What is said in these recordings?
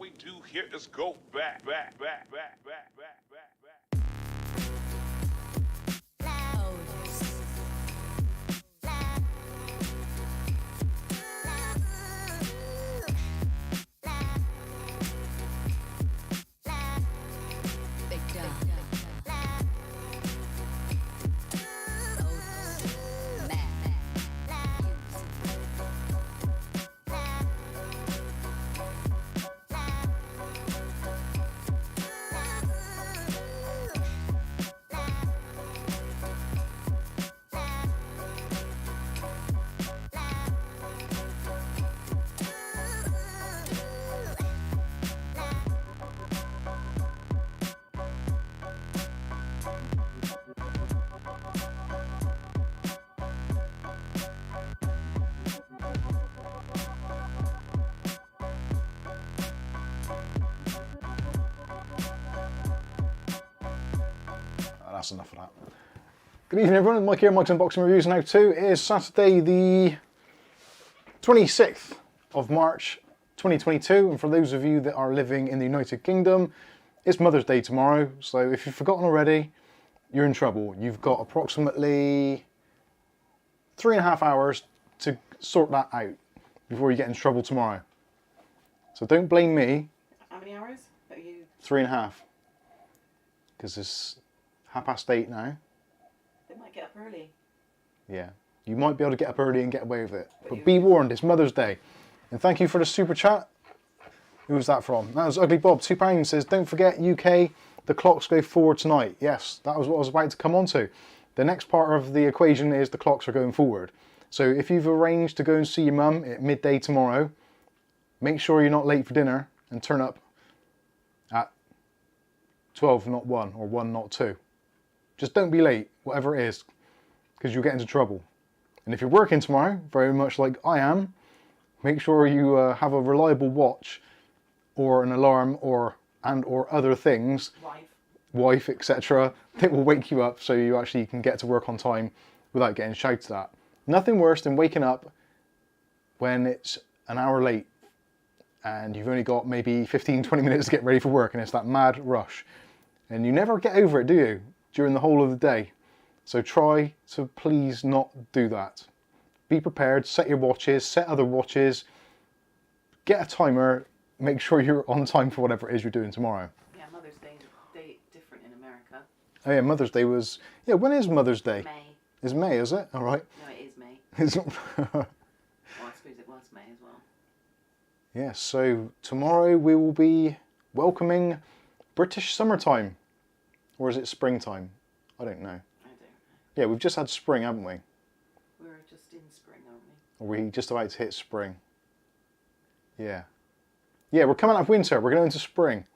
we do here is go back. That's enough of that. Good evening everyone, Mike here, Mikesunboxing Reviews and How To. It is Saturday the 26th of March 2022, and for those of you that are living in the United Kingdom, it's Mother's Day tomorrow, so if you've forgotten already, you're in trouble. You've got approximately 3.5 hours to sort that out before you get in trouble tomorrow. So don't blame me. How many hours are you? 3.5. Because it's 8:30 now. They might get up early. Yeah, you might be able to get up early and get away with it. But be warned, it's Mother's Day. And thank you for the super chat. Who was that from? That was Ugly Bob, £2, says, don't forget UK, the clocks go forward tonight. Yes, that was what I was about to come on to. The next part of the equation is the clocks are going forward. So if you've arranged to go and see your mum at midday tomorrow, make sure you're not late for dinner and turn up at 12, not 1, or 1, not 2. Just don't be late, whatever it is, because you'll get into trouble. And if you're working tomorrow, very much like I am, make sure you have a reliable watch or an alarm or other things, wife, etc., that will wake you up so you actually can get to work on time without getting shouted at. Nothing worse than waking up when it's an hour late and you've only got maybe 15-20 minutes to get ready for work and it's that mad rush. And you never get over it, do you? During the whole of the day. So try to please not do that. Be prepared, set your watches, set other watches, get a timer, make sure you're on time for whatever it is you're doing tomorrow. Yeah, Mother's Day is a day different in America. Oh yeah, Mother's Day was... Yeah, when is Mother's Day? May. It's May, is it? Alright. No, it is May. Well, I suppose it was May as well. yeah, so tomorrow we will be welcoming British summertime. Or is it springtime? I don't know. I don't know. Yeah, we've just had spring, haven't we? We're just in spring, aren't we? Or we just about to hit spring. Yeah. Yeah, we're coming out of winter, we're going into spring.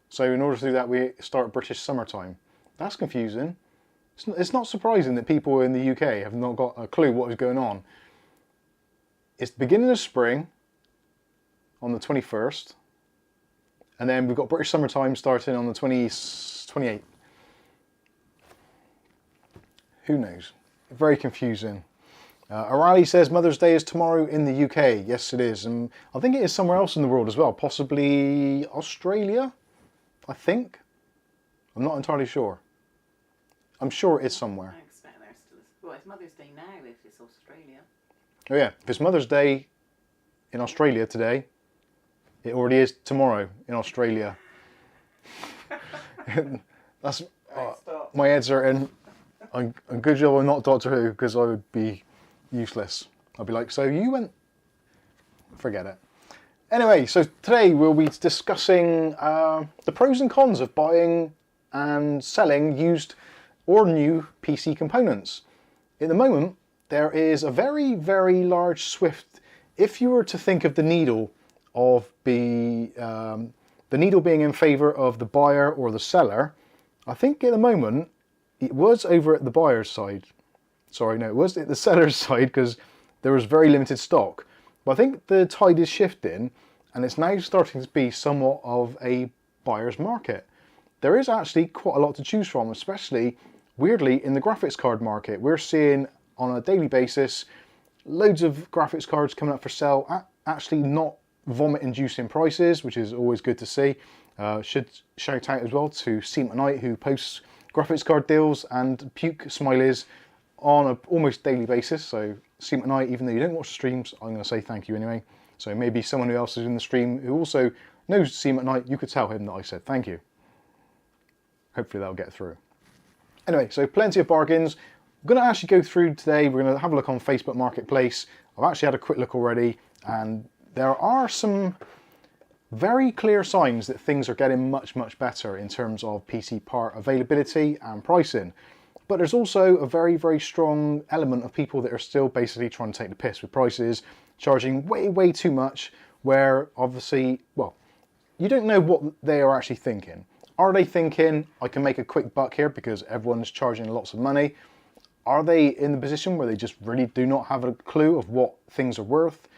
So in order to do that, we start British summertime. That's confusing. It's not surprising that people in the UK have not got a clue what is going on. It's the beginning of spring on the 21st. And then we've got British summertime starting on the 28th. Who knows? Very confusing. O'Reilly says Mother's Day is tomorrow in the UK. Yes, it is. And I think it is somewhere else in the world as well. Possibly Australia, I think. I'm not entirely sure. I'm sure it's somewhere. I expect there's still... Well, it's Mother's Day now if it's Australia. Oh yeah, if it's Mother's Day in Australia today, it already is tomorrow in Australia. That's... my head's hurting. I'm good job I'm not Doctor Who, because I would be useless. I'd be like, so you went... Forget it. Anyway, so today we'll be discussing the pros and cons of buying and selling used or new PC components. At the moment, there is a very, very large swift... If you were to think of the needle of the needle being in favour of the buyer or the seller, I think at the moment it was over at the buyer's side. Sorry, no, it was at the seller's side because there was very limited stock. But I think the tide is shifting and it's now starting to be somewhat of a buyer's market. There is actually quite a lot to choose from, especially weirdly in the graphics card market. We're seeing on a daily basis loads of graphics cards coming up for sale at actually not vomit-inducing prices, which is always good to see. Should shout out as well to Thermaltake, who posts graphics card deals and puke smileys on an almost daily basis. So Thermaltake, even though you don't watch the streams, I'm going to say thank you anyway. So maybe someone who else is in the stream who also knows Thermaltake, you could tell him that I said thank you. Hopefully that'll get through. Anyway, so plenty of bargains. I'm going to actually go through today. We're going to have a look on Facebook Marketplace. I've actually had a quick look already, and there are some very clear signs that things are getting much, much better in terms of PC part availability and pricing. But there's also a very, very strong element of people that are still basically trying to take the piss with prices, charging way, way too much, where obviously, well, you don't know what they are actually thinking. Are they thinking, I can make a quick buck here because everyone's charging lots of money? Are they in the position where they just really do not have a clue of what things are worth?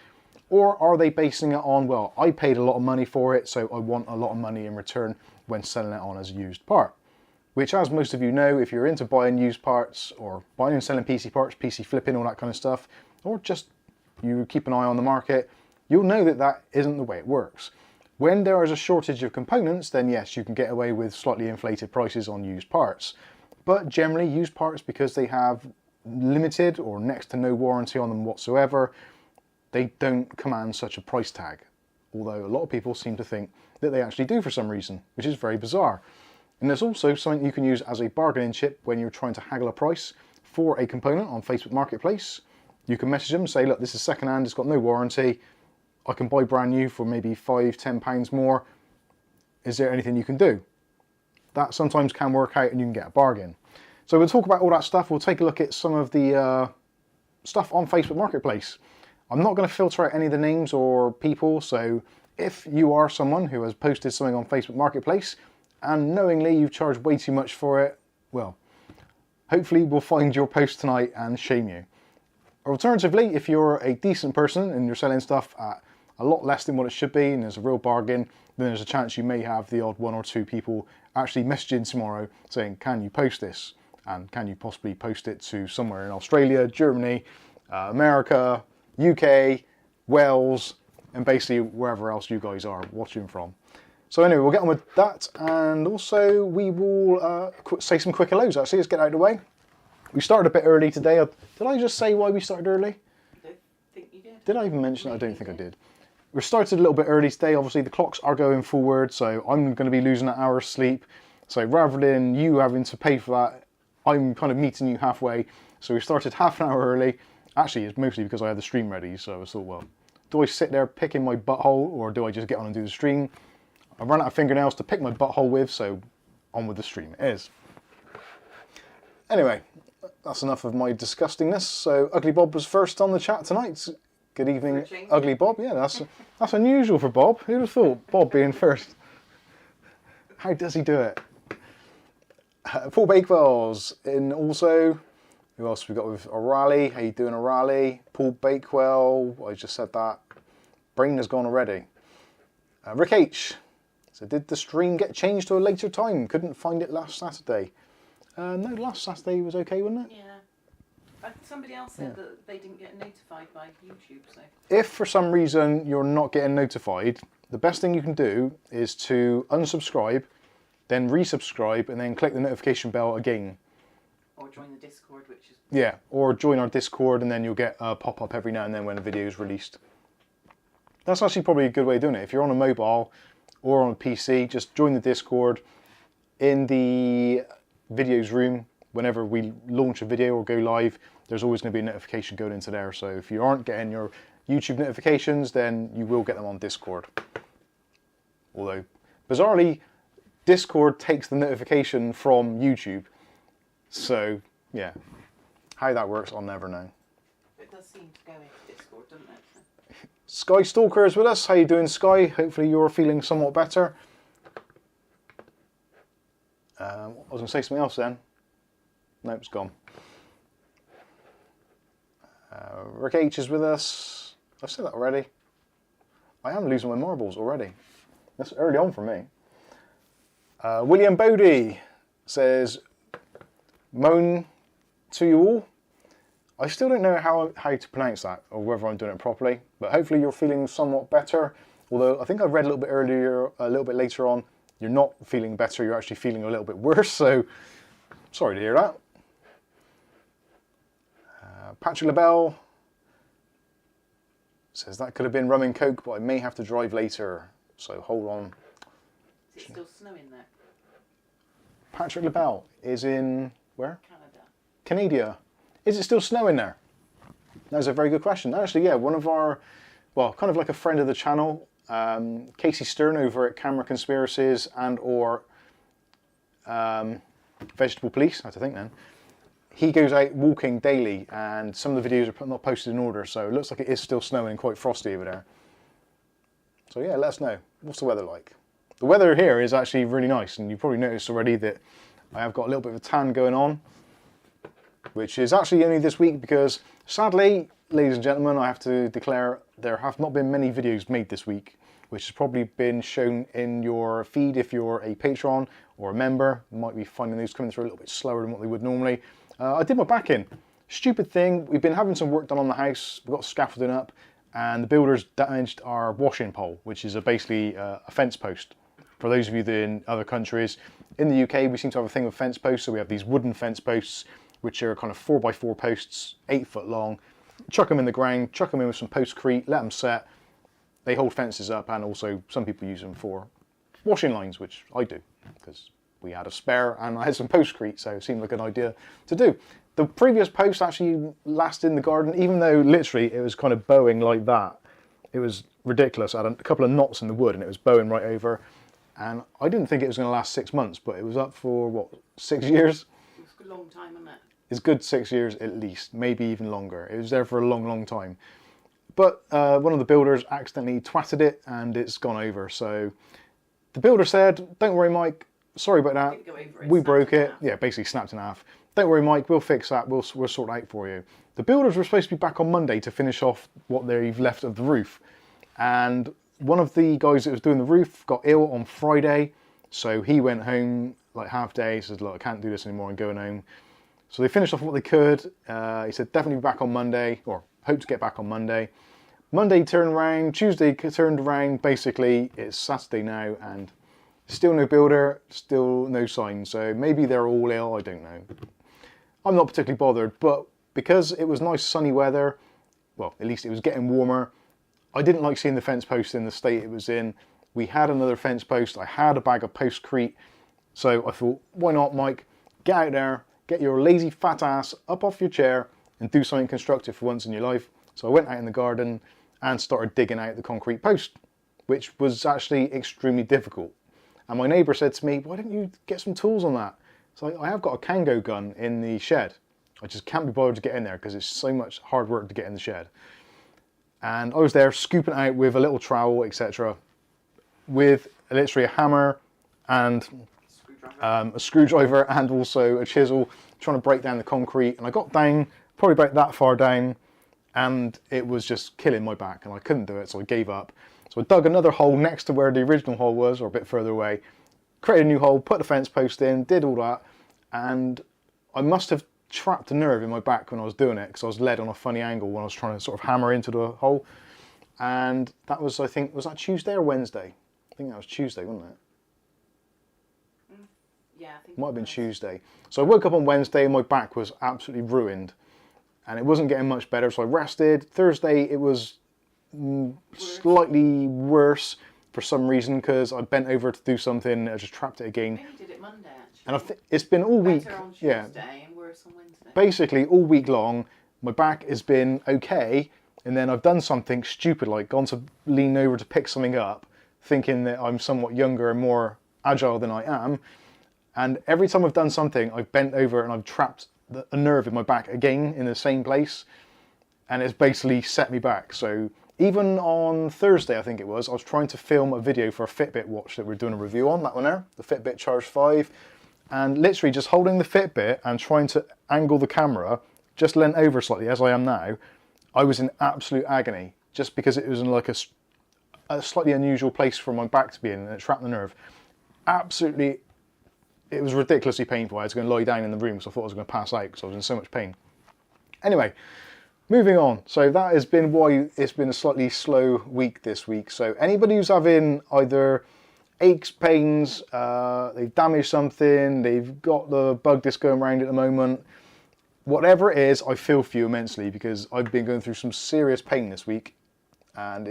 Or are they basing it on, well, I paid a lot of money for it, so I want a lot of money in return when selling it on as a used part? Which, as most of you know, if you're into buying used parts or buying and selling PC parts, PC flipping, all that kind of stuff, or just you keep an eye on the market, you'll know that that isn't the way it works. When there is a shortage of components, then yes, you can get away with slightly inflated prices on used parts. But generally, used parts, because they have limited or next to no warranty on them whatsoever, they don't command such a price tag. Although a lot of people seem to think that they actually do for some reason, which is very bizarre. And there's also something you can use as a bargaining chip when you're trying to haggle a price for a component on Facebook Marketplace. You can message them and say, look, this is second-hand, it's got no warranty. I can buy brand new for maybe £5–10 more. Is there anything you can do? That sometimes can work out and you can get a bargain. So we'll talk about all that stuff. We'll take a look at some of the stuff on Facebook Marketplace. I'm not going to filter out any of the names or people, so if you are someone who has posted something on Facebook Marketplace and knowingly you've charged way too much for it, well, hopefully we'll find your post tonight and shame you. Alternatively, if you're a decent person and you're selling stuff at a lot less than what it should be and there's a real bargain, then there's a chance you may have the odd one or two people actually messaging tomorrow saying, can you post this? And can you possibly post it to somewhere in Australia, Germany, America, UK, Wales, and basically wherever else you guys are watching from. So anyway, we'll get on with that, and also we will say some quick hellos actually. Let's get out of the way. We started a bit early today. Did I just say why we started early? I don't think you did. Did I even mention it? I don't think I did. We started a little bit early today. Obviously the clocks are going forward, so I'm going to be losing an hour's sleep. So rather than you having to pay for that, I'm kind of meeting you halfway. So we started half an hour early. Actually, it's mostly because I had the stream ready, so I thought, well, do I sit there picking my butthole, or do I just get on and do the stream? I ran out of fingernails to pick my butthole with, so on with the stream it is. Anyway, that's enough of my disgustingness. So Ugly Bob was first on the chat tonight. Good evening, Ugly Bob. Yeah, that's unusual for Bob. Who'd have thought Bob being first? How does he do it? Paul Bakewell's in also. Who else we got with O'Reilly? How you doing, O'Reilly? Paul Bakewell. I just said that. Brain has gone already. Rick H. So did the stream get changed to a later time? Couldn't find it last Saturday. No, last Saturday was okay, wasn't it? Yeah. Somebody else said that they didn't get notified by YouTube. So if for some reason you're not getting notified, the best thing you can do is to unsubscribe, then resubscribe, and then click the notification bell again. Or join the Discord, which is... Yeah, or join our Discord, and then you'll get a pop-up every now and then when a video is released. That's actually probably a good way of doing it. If you're on a mobile or on a PC, just join the Discord. In the videos room, whenever we launch a video or go live, there's always going to be a notification going into there. So if you aren't getting your YouTube notifications, then you will get them on Discord. Although, bizarrely, Discord takes the notification from YouTube. So, yeah, how that works, I'll never know. It does seem to go into Discord, doesn't it? Sky Stalker is with us. How you doing, Sky? Hopefully you're feeling somewhat better. I was going to say something else then. Nope, it's gone. Rick H is with us. I've said that already. I am losing my marbles already. That's early on for me. William Bodie says, moan to you all. I still don't know how to pronounce that or whether I'm doing it properly, but hopefully you're feeling somewhat better. Although I think I read a little bit later on, you're not feeling better, you're actually feeling a little bit worse, so sorry to hear that. Patrick LaBelle says that could have been rum and coke, but I may have to drive later, so hold on. Is it still snowing there? Patrick LaBelle is in, where? Canada. Canada. Is it still snowing there? That's a very good question. Actually, yeah, one of our, well, kind of like a friend of the channel, Casey Stern over at Camera Conspiracies and or Vegetable Police, I have to think then. He goes out walking daily and some of the videos are not posted in order, so it looks like it is still snowing and quite frosty over there. So yeah, let us know. What's the weather like? The weather here is actually really nice, and you've probably noticed already that I have got a little bit of a tan going on, which is actually only this week because sadly, ladies and gentlemen, I have to declare there have not been many videos made this week, which has probably been shown in your feed if you're a patron or a member. You might be finding those coming through a little bit slower than what they would normally. I did my back in. Stupid thing, we've been having some work done on the house, we've got scaffolding up, and the builders damaged our washing pole, which is basically a fence post. For those of you that are in other countries, in the UK we seem to have a thing with fence posts, so we have these wooden fence posts, which are kind of 4x4 posts, 8 foot long. Chuck them in the ground, chuck them in with some postcrete, let them set. They hold fences up, and also some people use them for washing lines, which I do, because we had a spare and I had some postcrete, so it seemed like an idea to do. The previous post actually lasted in the garden, even though literally it was kind of bowing like that. It was ridiculous. I had a couple of knots in the wood and it was bowing right over. And I didn't think it was going to last 6 months, but it was up for, what, 6 years? It's a long time, isn't it? It's good 6 years at least, maybe even longer. It was there for a long, long time. But one of the builders accidentally twatted it and it's gone over. So the builder said, don't worry, Mike, sorry about that. Didn't go over it, We snapped broke in it. half. Yeah, basically snapped in half. Don't worry, Mike, we'll fix that. We'll sort it out for you. The builders were supposed to be back on Monday to finish off what they've left of the roof. And one of the guys that was doing the roof got ill on Friday. So he went home like half day, said, look, I can't do this anymore, I'm going home. So they finished off what they could. He said, definitely be back on Monday, or hope to get back on Monday. Monday turned around, Tuesday turned around, basically it's Saturday now, and still no builder, still no sign. So maybe they're all ill, I don't know. I'm not particularly bothered, but because it was nice sunny weather, well, at least it was getting warmer, I didn't like seeing the fence post in the state it was in. We had another fence post, I had a bag of postcrete, so I thought, why not, Mike, get out there, get your lazy fat ass up off your chair and do something constructive for once in your life. So I went out in the garden and started digging out the concrete post, which was actually extremely difficult. And my neighbour said to me, why don't you get some tools on that? So I have got a Kango gun in the shed. I just can't be bothered to get in there because it's so much hard work to get in the shed. And I was there scooping it out with a little trowel, etc. with literally a hammer and a screwdriver and also a chisel, trying to break down the concrete. And I got down, probably about that far down, and it was just killing my back and I couldn't do it, so I gave up. So I dug another hole next to where the original hole was, or a bit further away, created a new hole, put the fence post in, did all that, and I must have trapped a nerve in my back when I was doing it because I was led on a funny angle when I was trying to sort of hammer into the hole. And that was, I think, was that Tuesday or Wednesday? I think that was Tuesday, wasn't it? Yeah, I think Might have been Tuesday. So I woke up on Wednesday and my back was absolutely ruined and it wasn't getting much better, so I rested. Thursday it was slightly worse for some reason because I bent over to do something and I just trapped it again. I think you did it Monday, actually. And I think it's been all week. Better on Tuesday and worse on Wednesday. Basically all week long my back has been okay, and then I've done something stupid like gone to lean over to pick something up thinking that I'm somewhat younger and more agile than I am, and every time I've done something I've bent over and I've trapped a nerve in my back again in the same place, and it's basically set me back. So even on Thursday, I think it was, I was trying to film a video for a Fitbit watch that we're doing a review on, that one there, the Fitbit Charge 5, and literally just holding the Fitbit and trying to angle the camera, just leant over slightly as I am now, I was in absolute agony, just because it was in like a slightly unusual place for my back to be in, and it trapped the nerve. Absolutely, it was ridiculously painful. I was going to lie down in the room because I thought I was going to pass out because I was in so much pain. Anyway, moving on. So that has been why it's been a slightly slow week this week. So anybody who's having either aches, pains, they've damaged something, they've got the bug that's going around at the moment, whatever it is, I feel for you immensely because I've been going through some serious pain this week. And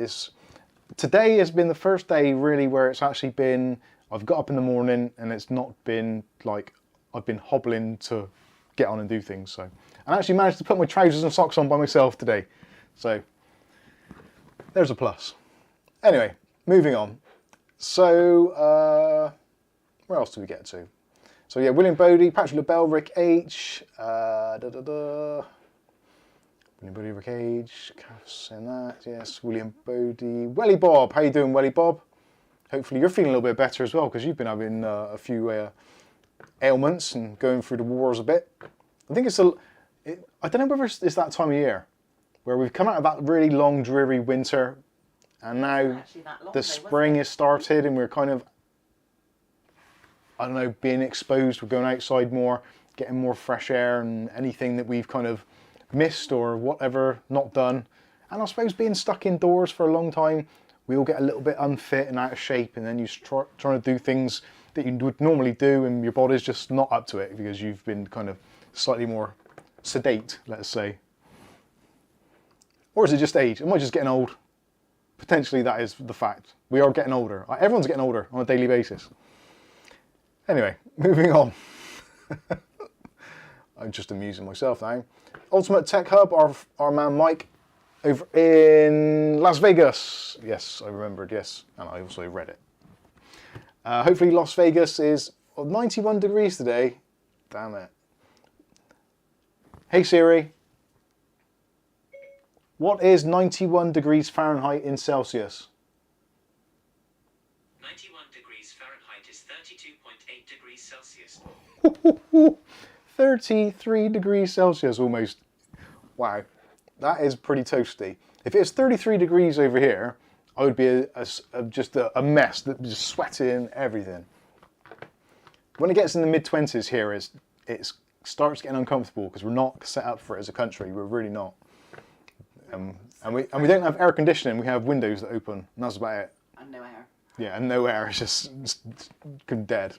today has been the first day really where it's actually been, I've got up in the morning and it's not been like I've been hobbling to get on and do things. So I actually managed to put my trousers and socks on by myself today. So there's a plus. Anyway, moving on. So where else do we get to? So yeah, William Bodie, Patrick LaBelle, Rick H. William Bodie, Rick H. Saying that, yes. William Bodie, Welly Bob. How you doing, Welly Bob? Hopefully you're feeling a little bit better as well because you've been having a few ailments and going through the wars a bit. I think I don't know whether it's that time of year where we've come out of that really long, dreary winter, and now the spring has started, and we're kind of, I don't know, being exposed. We're going outside more, getting more fresh air, and anything that we've kind of missed or whatever not done. And I suppose being stuck indoors for a long time, we all get a little bit unfit and out of shape, and then you trying to do things that you would normally do, and your body's just not up to it because you've been kind of slightly more sedate, let's say. Or is it just age? Am I just getting old? Potentially that is the fact. We are getting older. Everyone's getting older on a daily basis. Anyway, moving on. I'm just amusing myself now. Ultimate Tech Hub, our man Mike over in Las Vegas. Yes, I remembered, yes. And I also read it. Hopefully Las Vegas is 91 degrees today. Damn it. Hey Siri, what is 91 degrees Fahrenheit in Celsius? 91 degrees Fahrenheit is 32.8 degrees Celsius. 33 degrees Celsius almost. Wow, that is pretty toasty. If it's 33 degrees over here, I would be just a mess, just sweating and everything. When it gets in the mid-20s here, it starts getting uncomfortable because we're not set up for it as a country. We're really not. And we don't have air conditioning. We have windows that open, and that's about it. And no air. Yeah, and no air. It's just dead.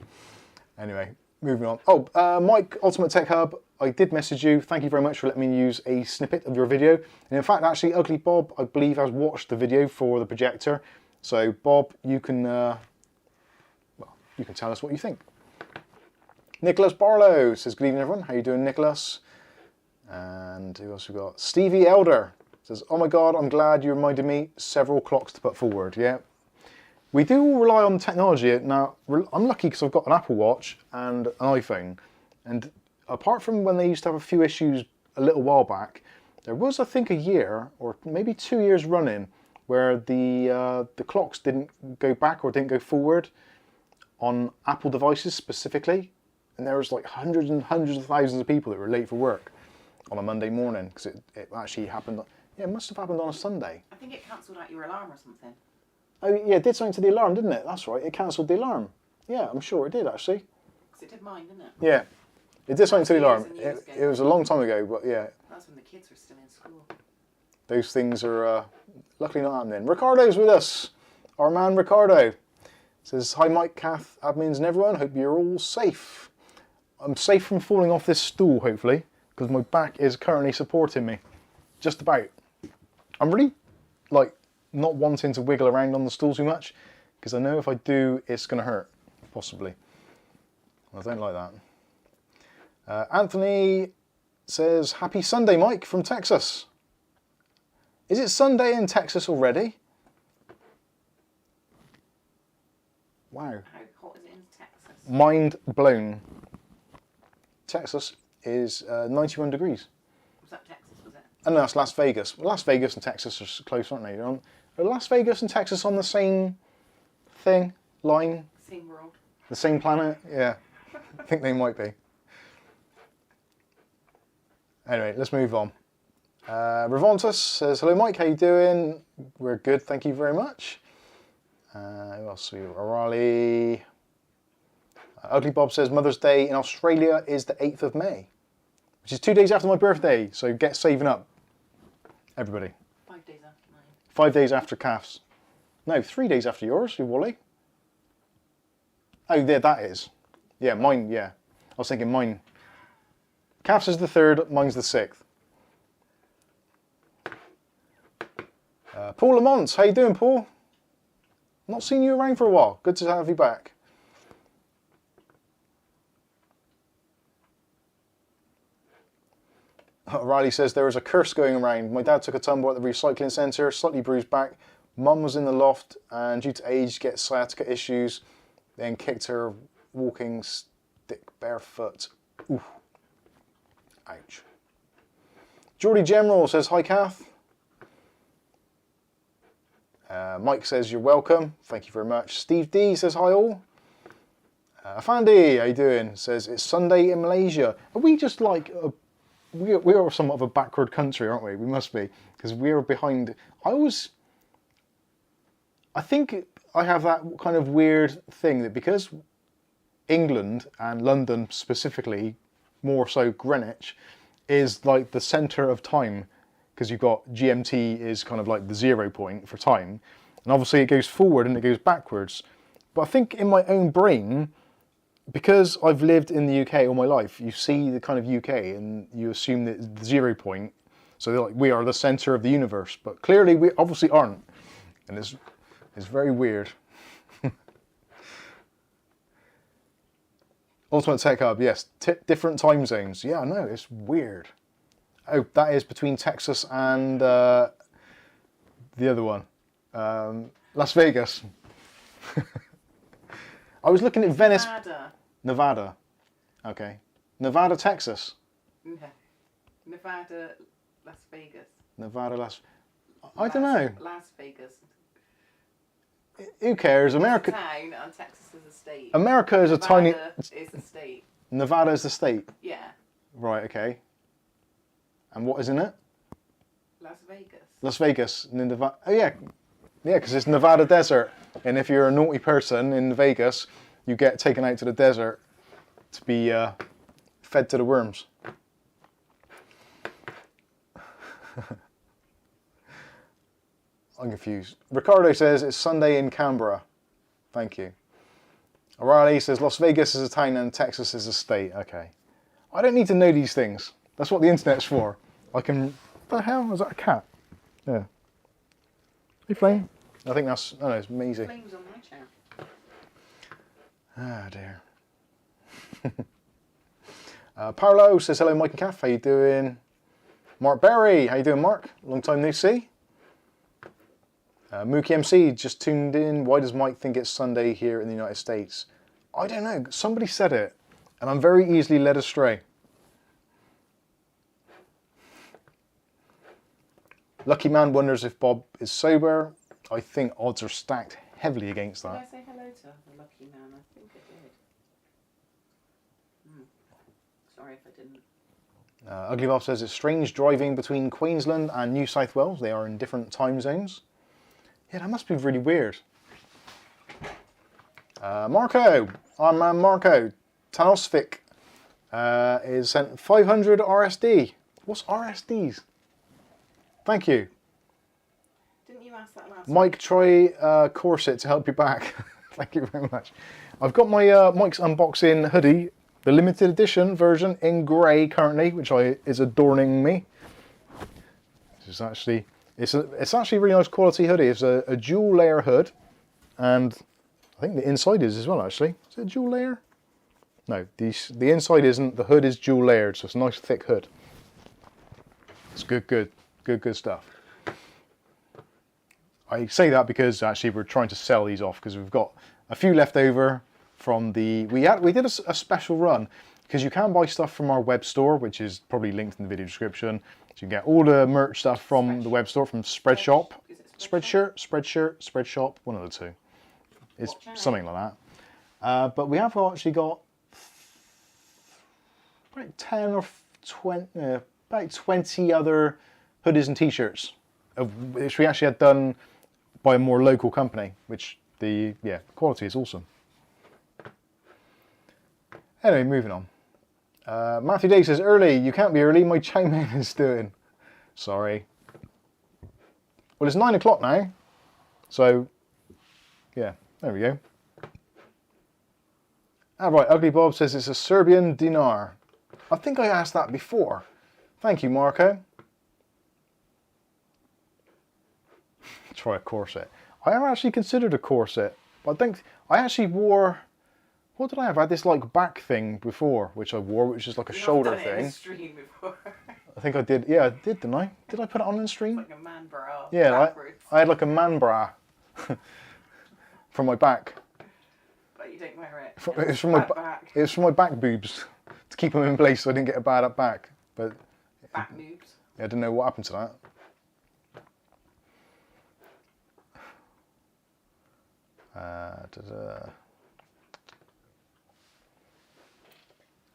Anyway, moving on. Oh, Mike, Ultimate Tech Hub, I did message you. Thank you very much for letting me use a snippet of your video. And in fact, actually, Ugly Bob, I believe, has watched the video for the projector. So, Bob, you can tell us what you think. Nicholas Barlow says, good evening, everyone. How you doing, Nicholas? And who else we got? Stevie Elder says, oh my God, I'm glad you reminded me. Several clocks to put forward. Yeah. We do rely on technology. Now, I'm lucky because I've got an Apple Watch and an iPhone. And apart from when they used to have a few issues a little while back, there was, I think, a year or maybe 2 years running where the clocks didn't go back or didn't go forward on Apple devices specifically. And there was like hundreds and hundreds of thousands of people that were late for work on a Monday morning because it actually happened. Yeah, it must have happened on a Sunday. I think it cancelled out your alarm or something. Oh yeah, it did something to the alarm, didn't it? That's right, it cancelled the alarm. Yeah, I'm sure it did actually. Because it did mine, didn't it? Yeah, it did something to the alarm. Years It was a long time ago, but yeah. That's when the kids were still in school. Those things are luckily not happening. Ricardo's with us. Our man Ricardo says, hi Mike, Kath, admins and everyone, hope you're all safe. I'm safe from falling off this stool, hopefully, because my back is currently supporting me. Just about. I'm really, not wanting to wiggle around on the stool too much, because I know if I do, it's going to hurt, possibly. I don't like that. Anthony says, happy Sunday, Mike, from Texas. Is it Sunday in Texas already? Wow. How hot is it in Texas? Mind blown. Texas is 91 degrees. Was that Texas, was it? And that's Las Vegas. Las Vegas and Texas are close, aren't they? Are Las Vegas and Texas on the same line? Same world. The same planet? Yeah. I think they might be. Anyway, let's move on. Revontus says, hello Mike, how you doing? We're good, thank you very much. Who else? O'Reilly. Ugly Bob says, Mother's Day in Australia is the 8th of May, which is 2 days after my birthday, so get saving up. Everybody. 5 days after mine. 5 days after Calf's. No, 3 days after yours, you Wally. Oh, yeah, that is. Yeah, mine, yeah. I was thinking mine. Calf's is the 3rd, mine's the 6th. Paul Lamont, how you doing, Paul? Not seen you around for a while. Good to have you back. Riley says, there is a curse going around. My dad took a tumble at the recycling centre, slightly bruised back. Mum was in the loft and due to age gets sciatica issues. Then kicked her walking stick barefoot. Ooh. Ouch. Geordie General says, hi Kath. Mike says, you're welcome. Thank you very much. Steve D says, hi all. Afandi, how you doing? Says, it's Sunday in Malaysia. Are we just like... we are somewhat of a backward country, aren't we? We must be, because we are behind. I think I have that kind of weird thing that because England and London specifically, more so Greenwich, is like the centre of time, because you've got GMT is kind of like the 0 point for time, and obviously it goes forward and it goes backwards. But I think in my own brain, because I've lived in the UK all my life, you see the kind of UK and you assume that it's the 0 point, so they're like, we are the centre of the universe, but clearly we obviously aren't, and it's very weird. Ultimate Tech Hub, yes, different time zones. Yeah, I know, it's weird. Oh, that is between Texas and the other one, Las Vegas. I was looking at Venice. Nevada. Okay. Nevada, Texas. Okay. Nevada, Las Vegas. Nevada, I don't know. Las Vegas. Who cares? America. It's a town and Texas is a state. America is Nevada a tiny. is a state. Nevada is the state. Yeah. Right. Okay. And what is in it? Las Vegas. Las Vegas. Nevada. Oh yeah. Yeah, because it's Nevada desert, and if you're a naughty person in Vegas, you get taken out to the desert to be fed to the worms. I'm confused. Ricardo says it's Sunday in Canberra. Thank you. O'Reilly says Las Vegas is a town and Texas is a state. Okay. I don't need to know these things. That's what the internet's for. I can... What the hell? Is that a cat? Yeah. Hey, Flame. I think that's... Oh no, it's Maisie. Flames on my chair. Ah, dear. Paolo says, hello, Mike and Kath. How you doing? Mark Berry. How you doing, Mark? Long time no see. Mookie MC just tuned in. Why does Mike think it's Sunday here in the United States? I don't know. Somebody said it, and I'm very easily led astray. Lucky Man wonders if Bob is sober. I think odds are stacked heavily against that. Did I say hello to the lucky man? I think I did. Sorry if I didn't. Ugly Bob says it's strange driving between Queensland and New South Wales. They are in different time zones. Yeah, that must be really weird. Marco, I'm Marco. Tanosvik is sent 500 RSD. What's RSDs? Thank you. Didn't you ask that last Mike, try corset to help you back. Thank you very much. I've got my Mike's Unboxing hoodie, the limited edition version in grey currently, which is adorning me. This is actually, it's actually a really nice quality hoodie. It's a dual layer hood, and I think the inside is as well actually. Is it a dual layer? No, the inside isn't. The hood is dual layered, so it's a nice thick hood. It's good stuff. I say that because actually we're trying to sell these off because we've got a few left over from the... We did a special run because you can buy stuff from our web store, which is probably linked in the video description. So you can get all the merch stuff from the web store, from Spreadshop. Spreadshop, one of the two. It's something like that. But we have actually got about 10 or 20, about 20 other hoodies and t-shirts, which we actually had done by a more local company, which the quality is awesome. Anyway, moving on. Matthew Day says, early, you can't be early, my chow mein is doing. Sorry. Well, it's 9 o'clock now, so yeah, there we go. Alright, Ugly Bob says it's a Serbian dinar. I think I asked that before. Thank you, Marco. Try a corset. I have actually considered a corset, but I think I actually wore... What did I have? I had this like back thing before, which I wore, which is like a shoulder I've done it in thing. a stream before. I think I did. Yeah, I did, didn't I? Did I put it on in the stream? Like a man bra. Yeah, Backwards. I had like a man bra from my back. But you don't wear it. It was from my back. It was from my back boobs to keep them in place, so I didn't get a bad up back. But Back moves. I don't know what happened to that.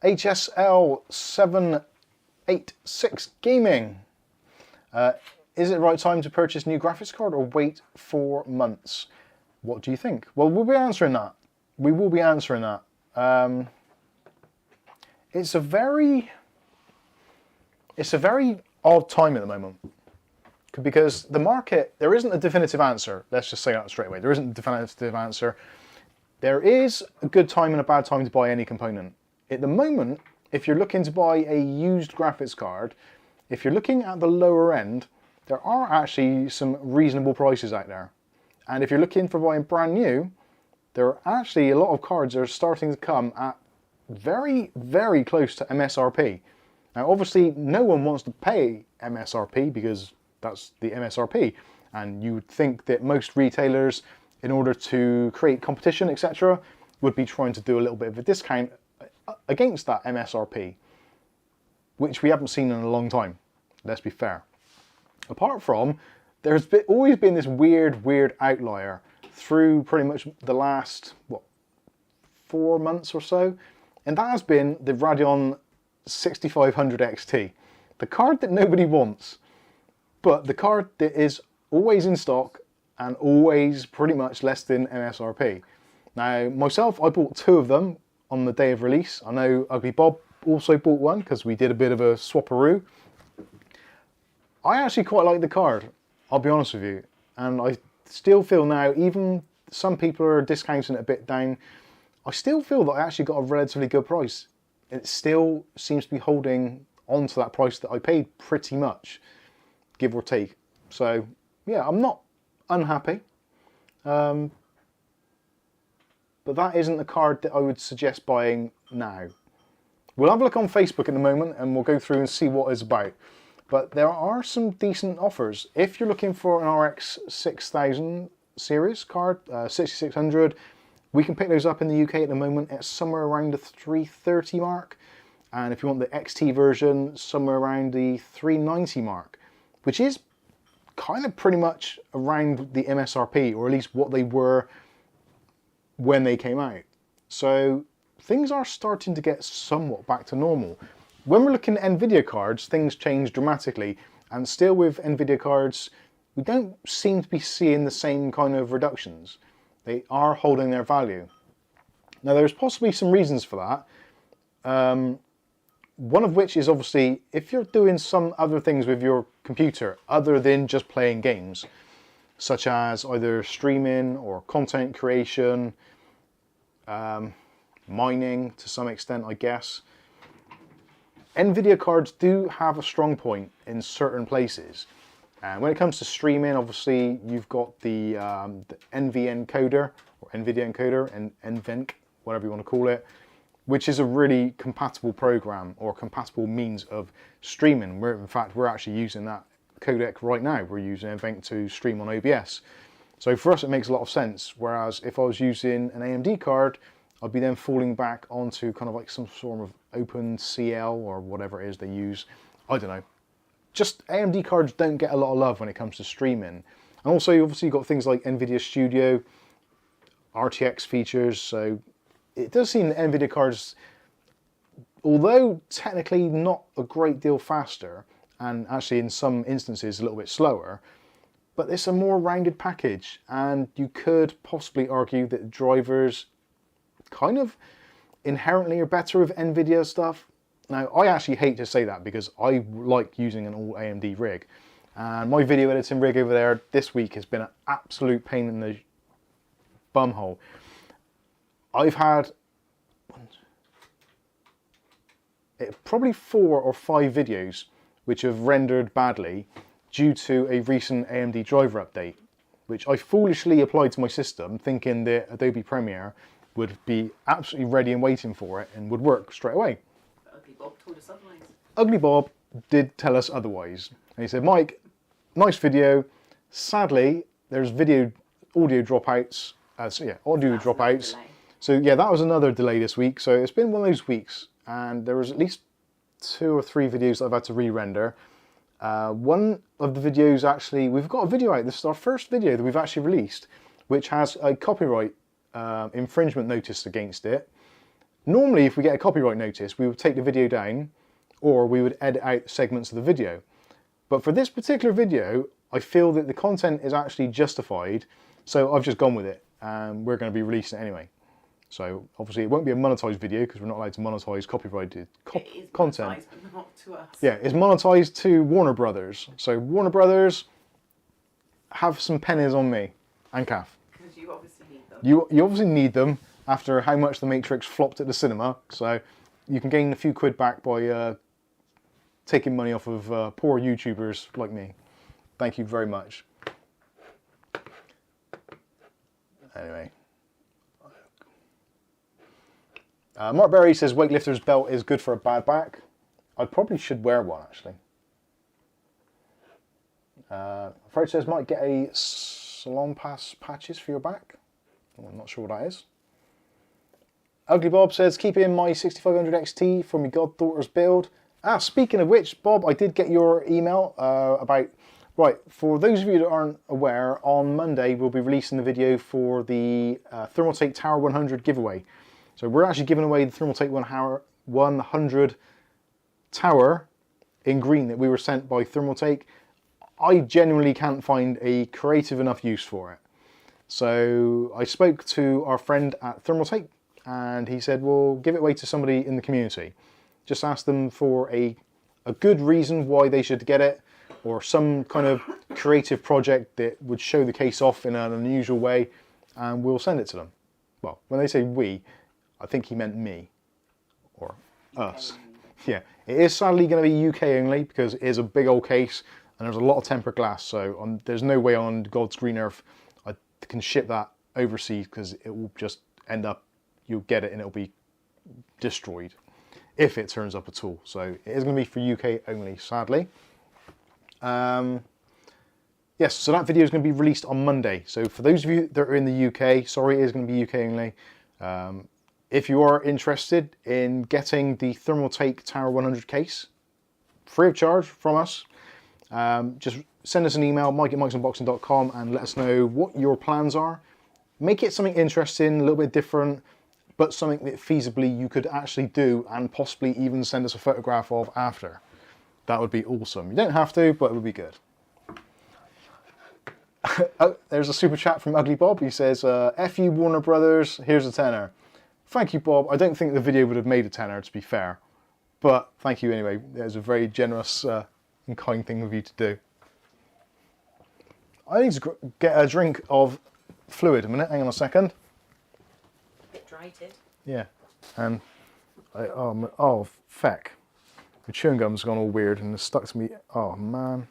HSL 786 Gaming. Is it the right time to purchase new graphics card or wait 4 months? What do you think? Well, we'll be answering that. We will be answering that. It's a very odd time at the moment. Because the market, there isn't a definitive answer. Let's just say that straight away. There isn't a definitive answer. There is a good time and a bad time to buy any component. At the moment, if you're looking to buy a used graphics card, if you're looking at the lower end, there are actually some reasonable prices out there. And if you're looking for buying brand new, there are actually a lot of cards that are starting to come at very, very close to MSRP. Now, obviously, no one wants to pay MSRP because that's the MSRP. And you would think that most retailers, in order to create competition, etc., would be trying to do a little bit of a discount against that MSRP, which we haven't seen in a long time, let's be fair. Apart from, there's always been this weird outlier through pretty much the last, 4 months or so, and that has been the Radeon 6500 XT. The card that nobody wants, but the card that is always in stock and always pretty much less than MSRP. Now, myself, I bought 2 of them on the day of release. I know Ugly Bob also bought one because we did a bit of a swapperoo. I actually quite like the card, I'll be honest with you. And I still feel now, even some people are discounting it a bit down, I still feel that I actually got a relatively good price. It still seems to be holding on to that price that I paid pretty much, give or take. So yeah, I'm not unhappy. But that isn't the card that I would suggest buying now. We'll have a look on Facebook in a moment and we'll go through and see what it's about. But there are some decent offers. If you're looking for an RX 6000 series card, 6600, we can pick those up in the UK at the moment at somewhere around the 330 mark. And if you want the XT version, somewhere around the 390 mark, which is kind of pretty much around the MSRP, or at least what they were when they came out. So things are starting to get somewhat back to normal. When we're looking at Nvidia cards, things change dramatically, and still with Nvidia cards, we don't seem to be seeing the same kind of reductions. They are holding their value. Now there's possibly some reasons for that. One of which is obviously if you're doing some other things with your computer other than just playing games, such as either streaming or content creation, mining to some extent, I guess. Nvidia cards do have a strong point in certain places. And when it comes to streaming, obviously you've got the NV encoder, or NVIDIA encoder, and NVENC, whatever you want to call it, which is a really compatible program or compatible means of streaming. In fact, we're actually using that codec right now. We're using NVENC to stream on OBS. So for us, it makes a lot of sense. Whereas if I was using an AMD card, I'd be then falling back onto kind of like some sort of OpenCL or whatever it is they use. I don't know. Just AMD cards don't get a lot of love when it comes to streaming. And also, you obviously got things like NVIDIA Studio, RTX features. So it does seem that NVIDIA cards, although technically not a great deal faster, and actually in some instances a little bit slower, but it's a more rounded package. And you could possibly argue that drivers kind of inherently are better with NVIDIA stuff. Now, I actually hate to say that because I like using an all AMD rig, And my video editing rig over there this week has been an absolute pain in the bumhole. I've had probably 4 or 5 videos which have rendered badly due to a recent AMD driver update, which I foolishly applied to my system thinking that Adobe Premiere would be absolutely ready and waiting for it and would work straight away. Ugly Bob told us otherwise. Ugly Bob did tell us otherwise. And he said, Mike, nice video. Sadly, there's audio dropouts. Audio That's dropouts. another delay. So yeah, that was another delay this week. So it's been one of those weeks, and there was at least 2 or 3 videos that I've had to re-render. One of the videos actually, we've got a video out. This is our first video that we've actually released, which has a copyright infringement notice against it. Normally, if we get a copyright notice, we would take the video down, or we would edit out segments of the video. But for this particular video, I feel that the content is actually justified, so I've just gone with it, and we're going to be releasing it anyway. So obviously it won't be a monetized video because we're not allowed to monetize copyrighted content. It is monetized, but not to us. Yeah, it's monetized to Warner Brothers. So Warner Brothers, have some pennies on me and Kath. Because you obviously need them. You obviously need them after how much The Matrix flopped at the cinema. So you can gain a few quid back by taking money off of poor YouTubers like me. Thank you very much. Anyway. Mark Berry says weightlifter's belt is good for a bad back. I probably should wear one actually. Fred says might get a salon pass patches for your back. I'm not sure what that is. Ugly Bob says keep in my 6500 XT for my goddaughter's build. Speaking of which, Bob, I did get your email about. Right, for those of you that aren't aware, on Monday we'll be releasing the video for the Thermaltake Tower 100 giveaway. So we're actually giving away the Thermaltake 100 tower in green that we were sent by Thermaltake. I genuinely can't find a creative enough use for it. So I spoke to our friend at Thermaltake and he said, well, give it away to somebody in the community. Just ask them for a good reason why they should get it, or some kind of creative project that would show the case off in an unusual way, and we'll send it to them. Well, when they say we, I think he meant me, or us. Yeah, it is sadly going to be UK only because it is a big old case and there's a lot of tempered glass, so there's no way on God's green earth I can ship that overseas because it will just end up, you'll get it and it'll be destroyed if it turns up at all. So it is going to be for UK only, sadly. Yes, so that video is going to be released on Monday. So for those of you that are in the UK, sorry, it is going to be UK only. If you are interested in getting the Thermaltake Tower 100 case, free of charge from us, just send us an email, mike@mikesunboxing.com, and let us know what your plans are. Make it something interesting, a little bit different, but something that feasibly you could actually do and possibly even send us a photograph of after. That would be awesome. You don't have to, but it would be good. Oh, there's a super chat from Ugly Bob. He says, F you Warner Brothers, here's a tenner. Thank you, Bob. I don't think the video would have made a tenner, to be fair. But thank you anyway. It was a very generous and kind thing of you to do. I need to get a drink of fluid a minute. Hang on a second. A bit dry-tid. Yeah. And, oh, feck. The chewing gum's gone all weird and it's stuck to me. Oh, man.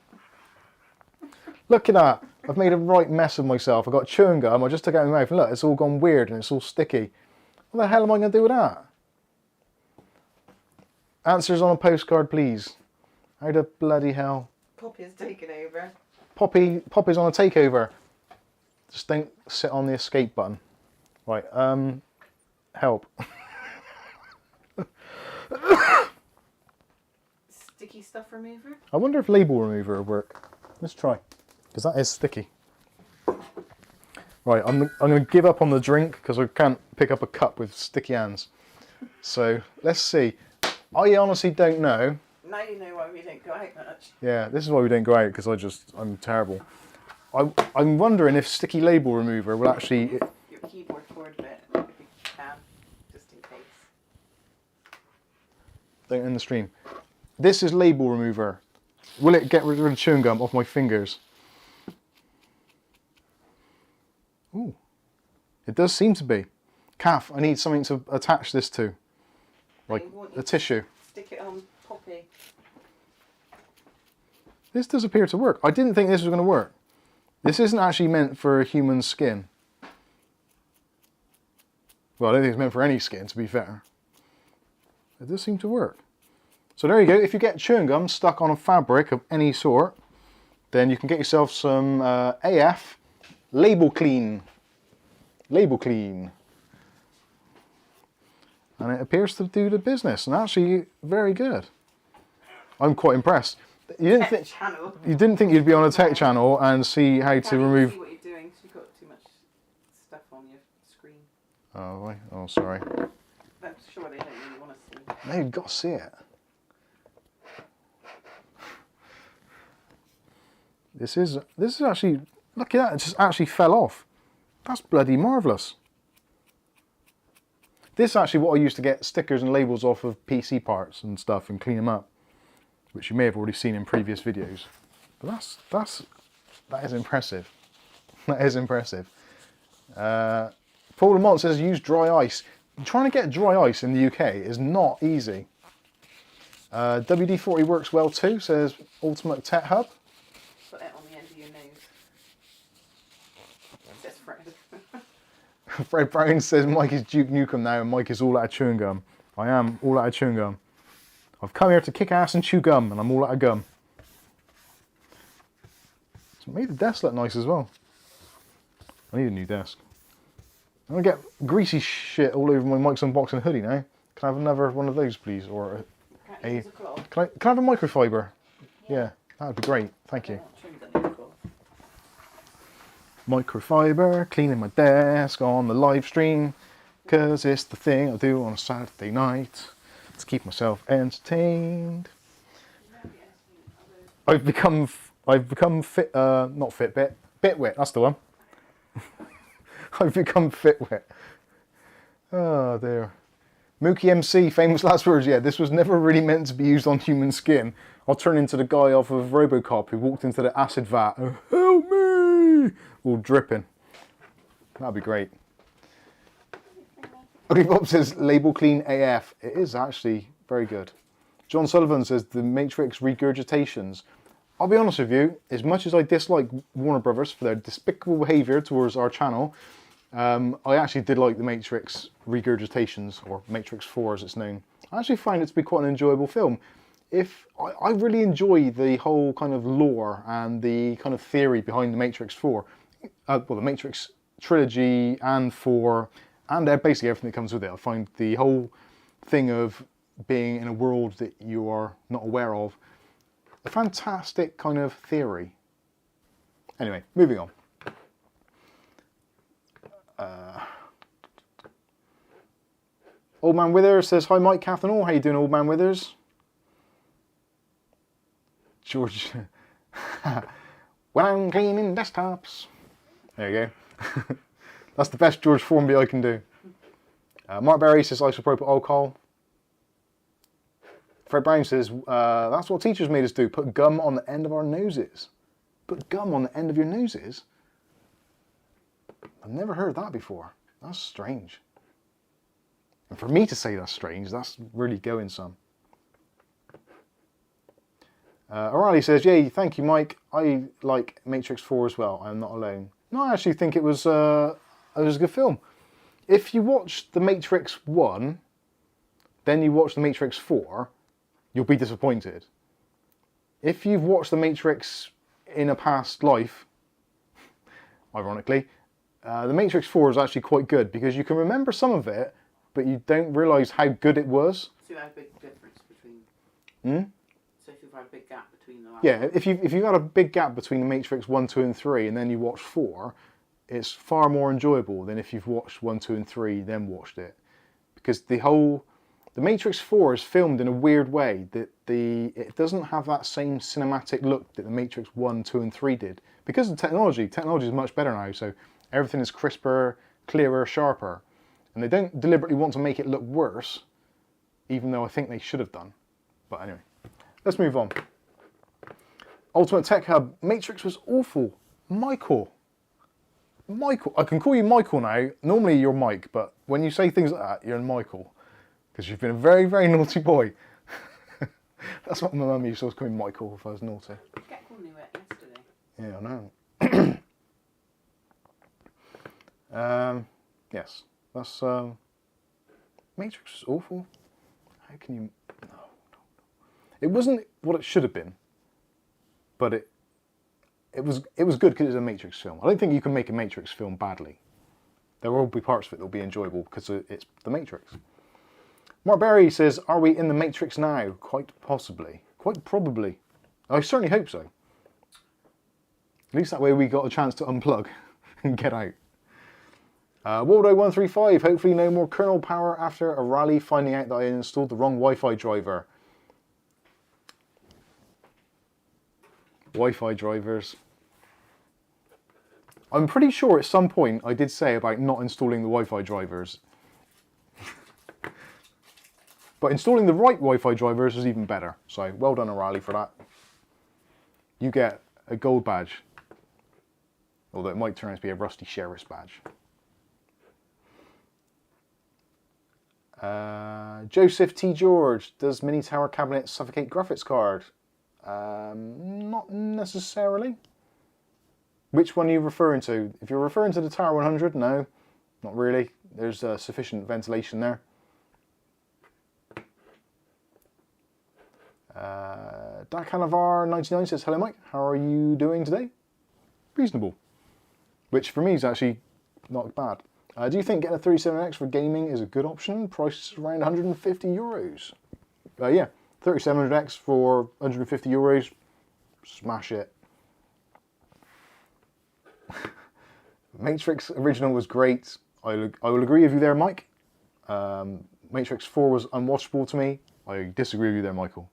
Look at that. I've made a right mess of myself. I've got chewing gum. I just took it out of my mouth and look, it's all gone weird and it's all sticky. What the hell am I going to do with that? Answers on a postcard, please. How the bloody hell? Poppy's taken over. Poppy's on a takeover. Just don't sit on the escape button. Right, help. Sticky stuff remover? I wonder if label remover will work. Let's try, because that is sticky. Right, I'm going to give up on the drink because I can't pick up a cup with sticky hands. So, let's see. I honestly don't know. Now you know why we don't go out much. Yeah, this is why we don't go out, because I'm terrible. I'm wondering if sticky label remover will actually... Your keyboard forward a bit, if you can, just in case. Don't end the stream. This is label remover. Will it get rid of the chewing gum off my fingers? Ooh. It does seem to be. Kath, I need something to attach this to. Like a tissue. Stick it on Poppy. This does appear to work. I didn't think this was going to work. This isn't actually meant for human skin. Well, I don't think it's meant for any skin, to be fair. It does seem to work. So there you go. If you get chewing gum stuck on a fabric of any sort, then you can get yourself some AF Label Clean. Label Clean. And it appears to do the business, and actually very good. I'm quite impressed. You didn't think you'd be on a tech channel and see how to remove. See what you're doing 'cause you've got too much stuff on your screen. Oh, right. Oh, sorry. I'm sure they don't really want to see. No, you've got to see it. This is actually, look at that, it just actually fell off. That's bloody marvellous. This is actually what I used to get stickers and labels off of PC parts and stuff and clean them up, which you may have already seen in previous videos. But that is impressive. That is impressive. Paul Lamont says use dry ice. Trying to get dry ice in the UK is not easy. WD-40 works well too, says Ultimate Tech Hub. Put it on the end of your nose. Says Fred. Fred Brown says Mike is Duke Nukem now and Mike is all out of chewing gum. I am all out of chewing gum. I've come here to kick ass and chew gum and I'm all out of gum. It's made the desk look nice as well. I need a new desk. I'm going to get greasy shit all over my Mikesunboxing hoodie now. Can I have another one of those please? Or can I have a microfiber? Yeah, that would be great. Thank you. Microfiber, cleaning my desk on the live stream, because it's the thing I do on a Saturday night to keep myself entertained. I've become fit, not Fitbit, Bitwit, that's the one. I've become Fitwit. Oh dear. Mookie MC, famous last words, yeah, this was never really meant to be used on human skin. I'll turn into the guy off of Robocop who walked into the acid vat. Help me! All dripping. That'd be great. Okay, Bob says, label clean AF. It is actually very good. John Sullivan says, the Matrix regurgitations. I'll be honest with you, as much as I dislike Warner Brothers for their despicable behaviour towards our channel, I actually did like the Matrix regurgitations, or Matrix 4 as it's known. I actually find it to be quite an enjoyable film. I really enjoy the whole kind of lore and the kind of theory behind the Matrix 4. Well, the Matrix trilogy and 4, and basically everything that comes with it. I find the whole thing of being in a world that you are not aware of a fantastic kind of theory. Anyway, moving on. Old Man Withers says, hi Mike, Kath and all. How you doing, Old Man Withers? George, when I'm cleaning desktops. There you go. That's the best George Formby I can do. Mark Berry says isopropyl alcohol. Fred Brown says, that's what teachers made us do, put gum on the end of our noses. Put gum on the end of your noses? I've never heard that before. That's strange. And for me to say that's strange, that's really going some. O'Reilly says, yay, thank you, Mike. I like Matrix 4 as well. I'm not alone. No, I actually think it was a good film. If you watch The Matrix 1, then you watch The Matrix 4, you'll be disappointed. If you've watched The Matrix in a past life, ironically, The Matrix 4 is actually quite good because you can remember some of it, but you don't realise how good it was. So you had a big difference between... So if you've had a big gap between the last... Yeah, if you've had a big gap between The Matrix 1, 2 and 3 and then you watch 4, it's far more enjoyable than if you've watched 1, 2 and 3 then watched it. Because The Matrix 4 is filmed in a weird way that it doesn't have that same cinematic look that The Matrix 1, 2 and 3 did. Because of technology is much better now, so everything is crisper, clearer, sharper. And they don't deliberately want to make it look worse, even though I think they should have done. But anyway, let's move on. Ultimate Tech Hub, Matrix was awful. Michael, I can call you Michael now. Normally you're Mike, but when you say things like that, you're Michael. Because you've been a very, very naughty boy. That's what my mum used to always call me, Michael, if I was naughty. Gekko knew it yesterday. Yeah, I know. Yes, that's... Matrix was awful. How can you... No. It wasn't what it should have been. But it was good because it was a Matrix film. I don't think you can make a Matrix film badly. There will be parts of it that will be enjoyable because it's the Matrix. Mark Berry says, are we in the Matrix now? Quite possibly. Quite probably. I certainly hope so. At least that way we got a chance to unplug and get out. Waldo135, hopefully no more kernel power after a rally finding out that I installed the wrong Wi-Fi driver. Wi-Fi drivers. I'm pretty sure at some point I did say about not installing the Wi-Fi drivers. But installing the right Wi-Fi drivers is even better. So well done, O'Reilly, for that. You get a gold badge. Although it might turn out to be a Rusty Sheriff's badge. Joseph T. George, does Mini Tower cabinet suffocate graphics card? Not necessarily. Which one are you referring to? If you're referring to the Tower 100, no, not really. There's sufficient ventilation there. Dakanavar99 says, hello Mike, how are you doing today? Reasonable. Which for me is actually not bad. Do you think getting a 37X for gaming is a good option? Price is around 150 euros. Yeah, 3700X for 150 euros. Smash it. Matrix original was great. I will agree with you there, Mike. Matrix 4 was unwatchable to me. I disagree with you there, Michael.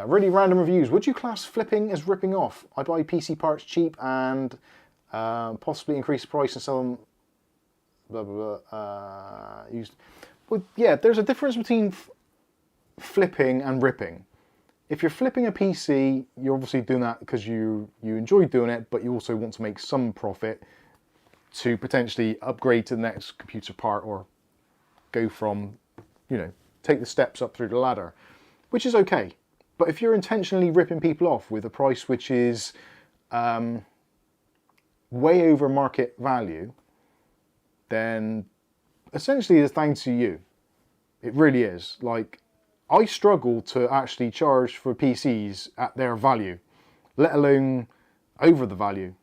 Really random reviews. Would you class flipping as ripping off? I buy PC parts cheap and possibly increase the price and sell them. Blah blah blah. Used. Well, yeah, there's a difference between flipping and ripping. If you're flipping a PC, you're obviously doing that because you enjoy doing it, but you also want to make some profit to potentially upgrade to the next computer part or go from, take the steps up through the ladder, which is okay. But if you're intentionally ripping people off with a price which is way over market value, then essentially it's down to you. It really is. Like, I struggle to actually charge for PCs at their value, let alone over the value.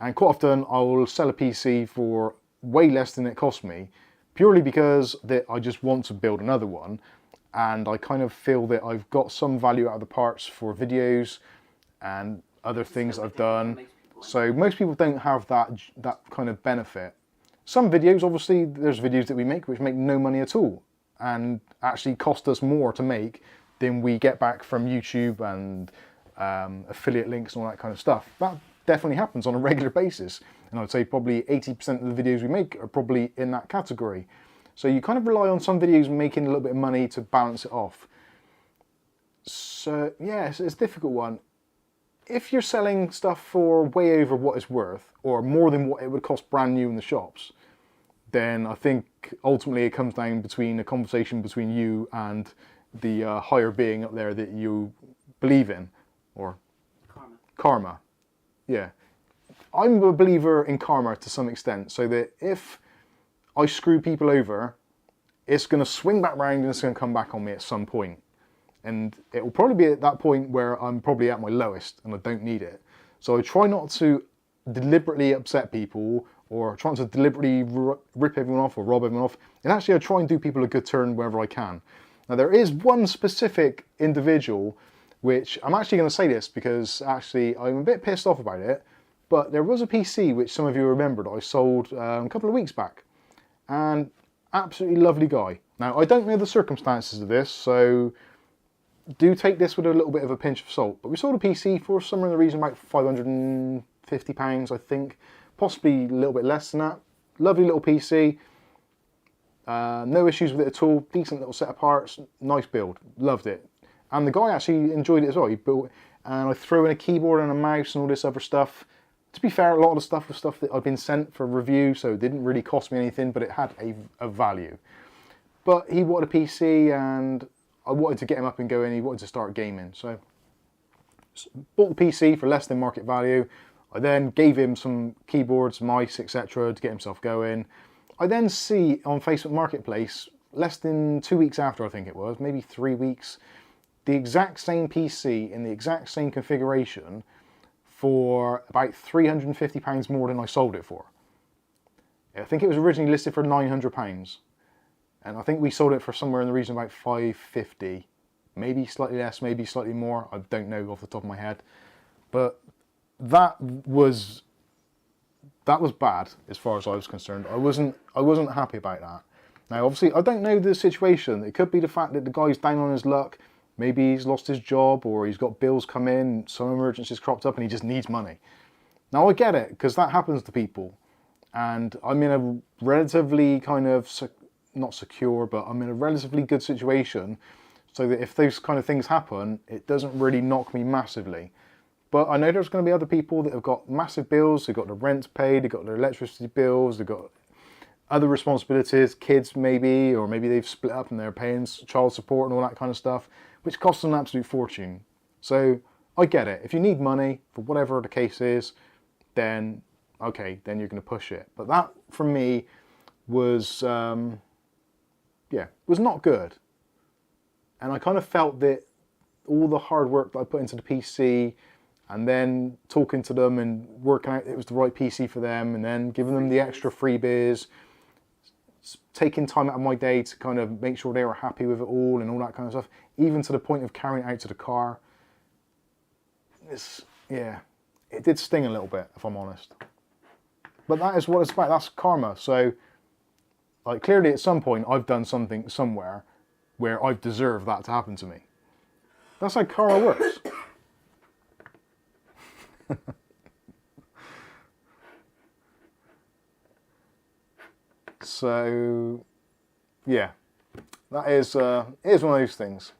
And quite often I will sell a PC for way less than it cost me, purely because that I just want to build another one. And I kind of feel that I've got some value out of the parts for videos and other things I've done. So most people don't have that kind of benefit. Some videos, obviously, there's videos that we make which make no money at all and actually cost us more to make than we get back from YouTube and affiliate links and all that kind of stuff. That definitely happens on a regular basis. And I'd say probably 80% of the videos we make are probably in that category. So you kind of rely on some videos making a little bit of money to balance it off. So yeah, it's a difficult one. If you're selling stuff for way over what it's worth, or more than what it would cost brand new in the shops, then I think ultimately it comes down between a conversation between you and the higher being up there that you believe in, or karma. Yeah, I'm a believer in karma to some extent, so that if I screw people over, it's going to swing back round and it's going to come back on me at some point. And it will probably be at that point where I'm probably at my lowest and I don't need it. So I try not to deliberately upset people or try to deliberately rip everyone off or rob everyone off. And actually I try and do people a good turn wherever I can. Now there is one specific individual, which I'm actually going to say this because actually I'm a bit pissed off about it, but there was a PC which some of you remember that I sold a couple of weeks back. And absolutely lovely guy. Now I don't know the circumstances of this, so do take this with a little bit of a pinch of salt. But we sold a PC for somewhere in the region about £550, I think. Possibly a little bit less than that. Lovely little PC. No issues with it at all. Decent little set of parts. Nice build. Loved it. And the guy actually enjoyed it as well. He built it, and I threw in a keyboard and a mouse and all this other stuff. To be fair, a lot of the stuff was stuff that I'd been sent for review, so it didn't really cost me anything, but it had a value. But he wanted a PC, and I wanted to get him up and going. He wanted to start gaming, so bought the PC for less than market value. I then gave him some keyboards, mice, etc. to get himself going. I then see on Facebook Marketplace, less than 2 weeks after I think it was, maybe 3 weeks, the exact same PC in the exact same configuration for about £350 more than I sold it for. I think it was originally listed for £900, and I think we sold it for somewhere in the region of about £550, maybe slightly less, maybe slightly more. I don't know off the top of my head, but that was bad as far as I was concerned. I wasn't happy about that. Now, obviously, I don't know the situation. It could be the fact that the guy's down on his luck. Maybe he's lost his job, or he's got bills come in, some emergencies cropped up, and he just needs money. Now, I get it, because that happens to people. And I'm in a relatively kind of, not secure, but I'm in a relatively good situation, so that if those kind of things happen, it doesn't really knock me massively. But I know there's going to be other people that have got massive bills, they've got their rent paid, they've got their electricity bills, they've got other responsibilities, kids maybe, or maybe they've split up and they're paying child support and all that kind of stuff, which costs an absolute fortune. So I get it. If you need money for whatever the case is, then okay, then you're going to push it. But that for me was, was not good. And I kind of felt that all the hard work that I put into the PC, and then talking to them and working out it was the right PC for them, and then giving them the extra freebies, taking time out of my day to kind of make sure they were happy with it all and all that kind of stuff, even to the point of carrying it out to the car. It did sting a little bit, if I'm honest. But that is what it's about. That's karma. So, like, clearly at some point I've done something somewhere where I've deserved that to happen to me. That's how karma works. So, yeah, that is one of those things.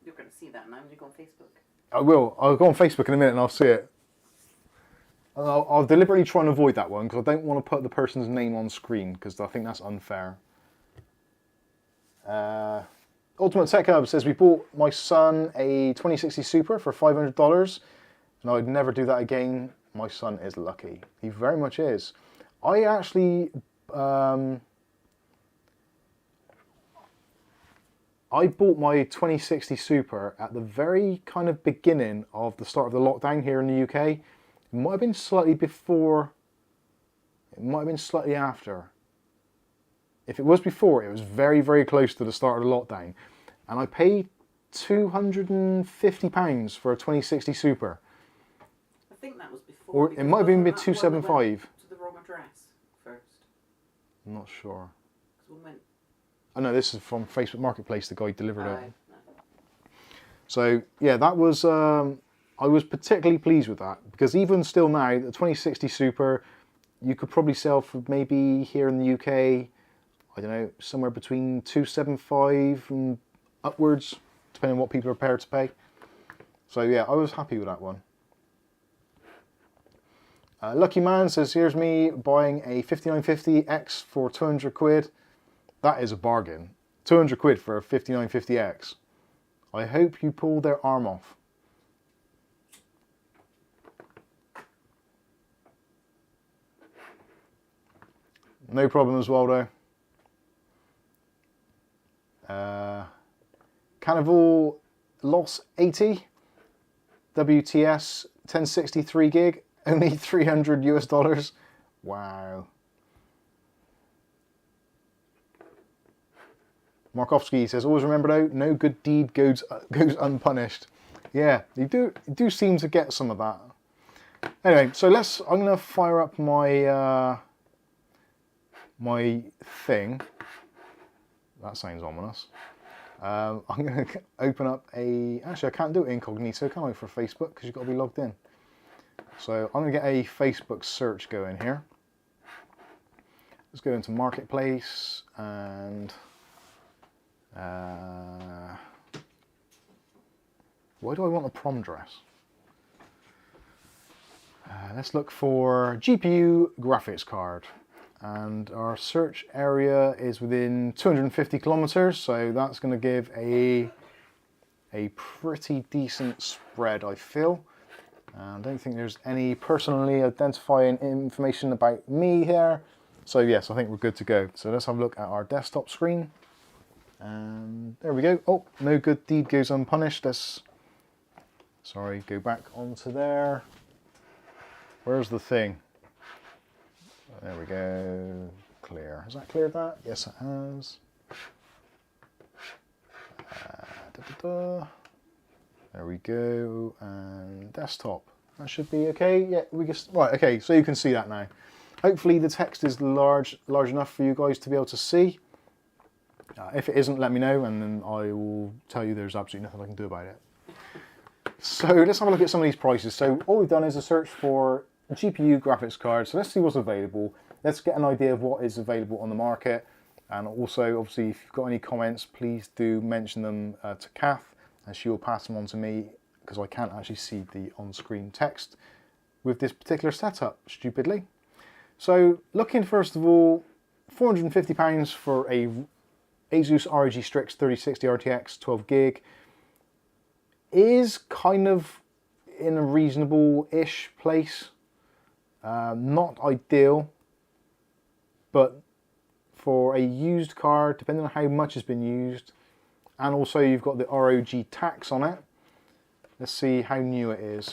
You're going to see that now when you go on Facebook. I will. I'll go on Facebook in a minute and I'll see it. And I'll deliberately try and avoid that one because I don't want to put the person's name on screen because I think that's unfair. Ultimate Tech Hub says, we bought my son a 2060 Super for $500 and I'd never do that again. My son is lucky. He very much is. I actually, I bought my 2060 Super at the very kind of beginning of the start of the lockdown here in the UK. It might have been slightly before, it might have been slightly after. If it was before, it was very, very close to the start of the lockdown. And I paid £250 for a 2060 Super. I think that was before. Or it might have been £275. £275. To the wrong address first. I'm not sure. One went. Oh no, this is from Facebook Marketplace, the guy delivered it. No. So yeah, that was, I was particularly pleased with that because even still now, the 2060 Super, you could probably sell for maybe here in the UK, I don't know, somewhere between £275 and upwards, depending on what people are prepared to pay. So yeah, I was happy with that one. Lucky Man says, here's me buying a 5950X for 200 quid. That is a bargain. 200 quid for a 5950X. I hope you pull their arm off. No problem as well though. Carnival Loss 80 WTS 1063 gig, only 300 US dollars. Wow. Markovsky says, always remember though, no good deed goes unpunished. Yeah, you do seem to get some of that. Anyway, so I'm gonna fire up my my thing. That sounds ominous. I'm going to open up actually I can't do it incognito, can I, for Facebook, because you've got to be logged in. So I'm going to get a Facebook search going here. let's go into Marketplace and why do I want a prom dress? Let's look for GPU graphics card, and our search area is within 250 kilometers, so that's going to give a pretty decent spread, I feel. I don't think there's any personally identifying information about me here, so yes, I think we're good to go. So let's have a look at our desktop screen, and there we go. Oh, no good deed goes unpunished. Let's, sorry, go back onto there. Where's the thing? There we go. Clear. Has that cleared that? Yes, it has. There we go. And desktop. That should be okay. Yeah, we just right. Okay, so you can see that now. Hopefully the text is large enough for you guys to be able to see. If it isn't, let me know, and then I will tell you there's absolutely nothing I can do about it. So let's have a look at some of these prices. So all we've done is a search for GPU graphics card. So let's see what's available. Let's get an idea of what is available on the market. And also, obviously, if you've got any comments, please do mention them to Kath, and she will pass them on to me, because I can't actually see the on-screen text with this particular setup, stupidly. So looking first of all, £450 for a Asus ROG Strix 3060 RTX 12 gig is kind of in a reasonable-ish place. Not ideal, but for a used card, depending on how much has been used, and also you've got the ROG tax on it. Let's see how new it is.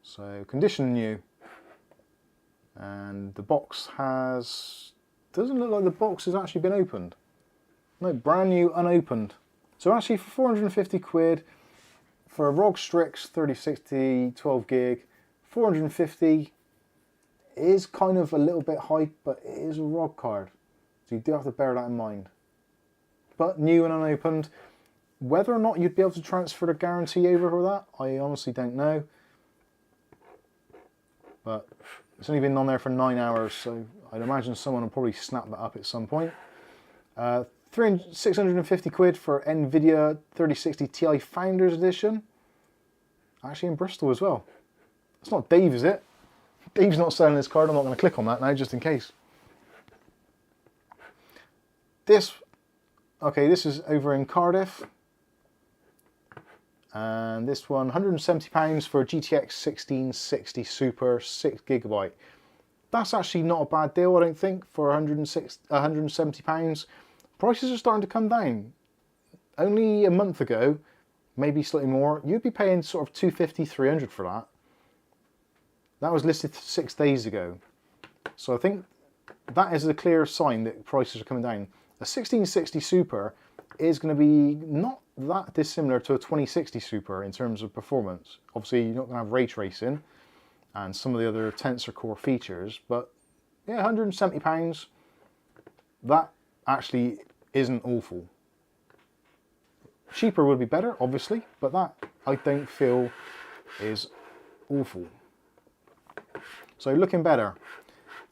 So condition new, and the box doesn't look like the box has actually been opened. No, brand new, unopened. So actually for 450 quid, for a ROG Strix 3060 12 gig, 450 is kind of a little bit high, but it is a ROG card. So you do have to bear that in mind. But new and unopened. Whether or not you'd be able to transfer the guarantee over for that, I honestly don't know. But it's only been on there for 9 hours, so I'd imagine someone will probably snap that up at some point. 650 quid for NVIDIA 3060 Ti Founders Edition. Actually in Bristol as well. It's not Dave, is it? Dave's not selling this card. I'm not going to click on that now, just in case. This is over in Cardiff. And this one, £170 for a GTX 1660 Super 6GB. That's actually not a bad deal, I don't think, for £170. Prices are starting to come down. Only a month ago, maybe slightly more, you'd be paying sort of £250, £300 for that. That was listed 6 days ago. So I think that is a clear sign that prices are coming down. A 1660 Super is going to be not that dissimilar to a 2060 Super in terms of performance. Obviously, you're not going to have ray tracing and some of the other Tensor Core features, but yeah, £170, that actually isn't awful. Cheaper would be better, obviously, but that I don't feel is awful. So looking better.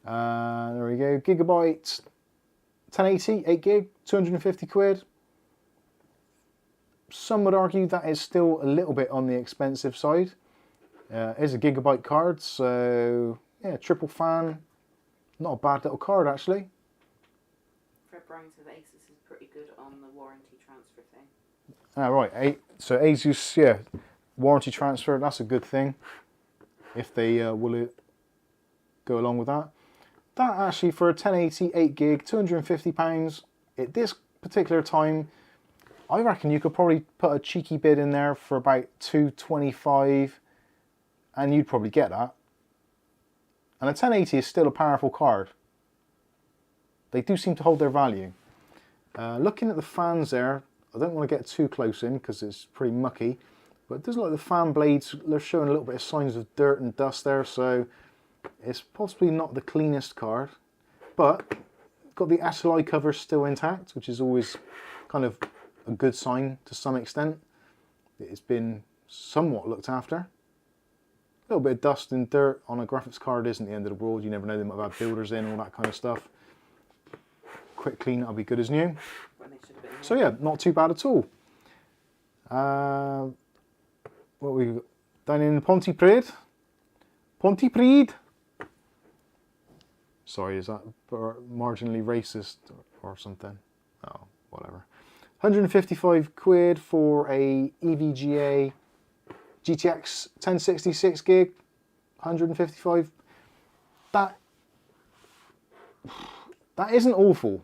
There we go, Gigabyte 1080, 8 gig, 250 quid. Some would argue that is still a little bit on the expensive side. It is a Gigabyte card, so yeah, triple fan. Not a bad little card, actually. Fred Brown said Asus is pretty good on the warranty transfer thing. Ah, right. So Asus, yeah, warranty transfer, that's a good thing. If they will go along with that. That actually, for a 1080, 8 gig, £250, at this particular time, I reckon you could probably put a cheeky bid in there for about $225, and you'd probably get that. And a 1080 is still a powerful card. They do seem to hold their value. Looking at the fans there, I don't want to get too close in because it's pretty mucky, but it does look like the fan blades, they're showing a little bit of signs of dirt and dust there, so it's possibly not the cleanest card, but got the SLI cover still intact, which is always kind of a good sign to some extent. It's been somewhat looked after. little bit of dust and dirt on a graphics card isn't the end of the world. You never know, they might have builders in, all that kind of stuff. Quick clean, that'll be good as new. When they should have been So yeah, not too bad at all. What we got? Down in Pontypridd. Pontypridd. Sorry, is that marginally racist or something? Oh, whatever. 155 quid for a EVGA GTX 1066 gig. 155. That isn't awful.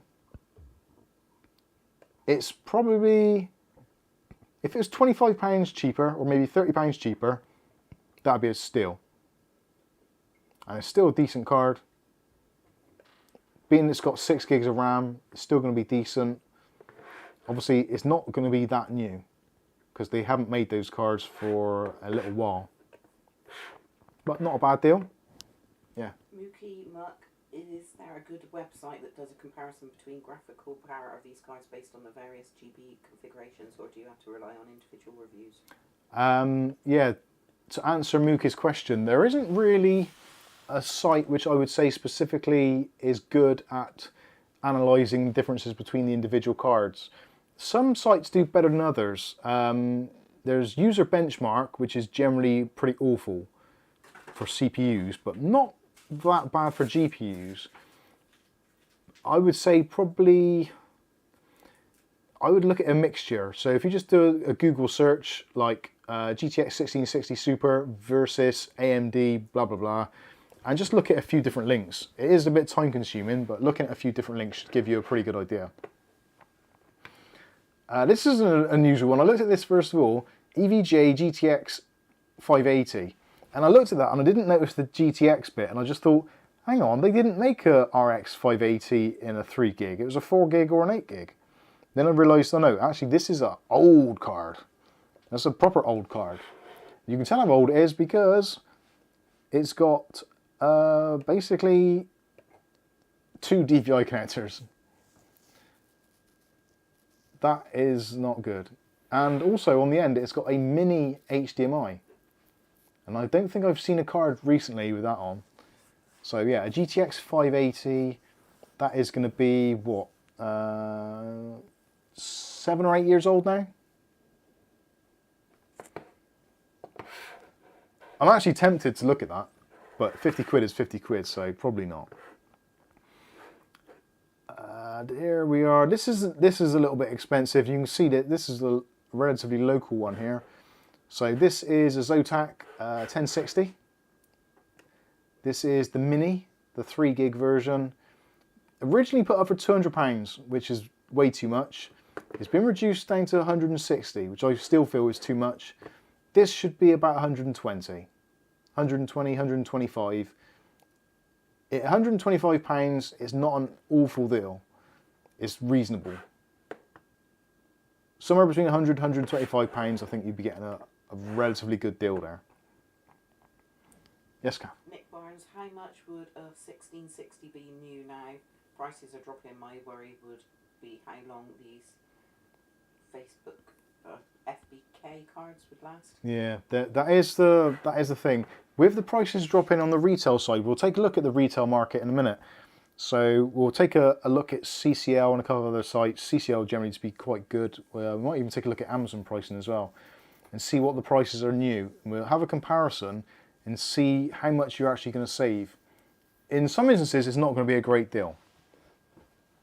It's probably, if it was £25 cheaper or maybe £30 cheaper, that'd be a steal. And it's still a decent card. Being it's got 6 gigs of RAM, it's still going to be decent. Obviously, it's not going to be that new because they haven't made those cards for a little while. But not a bad deal. Yeah. Mookie Muck, is there a good website that does a comparison between graphical power of these cards based on the various GB configurations, or do you have to rely on individual reviews? Yeah, to answer Mookie's question, there isn't really a site which I would say specifically is good at analysing differences between the individual cards. Some sites do better than others. There's User Benchmark, which is generally pretty awful for CPUs, but not that bad for GPUs. I would say probably, I would look at a mixture. So if you just do a Google search like GTX 1660 Super versus AMD blah blah blah, and just look at a few different links. It is a bit time consuming, but looking at a few different links should give you a pretty good idea. This is an unusual one. I looked at this first of all, EVGA GTX 580. And I looked at that and I didn't notice the GTX bit, and I just thought, hang on, they didn't make a RX 580 in a 3 gig. It was a 4 gig or an 8 gig. Then I realised, oh no, actually this is an old card. That's a proper old card. You can tell how old it is because it's got basically 2 DVI connectors. That is not good. And also on the end, it's got a mini HDMI. And I don't think I've seen a card recently with that on. So yeah, a GTX 580, that is going to be, what, 7 or 8 years old now? I'm actually tempted to look at that, but 50 quid is 50 quid, so probably not. Here we are. This is a little bit expensive. You can see that this is a relatively local one here. So this is a Zotac 1060. This is the Mini, the 3 gig version. Originally put up for £200, which is way too much. It's been reduced down to 160, which I still feel is too much. This should be about 120, 125. At £125, it's not an awful deal. It's reasonable. Somewhere between 100 and 125 pounds, I think you'd be getting a relatively good deal there. Yes, Kath? Nick Barnes, how much would a 1660 be new now? Prices are dropping. My worry would be how long these Facebook FBK cards would last. Yeah, that is the thing. With the prices dropping on the retail side, we'll take a look at the retail market in a minute. So we'll take a look at CCL and a couple of other sites. CCL generally to be quite good. We might even take a look at Amazon pricing as well and see what the prices are new. And we'll have a comparison and see how much you're actually going to save. In some instances, it's not going to be a great deal.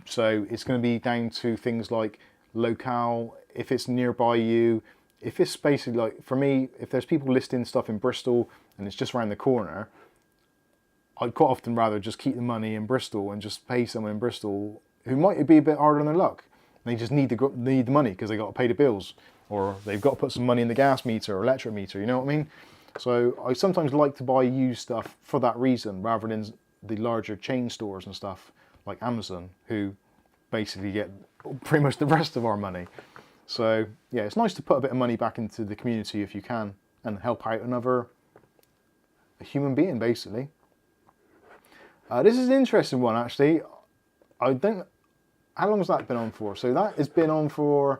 So it's going to be down to things like locale, if it's nearby you, if it's basically like, for me, if there's people listing stuff in Bristol and it's just around the corner, I'd quite often rather just keep the money in Bristol and just pay someone in Bristol who might be a bit harder on their luck. They just need the money because they got to pay the bills, or they've got to put some money in the gas meter or electric meter, you know what I mean? So I sometimes like to buy used stuff for that reason, rather than the larger chain stores and stuff like Amazon, who basically get pretty much the rest of our money. So yeah, it's nice to put a bit of money back into the community if you can and help out a human being, basically. This is an interesting one, actually. How long has that been on for? So that has been on for,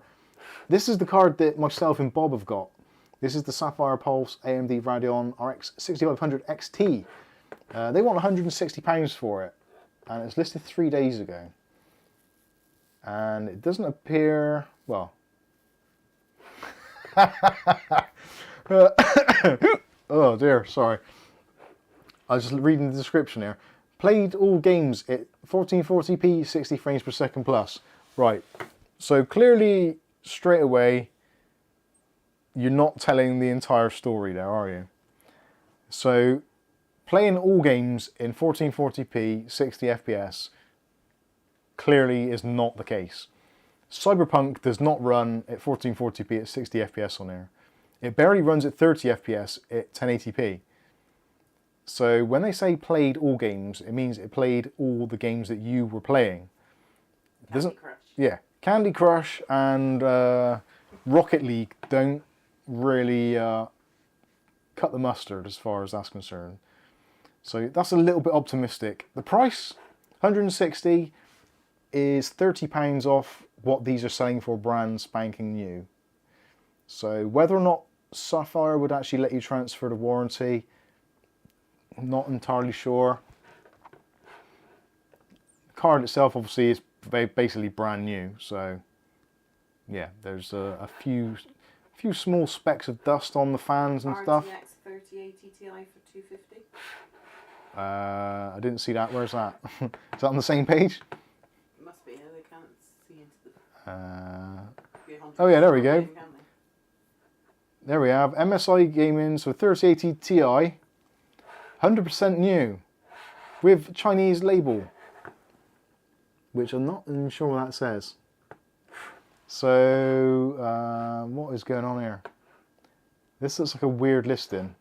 this is the card that myself and Bob have got. This is the Sapphire Pulse AMD Radeon RX 6500 XT. They want £160 for it, and it's listed 3 days ago. And it doesn't appear, well... oh dear, sorry. I was just reading the description here. Played all games at 1440p, 60 frames per second plus. Right, so clearly, straight away, you're not telling the entire story there, are you? So, playing all games in 1440p, 60 FPS, clearly is not the case. Cyberpunk does not run at 1440p at 60 FPS on there. It barely runs at 30 FPS at 1080p. So when they say played all games, it means it played all the games that you were playing. Candy Crush. Yeah, Candy Crush and Rocket League don't really cut the mustard as far as that's concerned. So that's a little bit optimistic. The price, 160, is £30 off what these are selling for brand spanking new. So whether or not Sapphire would actually let you transfer the warranty, I'm not entirely sure. The card itself obviously is basically brand new, so yeah, there's a few small specks of dust on the fans and stuff. RTX 3080 Ti for 250. I didn't see that. Where's that? Is that on the same page? It must be. They can't see into the. Oh yeah, there we go. There we have MSI Gaming, so 3080 Ti, 100% new, with Chinese label, which I'm not even sure what that says. So, what is going on here? This looks like a weird listing.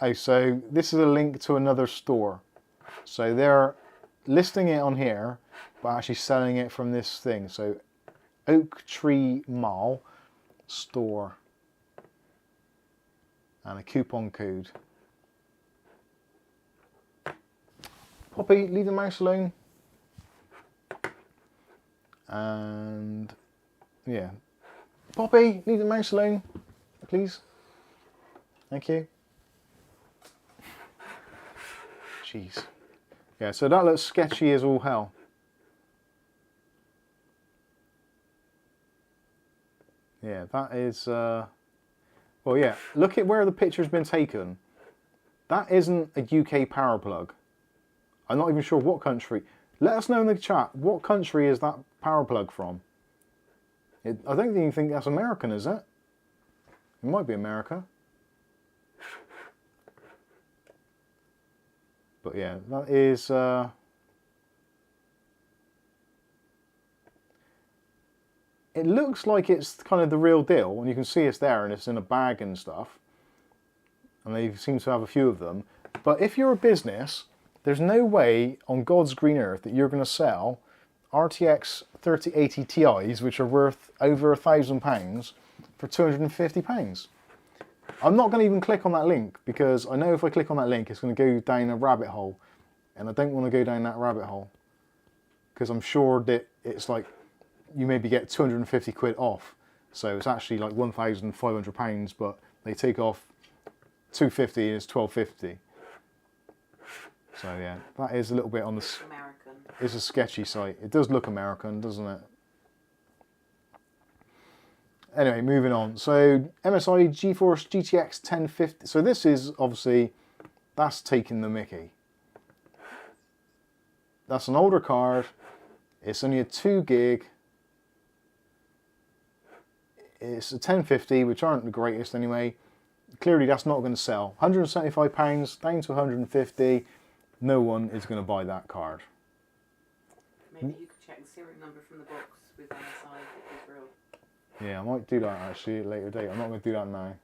Oh, so this is a link to another store. So they're listing it on here, but actually selling it from this thing. So Oak Tree Mall store. And a coupon code. Poppy, leave the mouse alone. And yeah. Poppy, leave the mouse alone, please. Thank you. Jeez. Yeah, so that looks sketchy as all hell. Yeah, that is... well, yeah, look at where the picture's been taken. That isn't a UK power plug. I'm not even sure what country. Let us know in the chat, what country is that power plug from? I don't even think that's American, is it? It might be America. But yeah, that is... it looks like it's kind of the real deal, and you can see it's there and it's in a bag and stuff. And they seem to have a few of them. But if you're a business, there's no way on God's green earth that you're going to sell RTX 3080 Ti's, which are worth over £1,000, for £250. I'm not going to even click on that link, because I know if I click on that link, it's going to go down a rabbit hole. And I don't want to go down that rabbit hole. Because I'm sure that it's like, you maybe get 250 quid off. So it's actually like £1,500, but they take off 250 and it's 1250. So yeah, that is a little bit on the... American. It's a sketchy site. It does look American, doesn't it? Anyway, moving on. So MSI GeForce GTX 1050. So this is obviously, that's taking the mickey. That's an older card. It's only a 2 gig. It's a 1050, which aren't the greatest anyway. Clearly that's not going to sell. £175 down to 150. No one is going to buy that card. Maybe you could check the serial number from the box with MSI if it's real. Yeah, I might do that actually at a later date. I'm not going to do that now.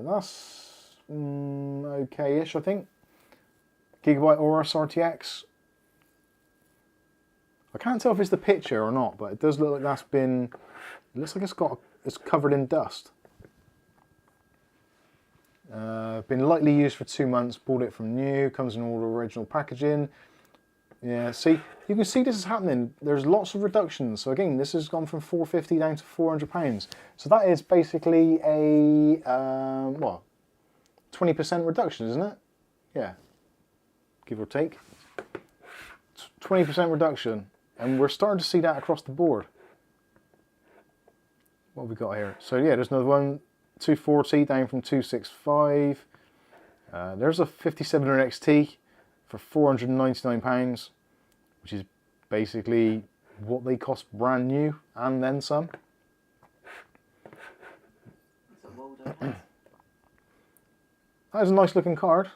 That's okay-ish, I think. Gigabyte Aorus RTX. I can't tell if it's the picture or not, but it does look like that's been... It looks like it's covered in dust. Been lightly used for 2 months. Bought it from new. Comes in all the original packaging. Yeah, see, you can see this is happening. There's lots of reductions. So again, this has gone from £450 down to £400. So that is basically a, what, 20% reduction, isn't it? Yeah, give or take. 20% reduction. And we're starting to see that across the board. What have we got here? So yeah, there's another one, 240 down from 265. There's a 5700 XT for £499, which is basically what they cost brand new and then some. That's a well done. That is a nice looking card.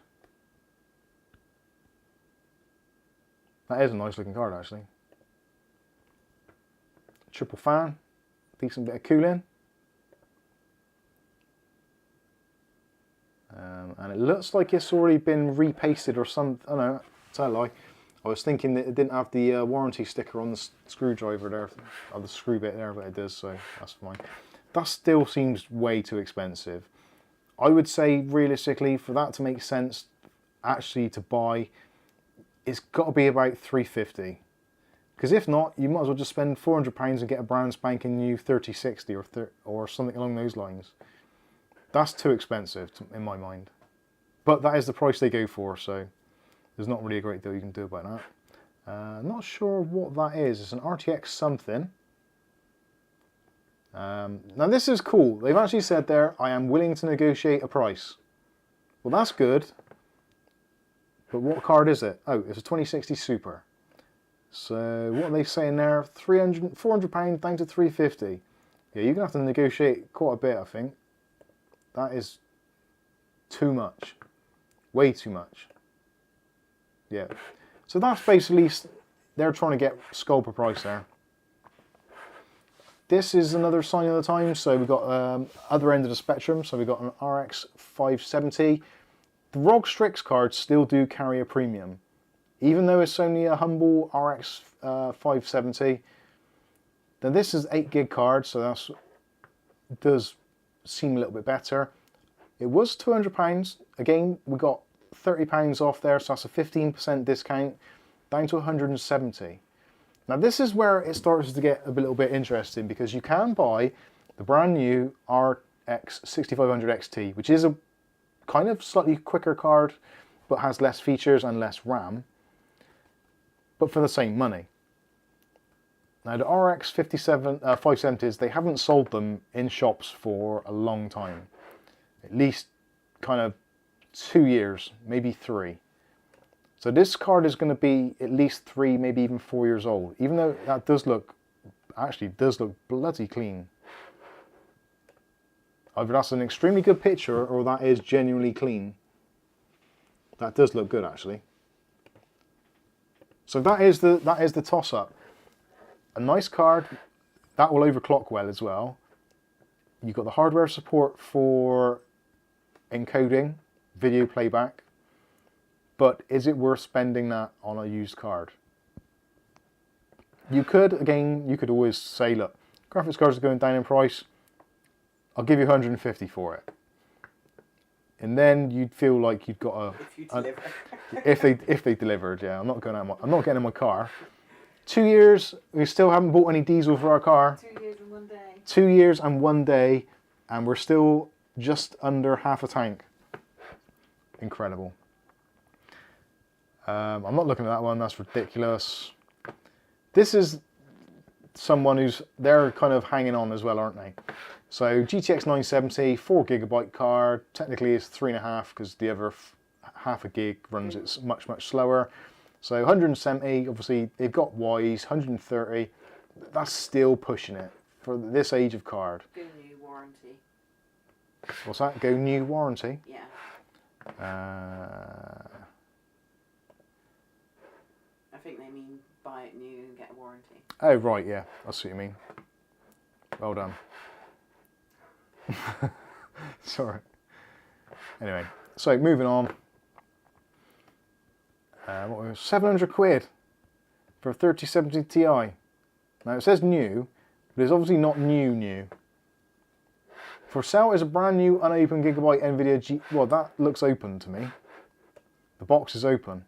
That is a nice looking card actually. Triple fan, decent bit of cooling. And it looks like it's already been repasted or some, I don't know, tell a lie. I was thinking that it didn't have the warranty sticker on the screwdriver there, or the screw bit there, but it does, so that's fine. That still seems way too expensive. I would say realistically, for that to make sense actually to buy, it's got to be about £350. Because if not, you might as well just spend £400 and get a brand spanking new 3060 or something along those lines. That's too expensive in my mind. But that is the price they go for, so there's not really a great deal you can do about that. Not sure what that is. It's an RTX something. Now this is cool. They've actually said there, I am willing to negotiate a price. Well, that's good. But what card is it? Oh, it's a 2060 Super. So what are they saying there? £400 down to £350. Yeah, you're going to have to negotiate quite a bit, I think. That is too much. Way too much. Yeah. So that's basically, they're trying to get scalper price there. This is another sign of the times. So we've got other end of the spectrum. So we've got an RX 570. The ROG Strix cards still do carry a premium. Even though it's only a humble RX 570. Then this is 8 gig card, so that's does seem a little bit better. It was £200. Again, we got £30 off there, so that's a 15% discount, down to 170. Now this is where it starts to get a little bit interesting, because you can buy the brand new RX 6500 XT, which is a kind of slightly quicker card, but has less features and less RAM, but for the same money. Now the RX 570s, they haven't sold them in shops for a long time. At least kind of 2 years, maybe 3. So this card is going to be at least 3, maybe even 4 years old. Even though that does look, actually does look bloody clean. Either that's an extremely good picture or that is genuinely clean. That does look good actually. So that is the toss-up. A nice card, that will overclock well as well. You've got the hardware support for encoding, video playback, but is it worth spending that on a used card? You could, again, you could always say, look, graphics cards are going down in price, I'll give you 150 for it. And then you'd feel like you've got a... If you deliver. if they delivered, yeah. I'm not getting in my car. 2 years, we still haven't bought any diesel for our car. 2 years and 1 day. 2 years and 1 day, and we're still just under half a tank. Incredible. I'm not looking at that one, that's ridiculous. This is someone who's, they're kind of hanging on as well, aren't they? So GTX 970, 4GB card, technically it's 3.5 because the other half a gig runs it much slower. So 170, obviously they've got Ys, 130, that's still pushing it for this age of card. Go new warranty. What's that? Go new warranty? Yeah. I think they mean buy it new and get a warranty. Oh right, yeah, that's what you mean. Well done. Sorry. Anyway, so moving on. What was 700 quid for a 3070 Ti. Now it says new, but it's obviously not new. For sale is a brand new unopened Gigabyte NVIDIA G... Well, that looks open to me. The box is open.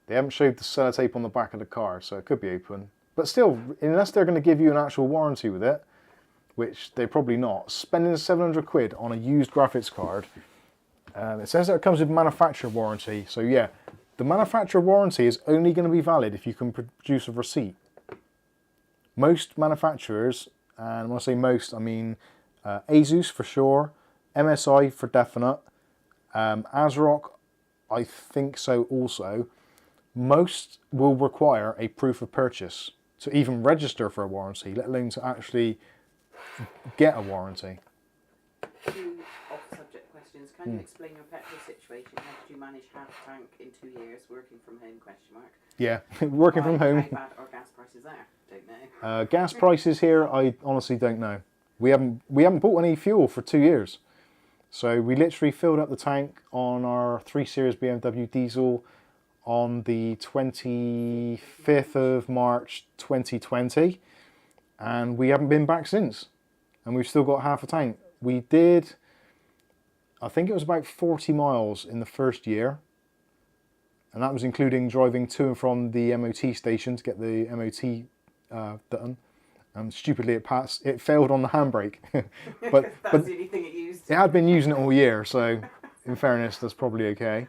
They haven't showed the sellotape on the back of the car, so it could be open. But still, unless they're going to give you an actual warranty with it, which they're probably not, spending 700 quid on a used graphics card, it says that it comes with manufacturer warranty. So yeah, the manufacturer warranty is only going to be valid if you can produce a receipt. Most manufacturers, and when I say most, I mean Asus for sure, MSI for definite, ASRock, I think so also. Most will require a proof of purchase to even register for a warranty, let alone to actually get a warranty. Two off-subject questions. Can you explain your petrol situation? How did you manage half a tank in 2 years working from home? Question mark. Yeah, working from home. How bad are gas prices there? Don't know. Gas prices here, I honestly don't know. We haven't bought any fuel for 2 years. So we literally filled up the tank on our 3 Series BMW diesel on the 25th of March 2020, and we haven't been back since, and we've still got half a tank. We did, I think it was about 40 miles in the first year, and that was including driving to and from the MOT station to get the MOT done. And stupidly it failed on the handbrake. but That's the only thing it used. it had been using it all year, so in fairness that's probably okay.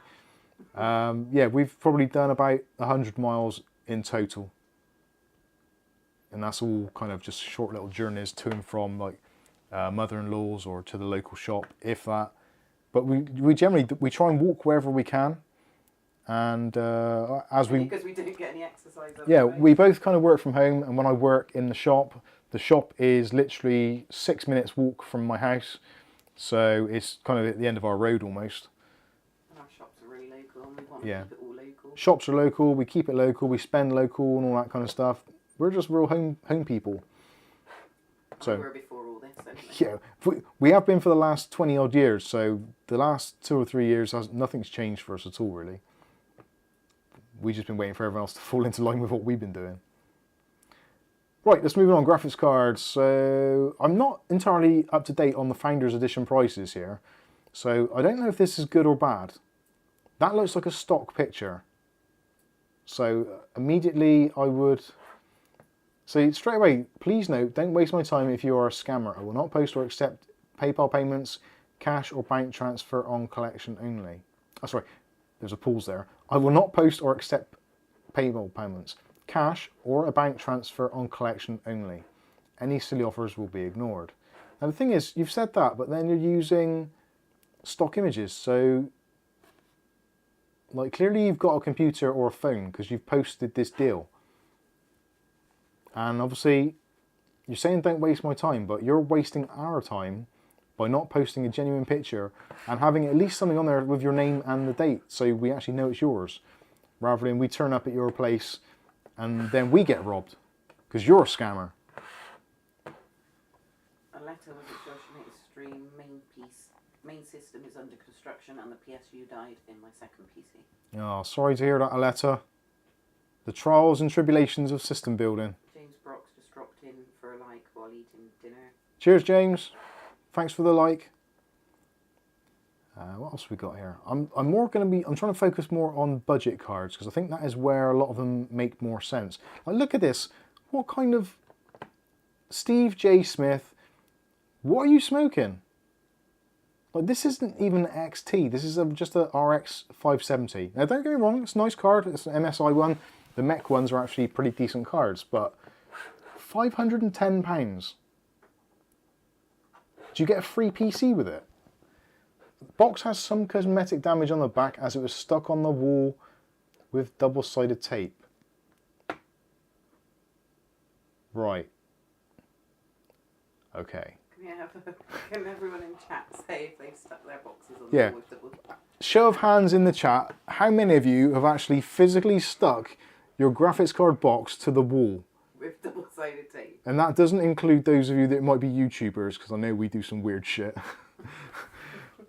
Yeah, we've probably done about 100 miles in total, and that's all kind of just short little journeys to and from like mother-in-law's or to the local shop, if that. But we generally try and walk wherever we can, and because we didn't get any exercise. Yeah, we both kind of work from home, and when I work in the shop is literally 6 minutes walk from my house, so it's kind of at the end of our road almost. Our shops are really local, and we want to Yeah. keep it all local. Shops are local, we keep it local, we spend local and all that kind of stuff. We're just real home people. So We were before all this, anyway. yeah, we have been for the last 20 odd years, so the last 2 or 3 years nothing's changed for us at all really. We've just been waiting for everyone else to fall into line with what we've been doing. Right, let's move on. Graphics cards. So I'm not entirely up to date on the Founders Edition prices here, so I don't know if this is good or bad. That looks like a stock picture. So immediately I would say straight away, please note, don't waste my time if you are a scammer. I will not post or accept PayPal payments, cash or bank transfer on collection only. Oh, sorry, there's a pause there. I will not post or accept PayPal payments, cash or a bank transfer on collection only. Any silly offers will be ignored. Now the thing is, you've said that, but then you're using stock images, so like clearly you've got a computer or a phone because you've posted this deal. And obviously you're saying don't waste my time, but you're wasting our time by not posting a genuine picture and having at least something on there with your name and the date so we actually know it's yours, rather than we turn up at your place and then we get robbed because you're a scammer. A letter was extortionate stream main system is under construction and the PSU died in my second PC. Oh, sorry to hear that, Aletta. The trials and tribulations of system building. James Brock's just dropped in for a like while eating dinner. Cheers, James. Thanks for the like. What else we got here? I'm trying to focus more on budget cards because I think that is where a lot of them make more sense. Like, look at this. What kind of Steve J. Smith? What are you smoking? Like, this isn't even an XT. This is just a RX 570. Now, don't get me wrong. It's a nice card. It's an MSI one. The mech ones are actually pretty decent cards, but £510. Do you get a free PC with it? The box has some cosmetic damage on the back as it was stuck on the wall with double-sided tape. Right. Okay. Can everyone in chat say if they've stuck their boxes on the Yeah. wall with double? Show of hands in the chat, how many of you have actually physically stuck your graphics card box to the wall? With double-sided tape. And that doesn't include those of you that might be YouTubers, because I know we do some weird shit.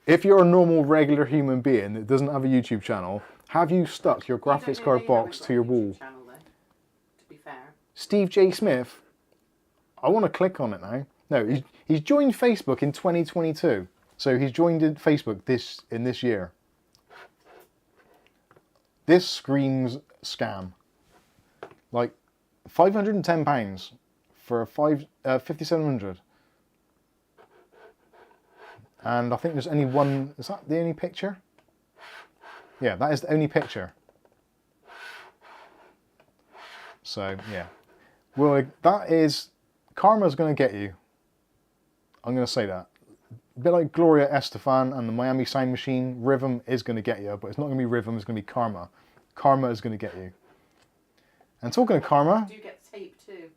If you're a normal, regular human being that doesn't have a YouTube channel, have you stuck your graphics card box to your wall? Channel, though, to be fair. Steve J. Smith? I want to click on it now. No, he's joined Facebook in 2022. So he's joined Facebook in this year. This screams scam. Like £510 for a 5700. And I think there's only one. Is that the only picture? Yeah, that is the only picture. So yeah, well, that is, karma's going to get you. I'm going to say that. A bit like Gloria Estefan and the Miami Sound Machine, rhythm is going to get you, but it's not going to be rhythm, it's going to be karma. Karma is going to get you. And talking of karma... Do you get tape too?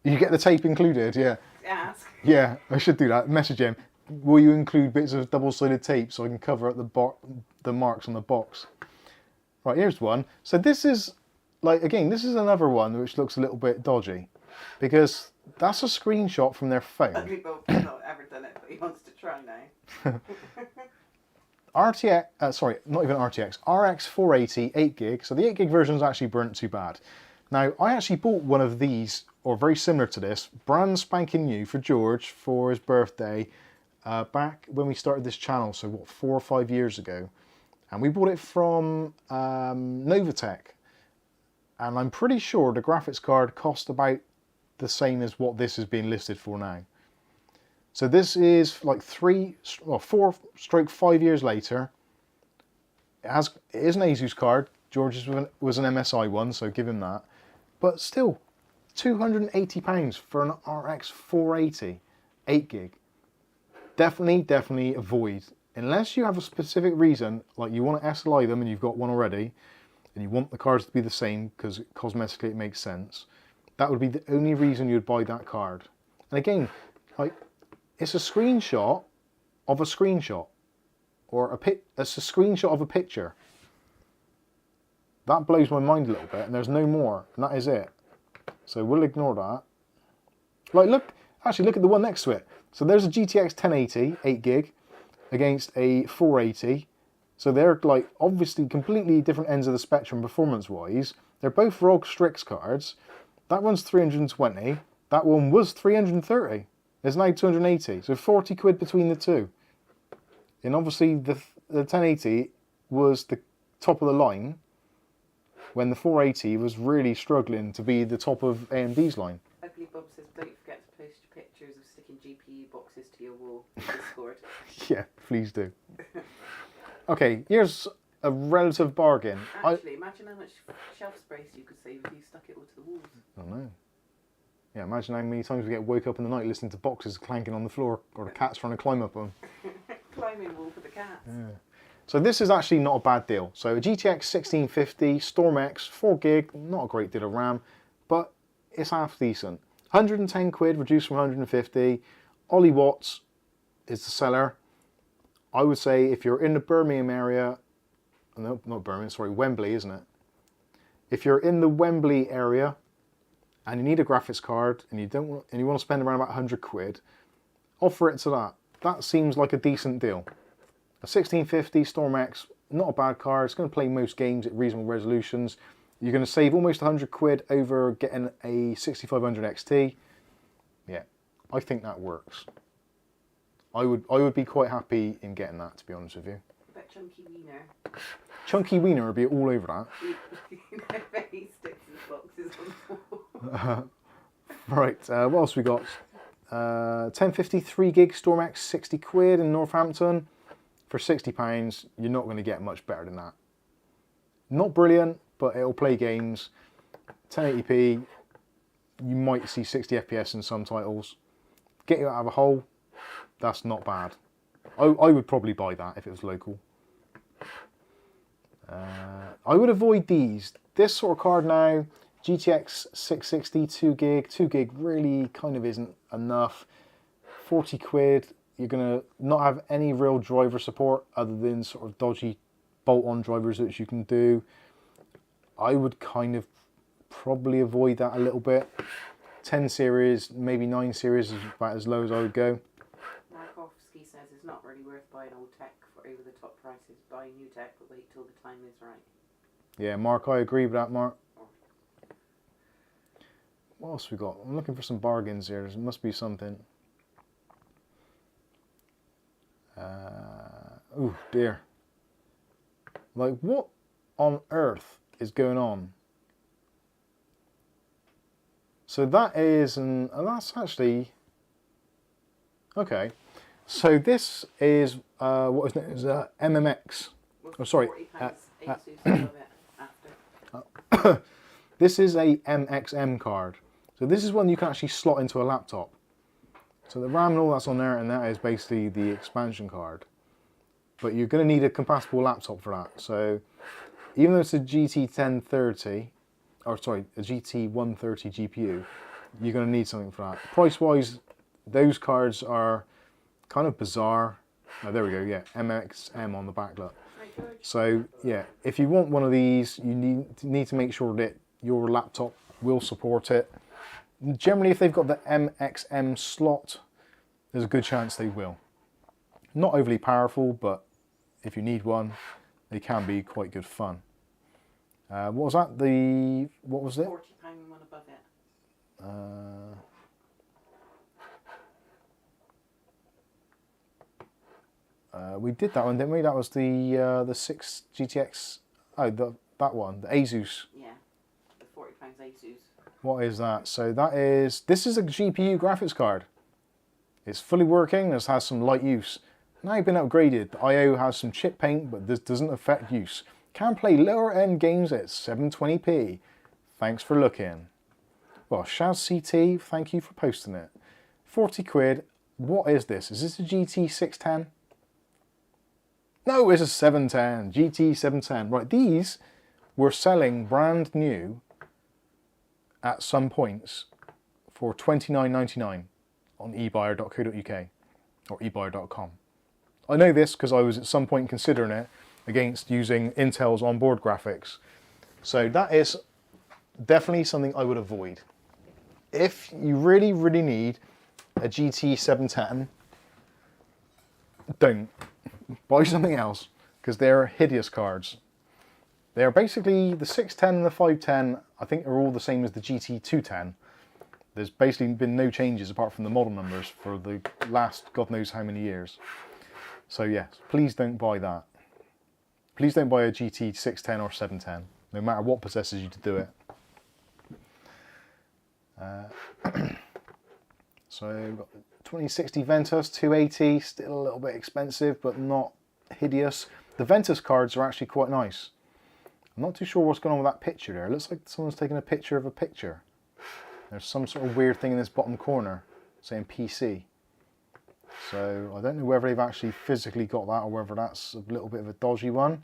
You get the tape included, yeah. Ask. Yeah, I should do that. Message him. Will you include bits of double-sided tape so I can cover up the marks on the box? Right, here's one. So this is, like, again, this is another one which looks a little bit dodgy. Because that's a screenshot from their phone. Ugly Bob's not ever done it, but he wants to try now. RTX, sorry, not even RTX, RX 480 8 gig. So the 8 gig version is actually burnt too bad. Now, I actually bought one of these, or very similar to this, brand spanking new for George for his birthday back when we started this channel, so what, 4 or 5 years ago. And we bought it from Novatech. And I'm pretty sure the graphics card cost about the same as what this is being listed for now. So this is like 4/5 years later. It is an Asus card. George's was an MSI one, so give him that. But still, £280 for an RX 480 8 gig. Definitely avoid. Unless you have a specific reason, like you want to SLI them and you've got one already, and you want the cards to be the same because cosmetically it makes sense, that would be the only reason you'd buy that card. And again, like, it's a screenshot of a screenshot, or it's a screenshot of a picture. That blows my mind a little bit, and there's no more, and that is it. So we'll ignore that. Like, look, actually look at the one next to it. So there's a GTX 1080 8 gig against a 480. So they're like obviously completely different ends of the spectrum performance-wise. They're both ROG Strix cards. That one's 320. That one was 330. It's now 280. So 40 quid between the two. And obviously the 1080 was the top of the line when the 480 was really struggling to be the top of AMD's line. Ugly Bob says, don't forget to post your pictures of sticking GPU boxes to your wall. Discord. Yeah, please do. Okay, here's a relative bargain. Actually, imagine how much shelf space you could save if you stuck it all to the walls. I don't know. Yeah, imagine how many times we get woke up in the night listening to boxes clanking on the floor, or the cats trying to climb up them. Climbing wall for the cats. Yeah. So this is actually not a bad deal. So a GTX 1650 Storm X 4 gig, not a great deal of RAM, but it's half decent. 110 quid reduced from 150. Ollie Watts is the seller. I would say if you're in the Birmingham area, no, not Birmingham, sorry, Wembley, isn't it? If you're in the Wembley area and you need a graphics card and you want to spend around about 100 quid, offer it to that. That seems like a decent deal. A 1650 Storm X, not a bad card. It's going to play most games at reasonable resolutions. You're going to save almost 100 quid over getting a 6500 XT. Yeah, I think that works. I would be quite happy in getting that, to be honest with you. But Chunky Wiener. Chunky Wiener would be all over that. He sticks his boxes on the wall. Right, what else we got? 1050 3 gig Storm X, 60 quid in Northampton. For £60, you're not going to get much better than that. Not brilliant, but it'll play games. 1080p, you might see 60 FPS in some titles. Get you out of a hole, that's not bad. I would probably buy that if it was local. I would avoid these. This sort of card now, GTX 660 2 gig really kind of isn't enough. 40 quid, you're going to not have any real driver support other than sort of dodgy bolt-on drivers which you can do. I would kind of probably avoid that a little bit. 10 series, maybe 9 series is about as low as I would go. Markovsky says it's not really worth buying old tech for over-the-top prices. Buy new tech, but wait till the time is right. Yeah, Mark, I agree with that, Mark. What else we got? I'm looking for some bargains here. There must be something. Oh dear. Like, what on earth is going on? So that is that's actually okay. So this is what is it? Is MMX? Oh, sorry. £40 ASUS above it after. This is a MXM card. So this is one you can actually slot into a laptop. So the RAM and all that's on there, and that is basically the expansion card. But you're going to need a compatible laptop for that. So even though it's a GT1030, or sorry, a GT130 GPU, you're going to need something for that. Price-wise, those cards are kind of bizarre. Oh, there we go, yeah, MXM on the back, look. So yeah, if you want one of these, you need to make sure that your laptop will support it. Generally, if they've got the MXM slot, there's a good chance they will. Not overly powerful, but if you need one, they can be quite good fun. What was that? What was it? £40 one above it. We did that one, didn't we? That was the 6 GTX. Oh, that one, the Asus. Yeah, the £40 ASUS. What is that? So this is a GPU graphics card. It's fully working, this has some light use. Now been upgraded, the I/O has some chip paint, but this doesn't affect use. Can play lower end games at 720p. Thanks for looking. Well, Shaz CT, thank you for posting it. 40 quid, what is this? Is this a GT610? No, it's a 710, GT710. Right, these were selling brand new at some points for $29.99 on ebuyer.co.uk or ebuyer.com. I know this because I was at some point considering it against using Intel's onboard graphics. So that is definitely something I would avoid. If you really, really need a GT710, don't. Buy something else because they're hideous cards. They're basically the 610 and the 510, I think are all the same as the GT210. There's basically been no changes apart from the model numbers for the last God knows how many years. So yes, please don't buy that. Please don't buy a GT610 or 710, no matter what possesses you to do it. So we've got the 2060 Ventus 280, still a little bit expensive, but not hideous. The Ventus cards are actually quite nice. I'm not too sure what's going on with that picture there. It looks like someone's taking a picture of a picture. There's some sort of weird thing in this bottom corner saying PC. So I don't know whether they've actually physically got that or whether that's a little bit of a dodgy one.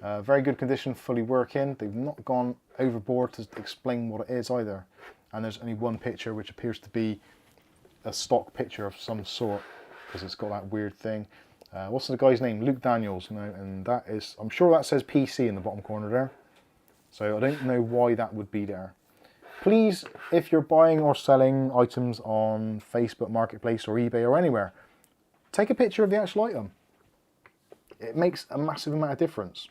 Very good condition, fully working. They've not gone overboard to explain what it is either. And there's only one picture which appears to be a stock picture of some sort because it's got that weird thing. What's the guy's name? Luke Daniels. No, and that is, I'm sure that says PC in the bottom corner there. So I don't know why that would be there. Please, if you're buying or selling items on Facebook Marketplace or eBay or anywhere, take a picture of the actual item. It makes a massive amount of difference.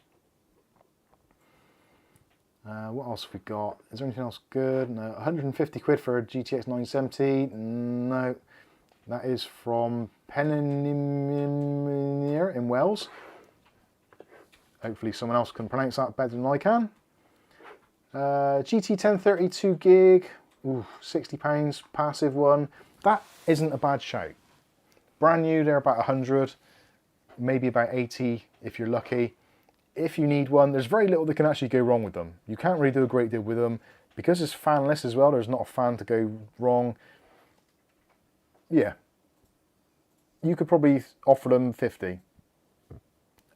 What else have we got? Is there anything else good? No. 150 quid for a GTX 970? No. That is from Penninimere in Wales. Hopefully someone else can pronounce that better than I can. GT 1032 gig, ooh, £60, passive one. That isn't a bad shout. Brand new, they're about 100, maybe about 80 if you're lucky. If you need one, there's very little that can actually go wrong with them. You can't really do a great deal with them. Because it's fanless as well, there's not a fan to go wrong. Yeah. You could probably offer them 50.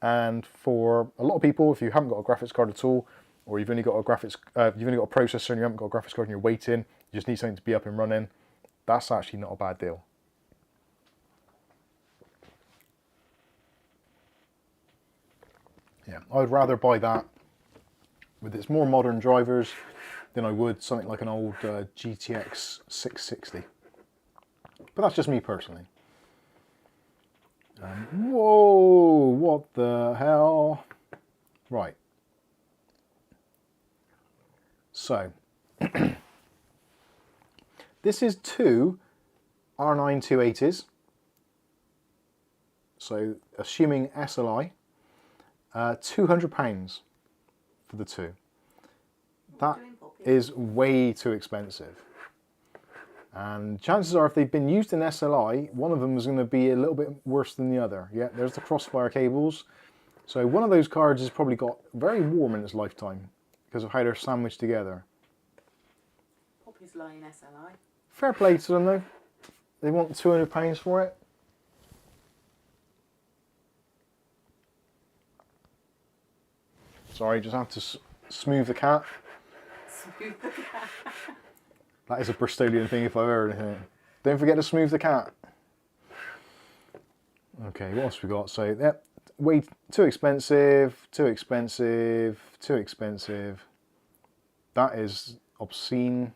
And for a lot of people, if you haven't got a graphics card at all, or you've only got a processor and you haven't got a graphics card and you're waiting, you just need something to be up and running, that's actually not a bad deal. Yeah, I would rather buy that with its more modern drivers than I would something like an old GTX 660. But that's just me personally. Whoa, what the hell? Right. So, this is two R9 280s. So, assuming SLI, £200. for the two. What That are you doing, Poppy? is way too expensive. And chances are if they've been used in SLI, one of them is going to be a little bit worse than the other. Yeah, there's the crossfire cables. So one of those cards has probably got very warm in its lifetime because of how they're sandwiched together. Poppy's lying SLI. Fair play to them though. They want £200 for it. Sorry, just have to smooth the cat. Smooth the cat. That is a Bristolian thing if I've ever heard it. Don't forget to smooth the cat. Okay, what else we got? So, yep, way too expensive, too expensive, too expensive. That is obscene.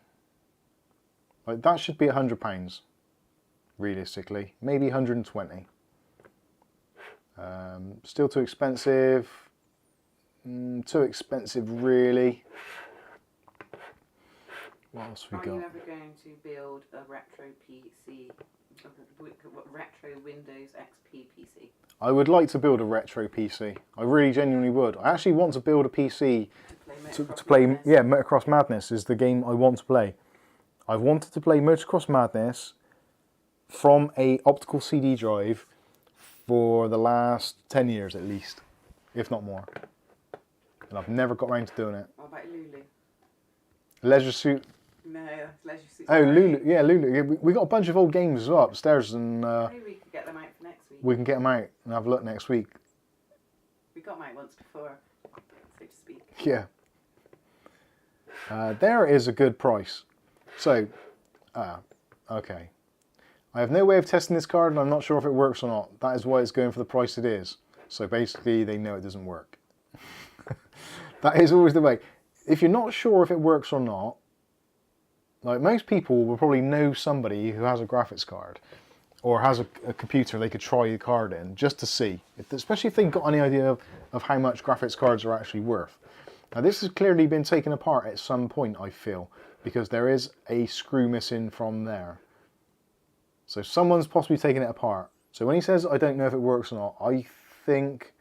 Like, that should be £100, realistically. Maybe 120. Still too expensive. Too expensive, really. What else we Are got? you ever going to build a retro PC, retro Windows XP PC? I would like to build a retro PC. I really genuinely would. I actually want to build a PC to play. Yeah, Motocross Madness is the game I want to play. I've wanted to play Motocross Madness from a optical CD drive for the last 10 years at least, if not more. And I've never got around to doing it. What about Lulu? Leisure Suit. No, Leisure Suit. Oh, Lulu. Yeah, Lulu. Yeah, we got a bunch of old games as well upstairs, and Maybe we could get them out for next week. we can get them out and have a look next week. We got them out once before, so to speak. Yeah. There is a good price. So, okay. I have no way of testing this card and I'm not sure if it works or not. That is why it's going for the price it is. So basically they know it doesn't work. That is always the way. If you're not sure if it works or not, like most people will probably know somebody who has a graphics card or has a computer they could try the card in just to see, especially if they've got any idea of how much graphics cards are actually worth. Now this has clearly been taken apart at some point, I feel, because there is a screw missing from there. So someone's possibly taken it apart. So when he says, I don't know if it works or not, I think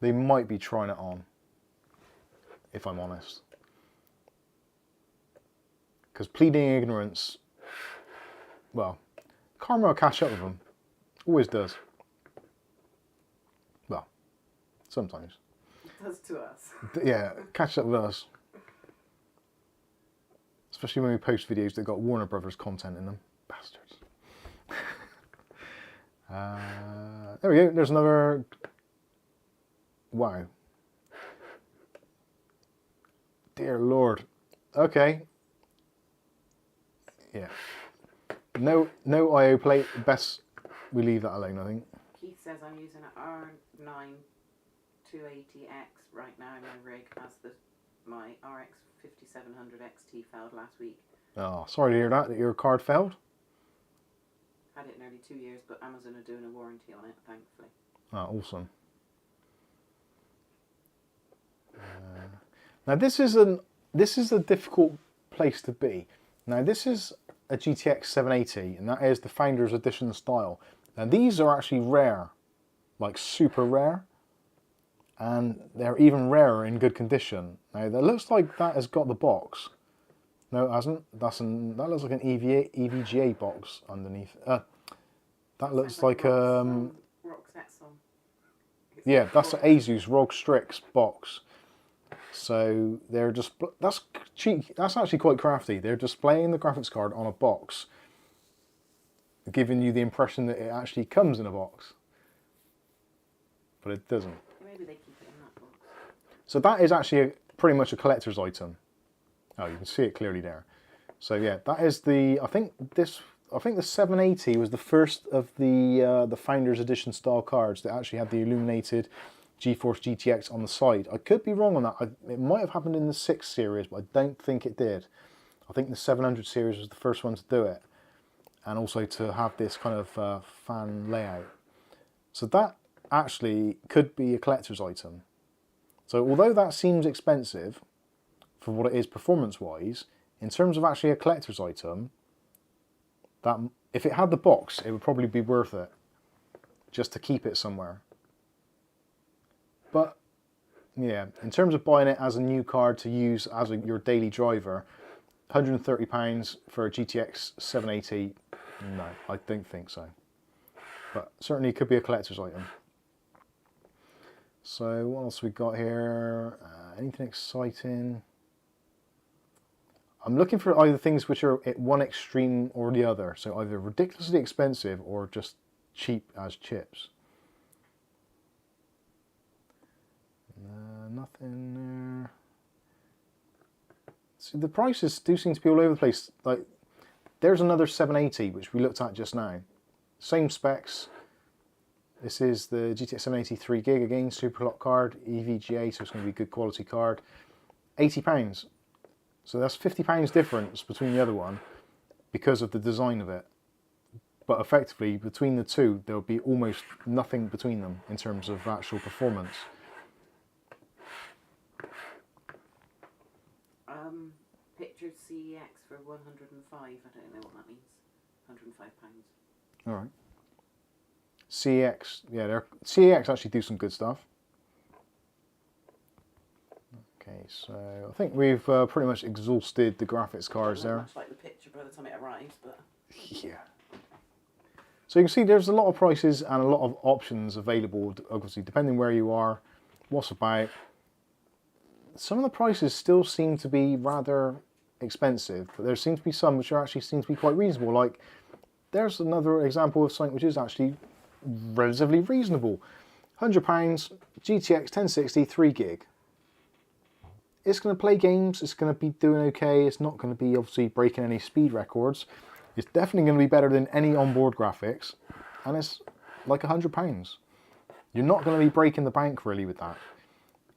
they might be trying it on, if I'm honest. Because pleading ignorance, well, karma will catch up with them. Always does. Well, sometimes. It does to us. Yeah, catch up with us. Especially when we post videos that got Warner Brothers content in them. Bastards. There we go, there's another... Wow. Dear Lord. Okay. Yeah. No I/O plate. Best we leave that alone, I think. Keith says I'm using an R9 280X right now in my rig as my RX 5700 XT failed last week. Oh, sorry to hear that your card failed. Had it nearly 2 years, but Amazon are doing a warranty on it, thankfully. Oh, awesome. Now this is a difficult place to be. Now this is a GTX 780, and that is the Founders Edition style. Now these are actually rare, like super rare, and they're even rarer in good condition. Now that looks like that has got the box. No, it hasn't. That looks like an EVGA box underneath. That looks like yeah, that's an Asus ROG Strix box. So they're just that's cheap. That's actually quite crafty. They're displaying the graphics card on a box, giving you the impression that it actually comes in a box, but it doesn't. Maybe they keep it in that box. So that is actually pretty much a collector's item. Oh, you can see it clearly there. So yeah, that is the. I think the 780 was the first of the Founders Edition style cards that actually had the illuminated GeForce GTX on the side. I could be wrong on that. It might have happened in the 6 series, but I don't think it did. I think the 700 series was the first one to do it, and also to have this kind of fan layout. So that actually could be a collector's item. So although that seems expensive for what it is performance-wise, in terms of actually a collector's item, that if it had the box, it would probably be worth it just to keep it somewhere. But Yeah, in terms of buying it as a new card to use as your daily driver, £130 for a GTX 780, no, I don't think so. But certainly it could be a collector's item. So what else we got here? Anything exciting? I'm looking for either things which are at one extreme or the other. So either ridiculously expensive or just cheap as chips. Nothing there. See, the prices do seem to be all over the place. Like, there's another 780 which we looked at just now. Same specs. This is the GTX 780 3 gig again, super clock card, EVGA, so it's going to be a good quality card. £80. So that's £50 difference between the other one because of the design of it. But effectively, between the two, there'll be almost nothing between them in terms of actual performance. Pictured CEX for 105. I don't know what that means. £105. All right. CEX, yeah, CEX actually do some good stuff. Okay, so I think we've pretty much exhausted the graphics cards there. Much like the picture by the time it arrives, but yeah. So you can see there's a lot of prices and a lot of options available, obviously, depending where you are, what's about. Some of the prices still seem to be rather expensive, but there seem to be some which are actually seem to be quite reasonable. Like, there's another example of something which is actually relatively reasonable. £100, GTX 1060, 3 gig. It's going to play games, it's going to be doing okay, it's not going to be obviously breaking any speed records. It's definitely going to be better than any onboard graphics, and it's like £100. You're not going to be breaking the bank really with that.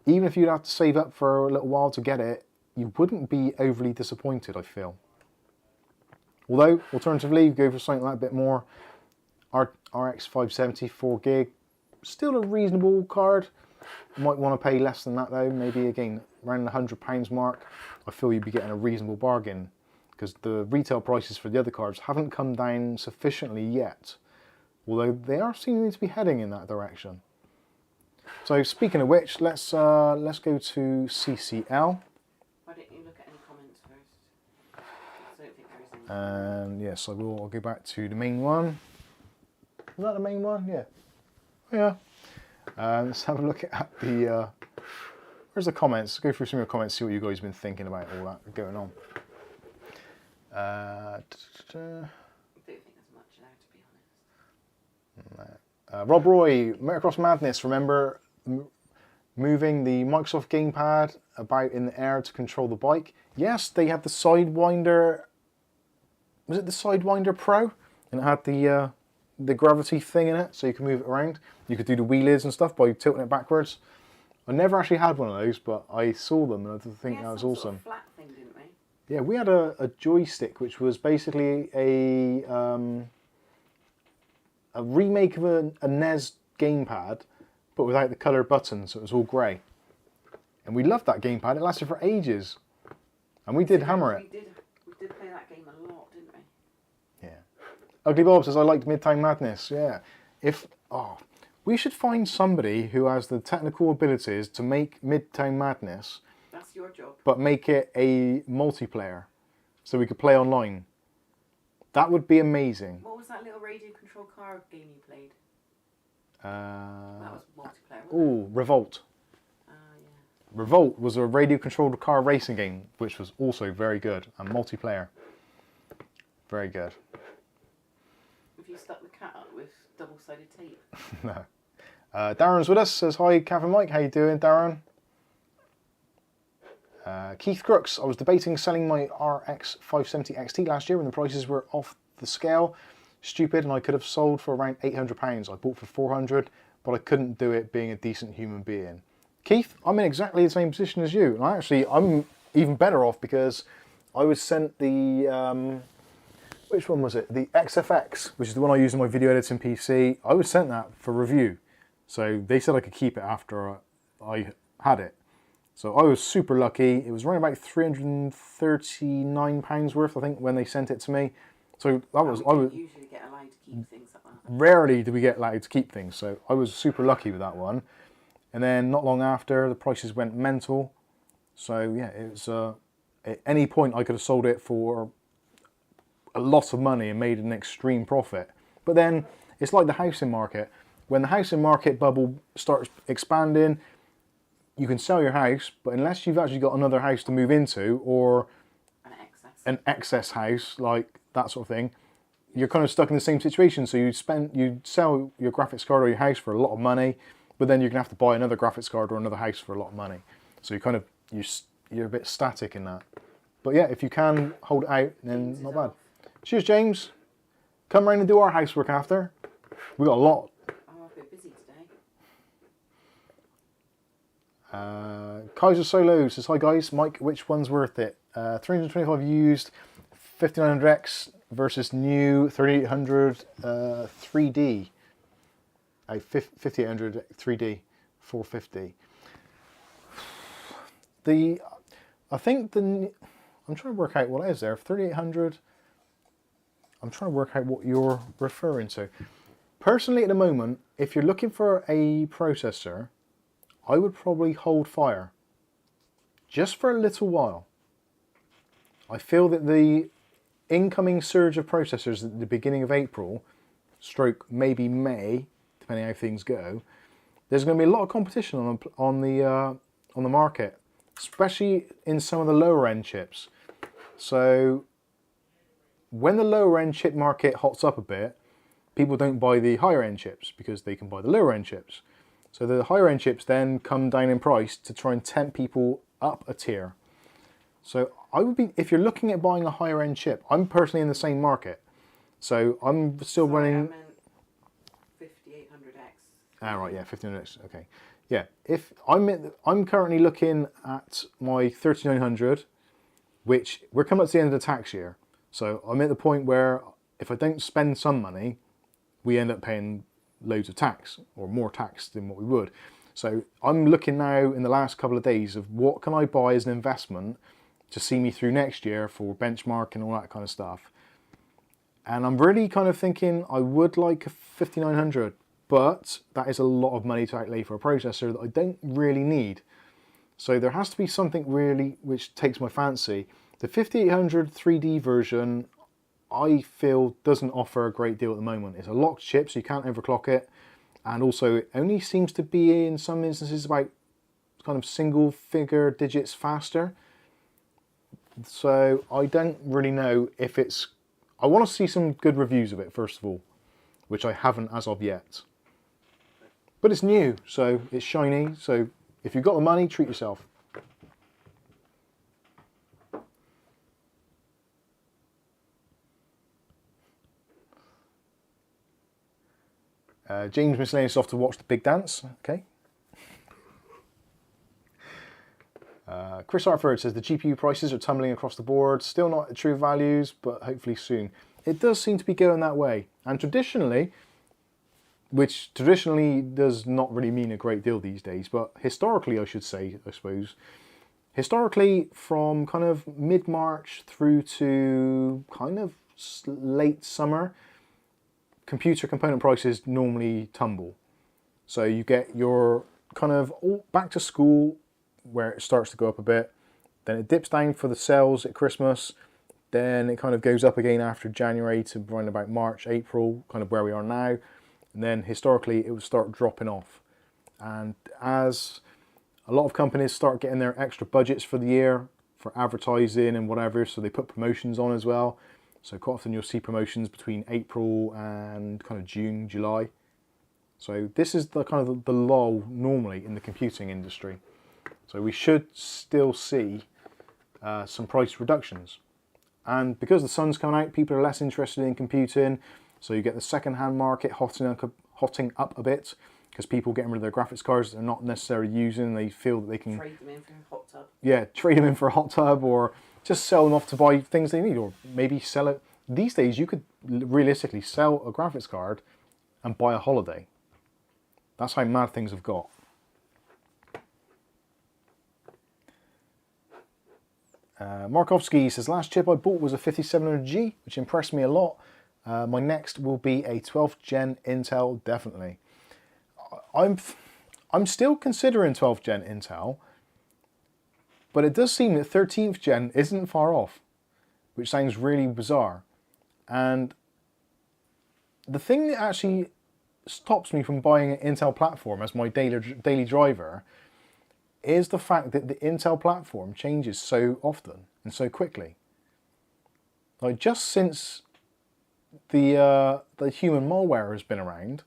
Even if you'd have to save up for a little while to get it, you wouldn't be overly disappointed, I feel. Although, alternatively, you go for something like a bit more. RX 570 4 gig, still a reasonable card. You might want to pay less than that though, maybe again around the £100 mark. I feel you'd be getting a reasonable bargain because the retail prices for the other cards haven't come down sufficiently yet, although they are seeming to be heading in that direction. So speaking of which, let's go to CCL. why don't you look at any comments first? I don't think there is any. Yes, I'll go back to the main one. Is that the main one? Yeah. Yeah. Let's have a look at the... where's the comments? Go through some of your comments, see what you guys have been thinking about all that going on. I don't think there's much there, to be honest. Rob Roy, Motocross Madness, remember moving the Microsoft gamepad about in the air to control the bike? Yes, they had the Sidewinder... Was it the Sidewinder Pro? And it had the gravity thing in it, so you can move it around. You could do the wheelies and stuff by tilting it backwards. I never actually had one of those, but I saw them and I think that was awesome. Sort of flat thing, didn't we? Yeah, we had a joystick which was basically a remake of a NES gamepad, but without the colour buttons, so it was all grey. And we loved that gamepad. It lasted for ages, and we did hammer it. We did play that game a lot, didn't we? Yeah. Ugly Bob says, I liked Midtown Madness. Yeah. We should find somebody who has the technical abilities to make Midtown Madness. That's your job. But make it a multiplayer, so we could play online. That would be amazing. What was that little radio control car game you played? That was multiplayer, wasn't Oh, Revolt. yeah. Revolt was a radio-controlled car racing game, which was also very good, and multiplayer. Very good. If you stuck the cat up with double-sided tape. No. Darren's with us, says, hi, Cav and Mike, how you doing, Darren? Keith Crooks, I was debating selling my RX 570 XT last year when the prices were off the scale. Stupid, and I could have sold for around £800. I bought for 400, but I couldn't do it being a decent human being. Keith, I'm in exactly the same position as you. And I'm even better off because I was sent the, which one was it? The XFX, which is the one I use in my video editing PC. I was sent that for review. So they said I could keep it after I had it. So I was super lucky. It was around about £339 worth, I think, when they sent it to me. So that was... I was usually get allowed to keep things like that. Rarely do we get allowed to keep things, so I was super lucky with that one. And then not long after, the prices went mental. So yeah, it was at any point I could have sold it for a lot of money and made an extreme profit. But then it's like the housing market. When the housing market bubble starts expanding, you can sell your house, but unless you've actually got another house to move into or an excess house, like that sort of thing, you're kind of stuck in the same situation. So you sell your graphics card or your house for a lot of money, but then you're gonna have to buy another graphics card or another house for a lot of money. So you're a bit static in that. But yeah, if you can hold it out, then not bad. Cheers, James. Come round and do our housework after. We got a lot. Oh, I've been busy today. Kaiser Solo says, hi guys, Mike, which one's worth it? 325 used 5900X versus new 3800 3D. 5800 3D 450. I'm trying to work out what it is there. 3800. I'm trying to work out what you're referring to. Personally, at the moment, if you're looking for a processor, I would probably hold fire just for a little while. I feel that the incoming surge of processors at the beginning of April, stroke maybe May, depending how things go, there's going to be a lot of competition on the market, especially in some of the lower end chips. So when the lower end chip market hots up a bit, people don't buy the higher end chips because they can buy the lower end chips. So the higher end chips then come down in price to try and tempt people up a tier. So if you're looking at buying a higher end chip, I'm personally in the same market. So I'm still running. I meant 5800X. Ah, right, yeah, 1500X, okay. Yeah, if I'm currently looking at my 3900, which we're coming up to the end of the tax year. So I'm at the point where if I don't spend some money, we end up paying loads of tax, or more tax than what we would. So I'm looking now in the last couple of days of what can I buy as an investment to see me through next year for benchmark and all that kind of stuff. And I'm really kind of thinking I would like a 5900, but that is a lot of money to outlay for a processor that I don't really need. So there has to be something really which takes my fancy. The 5800 3D version, I feel, doesn't offer a great deal at the moment. It's a locked chip, so you can't overclock it. And also, it only seems to be, in some instances, about kind of single figure digits faster. So I don't really know if it's... I want to see some good reviews of it, first of all, which I haven't as of yet. But it's new, so it's shiny. So if you've got the money, treat yourself. James Miscellaneous off to watch the big dance. Okay. Chris Hartford says the GPU prices are tumbling across the board. Still not at true values, but hopefully soon. It does seem to be going that way. And traditionally, which traditionally does not really mean a great deal these days, but historically I should say, I suppose, historically from kind of mid-March through to kind of late summer, computer component prices normally tumble. So you get your kind of back to school where it starts to go up a bit, then it dips down for the sales at Christmas, then it kind of goes up again after January to around about March, April, kind of where we are now, and then historically it would start dropping off. And as a lot of companies start getting their extra budgets for the year for advertising and whatever, so they put promotions on as well. So quite often you'll see promotions between April and kind of June, July. So this is the kind of the lull normally in the computing industry. So we should still see some price reductions. And because the sun's coming out, people are less interested in computing. So you get the second-hand market hotting up a bit because people getting rid of their graphics cards that they're not necessarily using. They feel that they can trade them in for a hot tub. Yeah, trade them in for a hot tub, or just sell them off to buy things they need, or maybe sell it. These days you could realistically sell a graphics card and buy a holiday. That's how mad things have got. Markovsky says, last chip I bought was a 5700G, which impressed me a lot. My next will be a 12th gen Intel, definitely. I'm still considering 12th gen Intel, but it does seem that 13th gen isn't far off, which sounds really bizarre. And the thing that actually stops me from buying an Intel platform as my daily driver is the fact that the Intel platform changes so often and so quickly. Like, just since the human malware has been around,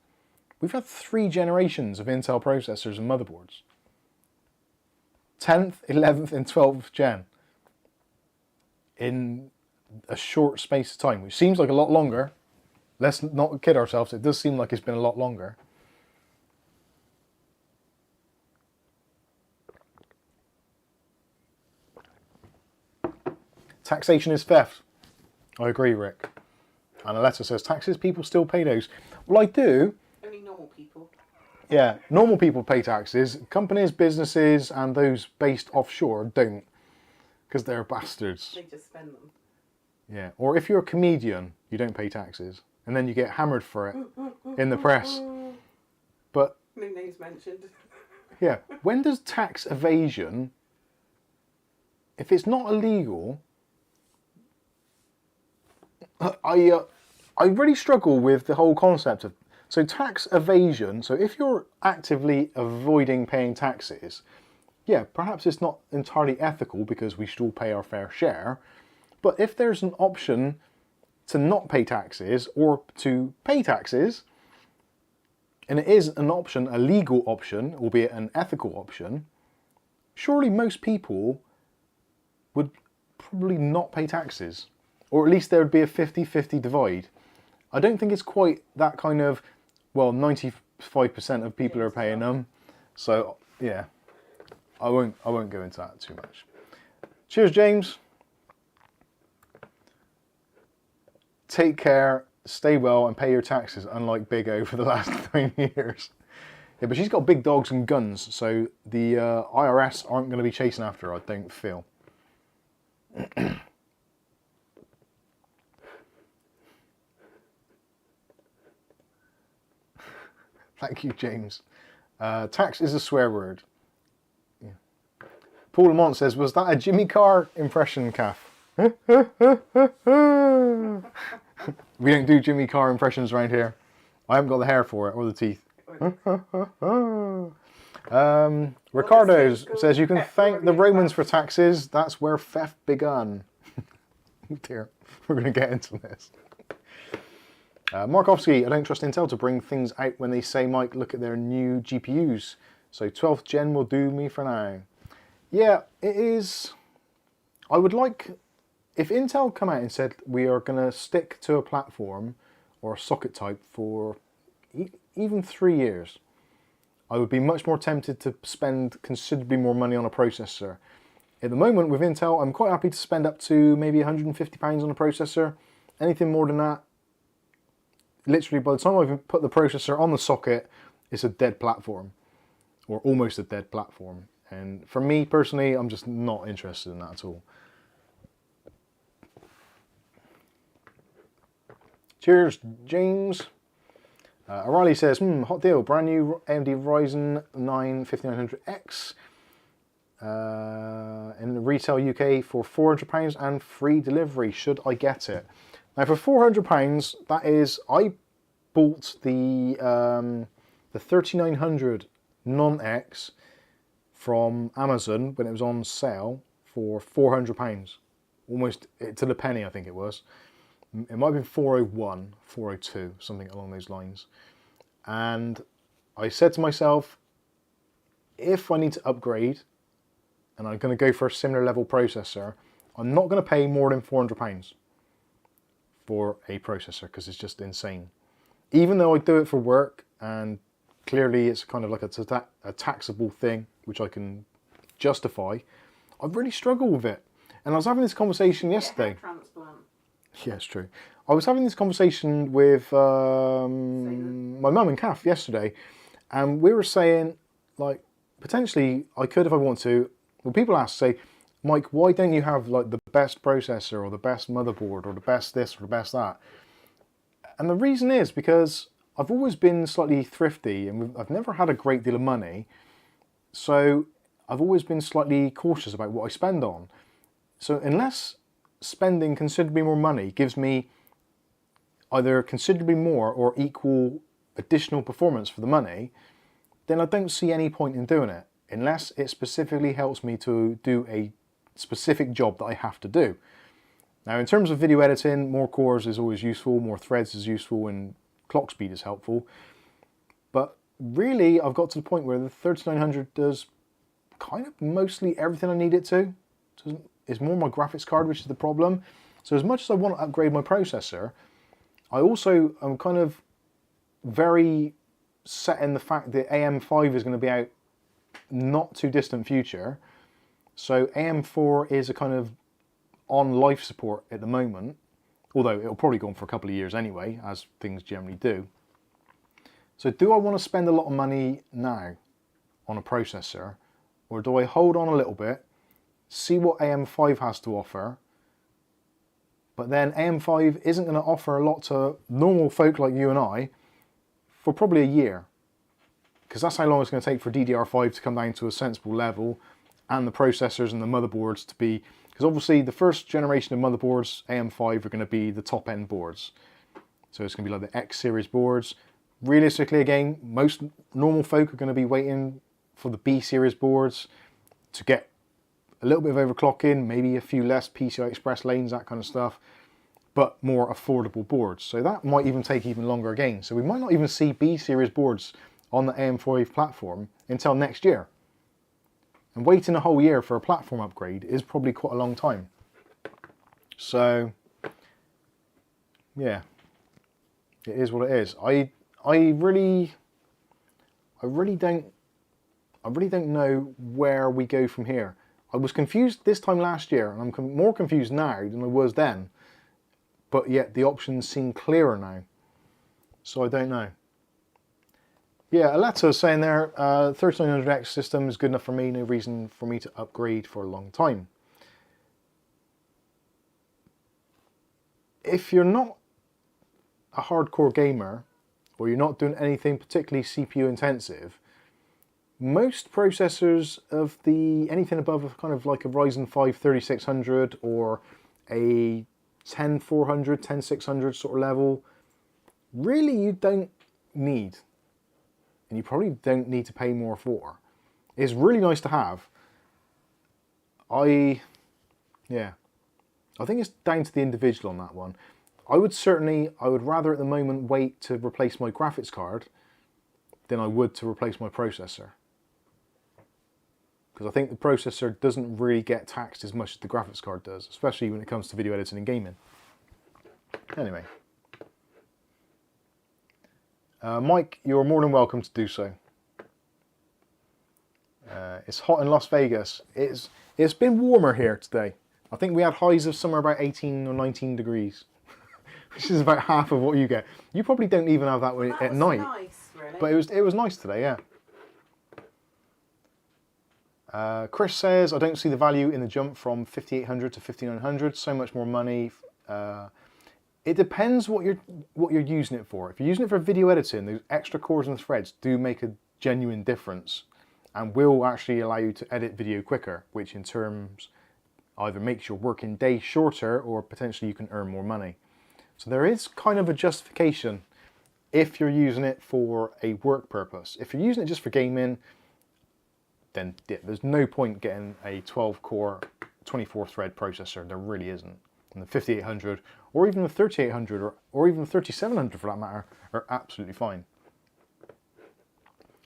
we've had 3 generations of Intel processors and motherboards. 10th, 11th and 12th gen in a short space of time, which seems like a lot longer. Let's not kid ourselves, it does seem like it's been a lot longer. Taxation is theft. I agree, Rick. And Aletta says, taxes, people still pay those. Well, I do. Only normal people. Yeah, normal people pay taxes. Companies, businesses, and those based offshore don't. Because they're bastards. They just spend them. Yeah, or if you're a comedian, you don't pay taxes. And then you get hammered for it in the press. But, No names mentioned. yeah, when does tax evasion, if it's not illegal, I really struggle with the whole concept of, so tax evasion, so if you're actively avoiding paying taxes, yeah, perhaps it's not entirely ethical because we should all pay our fair share, but if there's an option to not pay taxes or to pay taxes, and it is an option, a legal option, albeit an ethical option, surely most people would probably not pay taxes. Or at least there would be a 50-50 divide. I don't think it's quite that kind of, well, 95% of people are paying them. So, yeah, I won't go into that too much. Cheers, James. Take care, stay well, and pay your taxes, unlike Big O for the last 9 years. Yeah, but she's got big dogs and guns, so the IRS aren't going to be chasing after her, I don't feel. Thank you, James. Tax is a swear word. Yeah. Paul Lamont says, was that a Jimmy Carr impression, Kath? We don't do Jimmy Carr impressions around here. I haven't got the hair for it, or the teeth. Ricardo says, you can thank the Romans for taxes. That's where theft begun. Oh dear, we're going to get into this. Markovsky, I don't trust Intel to bring things out when they say, Mike, look at their new GPUs. So 12th gen will do me for now. Yeah, it is. I would like, if Intel come out and said we are going to stick to a platform or a socket type for even 3 years, I would be much more tempted to spend considerably more money on a processor. At the moment with Intel, I'm quite happy to spend up to maybe £150 on a processor. Anything more than that, literally by the time I've put the processor on the socket, it's a dead platform, or almost a dead platform. And for me personally, I'm just not interested in that at all. Cheers, James. O'Reilly says, hot deal, brand new AMD Ryzen 9 5900X in retail UK for £400 and free delivery, should I get it? Now for £400, that is, I bought the 3900 non-X from Amazon when it was on sale for £400, almost to the penny I think it was. It might have been 401, 402, something along those lines. And I said to myself, if I need to upgrade and I'm going to go for a similar level processor, I'm not going to pay more than £400 for a processor because it's just insane. Even though I do it for work and clearly it's kind of like a taxable thing which I can justify, I really struggle with it. And I was having this conversation yesterday. Transplant. Yeah, it's true. I was having this conversation with my mum and Kath yesterday, and we were saying, like, potentially I could if I want to. Well, people ask, say, Mike, why don't you have like the best processor or the best motherboard or the best this or the best that? And the reason is because I've always been slightly thrifty, and I've never had a great deal of money, so I've always been slightly cautious about what I spend on. So unless spending considerably more money gives me either considerably more or equal additional performance for the money, then I don't see any point in doing it, unless it specifically helps me to do a specific job that I have to do. Now, in terms of video editing, more cores is always useful, more threads is useful, and clock speed is helpful. But really, I've got to the point where the 3900 does kind of mostly everything I need it to. It's more my graphics card which is the problem. So as much as I want to upgrade my processor, I also am kind of very set in the fact that AM5 is going to be out not too distant future. So AM4 is a kind of on life support at the moment, although it'll probably go on for a couple of years anyway, as things generally do. So do I want to spend a lot of money now on a processor, or do I hold on a little bit, see what AM5 has to offer, but then AM5 isn't going to offer a lot to normal folk like you and I for probably a year, because that's how long it's going to take for DDR5 to come down to a sensible level, and the processors and the motherboards to be, because obviously the first generation of motherboards, AM5, are going to be the top end boards. So it's going to be like the X series boards. Realistically, again, most normal folk are going to be waiting for the B series boards to get a little bit of overclocking, maybe a few less PCI Express lanes, that kind of stuff, but more affordable boards. So that might even take even longer again. So we might not even see B series boards on the AM5 platform until next year. And waiting a whole year for a platform upgrade is probably quite a long time. So yeah, it is what it is. I really don't know where we go from here. I was confused this time last year, and I'm more confused now than I was then. But yet the options seem clearer now. So I don't know. Yeah, Aletta is saying there, 3900X system is good enough for me, no reason for me to upgrade for a long time. If you're not a hardcore gamer, or you're not doing anything particularly CPU intensive, most processors of anything above kind of like a Ryzen 5 3600 or a 10400, 10600 sort of level, really you don't need. And you probably don't need to pay more for. It's really nice to have. I think it's down to the individual on that one. I would rather at the moment wait to replace my graphics card than I would to replace my processor. Because I think the processor doesn't really get taxed as much as the graphics card does, especially when it comes to video editing and gaming. Anyway. Mike, you're more than welcome to do so. It's hot in Las Vegas. It's been warmer here today. I think we had highs of somewhere about 18 or 19 degrees, which is about half of what you get. You probably don't even have that at night. Nice, really. But it was nice today, yeah. Chris says, I don't see the value in the jump from 5800 to 5900. So much more money. It depends what you're using it for. If you're using it for video editing, those extra cores and threads do make a genuine difference and will actually allow you to edit video quicker, which in terms either makes your working day shorter or potentially you can earn more money. So there is kind of a justification if you're using it for a work purpose. If you're using it just for gaming, then there's no point getting a 12-core, 24-thread processor. There really isn't. And the 5800 or even the 3800 or even the 3700 for that matter are absolutely fine.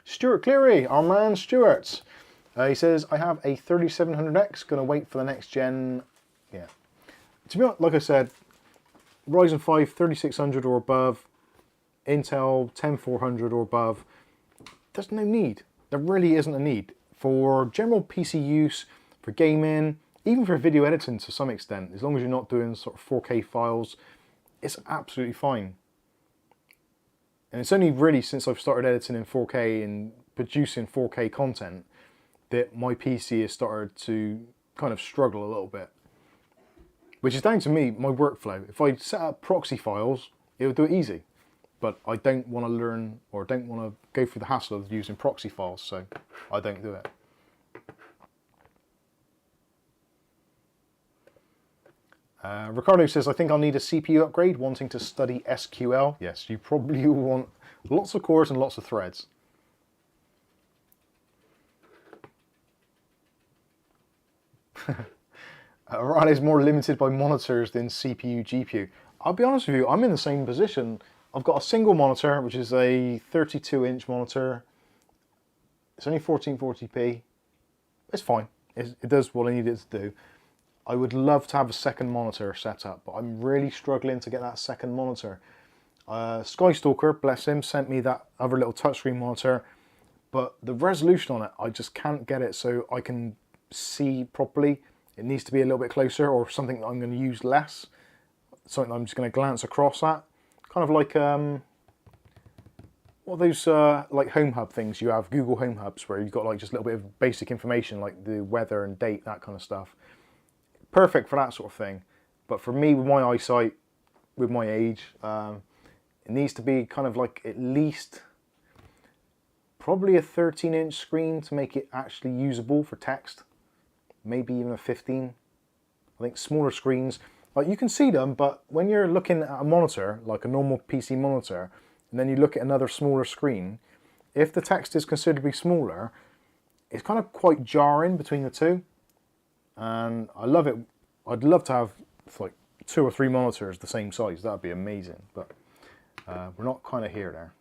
Stuart Cleary, our man Stuart. He says, I have a 3700X, going to wait for the next gen. Yeah. To be honest, like I said, Ryzen 5 3600 or above, Intel 10400 or above, there's no need. There really isn't a need. For general PC use, for gaming, even for video editing to some extent, as long as you're not doing sort of 4K files, it's absolutely fine. And it's only really since I've started editing in 4K and producing 4K content that my PC has started to kind of struggle a little bit. Which is down to me, my workflow. If I set up proxy files, it would do it easy. but I don't want to learn or don't want to go through the hassle of using proxy files, so I don't do it. Ricardo says, I think I'll need a CPU upgrade wanting to study SQL. Yes, you probably will want lots of cores and lots of threads. Riley is more limited by monitors than CPU, GPU. I'll be honest with you, I'm in the same position. I've got a single monitor, which is a 32-inch monitor. It's only 1440p. It's fine. It does what I need it to do. I would love to have a second monitor set up, but I'm really struggling to get that second monitor. Skystalker, bless him, sent me that other little touchscreen monitor, but the resolution on it, I just can't get it so I can see properly. It needs to be a little bit closer, or something that I'm going to use less. Something I'm just going to glance across at. Kind of like, what are those like home hub things you have, Google Home Hubs, where you've got like just a little bit of basic information like the weather and date, that kind of stuff. Perfect for that sort of thing. But for me, with my eyesight, with my age, it needs to be kind of like at least probably a 13-inch screen to make it actually usable for text. Maybe even a 15. I think smaller screens, like you can see them, but when you're looking at a monitor, like a normal PC monitor, and then you look at another smaller screen, if the text is considerably smaller, it's kind of quite jarring between the two. And I love it. I'd love to have like 2 or 3 monitors the same size. That'd be amazing, but we're not kind of here there.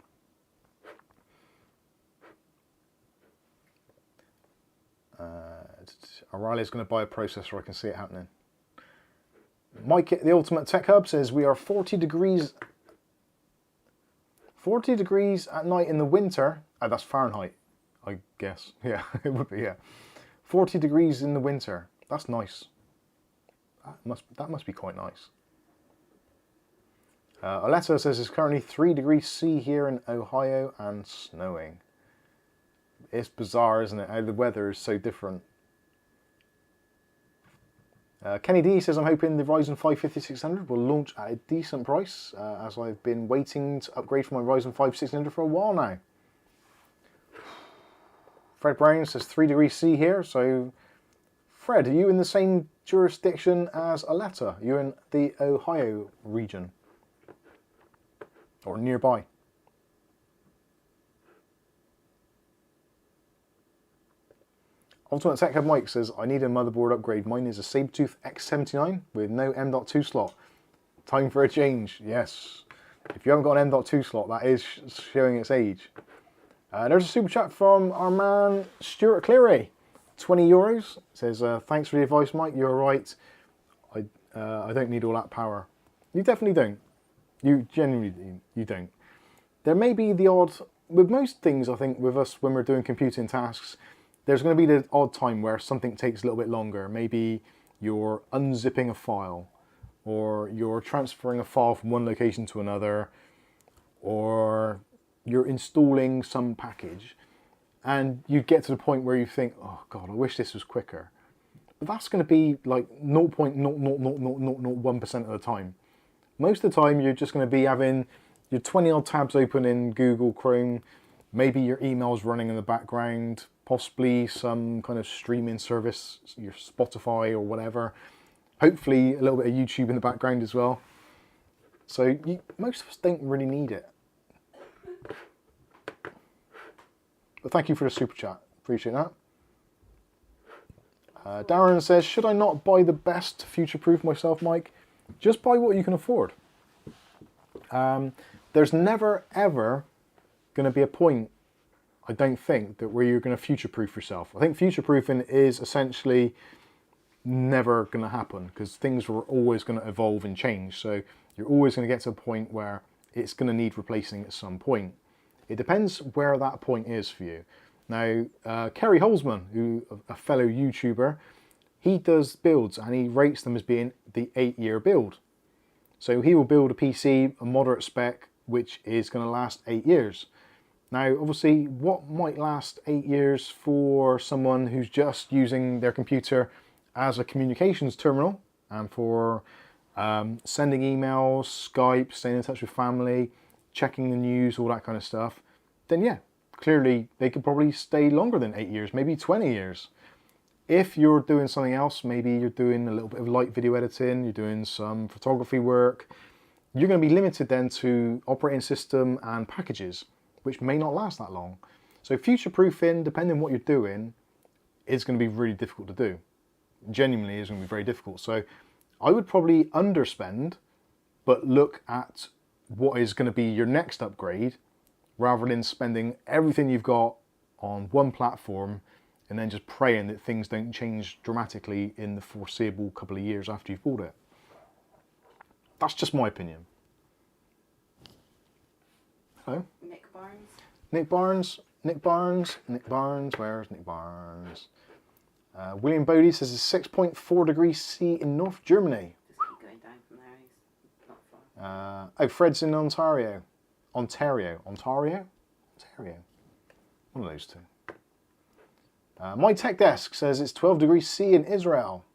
O'Reilly's going to buy a processor. I can see it happening. Mike, the Ultimate Tech Hub, says we are 40 degrees at night in the winter. Oh, that's Fahrenheit, I guess. Yeah, it would be, yeah. 40 degrees in the winter. That's nice. That must be quite nice. Aletta says it's currently 3 degrees C here in Ohio and snowing. It's bizarre, isn't it, how the weather is so different. Kenny D says, I'm hoping the Ryzen 5 5600 will launch at a decent price, as I've been waiting to upgrade from my Ryzen 5 1600 for a while now. Fred Brown says 3 degrees C here, so Fred, are you in the same jurisdiction as Aletta? You're in the Ohio region, or nearby. Ultimate Tech Hub Mike says, I need a motherboard upgrade. Mine is a Sabertooth X79 with no M.2 slot. Time for a change. Yes. If you haven't got an M.2 slot, that is showing its age. There's a super chat from our man Stuart Cleary. €20. Says, thanks for the advice, Mike. You're right. I don't need all that power. You definitely don't. You genuinely you don't. There may be the odd, with most things I think with us when we're doing computing tasks, there's going to be the odd time where something takes a little bit longer. Maybe you're unzipping a file, or you're transferring a file from one location to another, or you're installing some package, and you get to the point where you think, oh God, I wish this was quicker. But that's going to be like 0.00001% of the time. Most of the time, you're just going to be having your 20 odd tabs open in Google Chrome, maybe your email's running in the background, possibly some kind of streaming service, your Spotify or whatever. Hopefully a little bit of YouTube in the background as well. So most of us don't really need it. But thank you for the super chat. Appreciate that. Darren says, should I not buy the best to future-proof myself, Mike? Just buy what you can afford. There's never, ever going to be a point, I don't think, that where you're going to future-proof yourself. I think future-proofing is essentially never going to happen, because things are always going to evolve and change. So you're always going to get to a point where it's going to need replacing at some point. It depends where that point is for you. Now, Kerry Holzman, who a fellow YouTuber, he does builds and he rates them as being the 8-year build. So he will build a PC, a moderate spec, which is going to last 8 years. Now, obviously, what might last 8 years for someone who's just using their computer as a communications terminal and for sending emails, Skype, staying in touch with family, checking the news, all that kind of stuff, then yeah, clearly they could probably stay longer than 8 years, maybe 20 years. If you're doing something else, maybe you're doing a little bit of light video editing, you're doing some photography work, you're going to be limited then to operating system and packages, which may not last that long. So future-proofing, depending on what you're doing, is going to be really difficult to do. Genuinely is going to be very difficult. So I would probably underspend, but look at what is going to be your next upgrade, rather than spending everything you've got on one platform and then just praying that things don't change dramatically in the foreseeable couple of years after you've bought it. That's just my opinion. Hello? Nick Barnes. Nick Barnes, Nick Barnes, Nick Barnes, where's Nick Barnes? William Bodie says it's 6.4 degrees C in North Germany. Just keep going down from there, he's not far. Oh, Fred's in Ontario. Ontario. One of those two. My Tech Desk says it's 12 degrees C in Israel.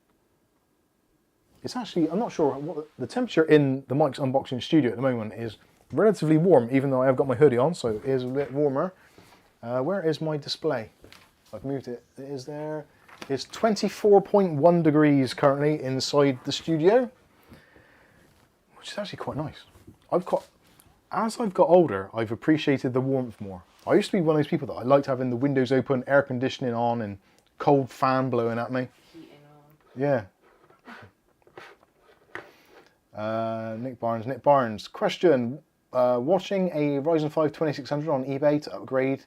It's actually, I'm not sure what the temperature in the Mike's Unboxing studio at the moment is. Relatively warm, even though I have got my hoodie on, so it is a bit warmer. Where is my display? I've moved it. It is there. It's 24.1 degrees currently inside the studio, which is actually quite nice. As I've got older, I've appreciated the warmth more. I used to be one of those people that I liked having the windows open, air conditioning on, and cold fan blowing at me. Heating on. Yeah. Nick Barnes. Question. Watching a Ryzen 5 2600 on eBay to upgrade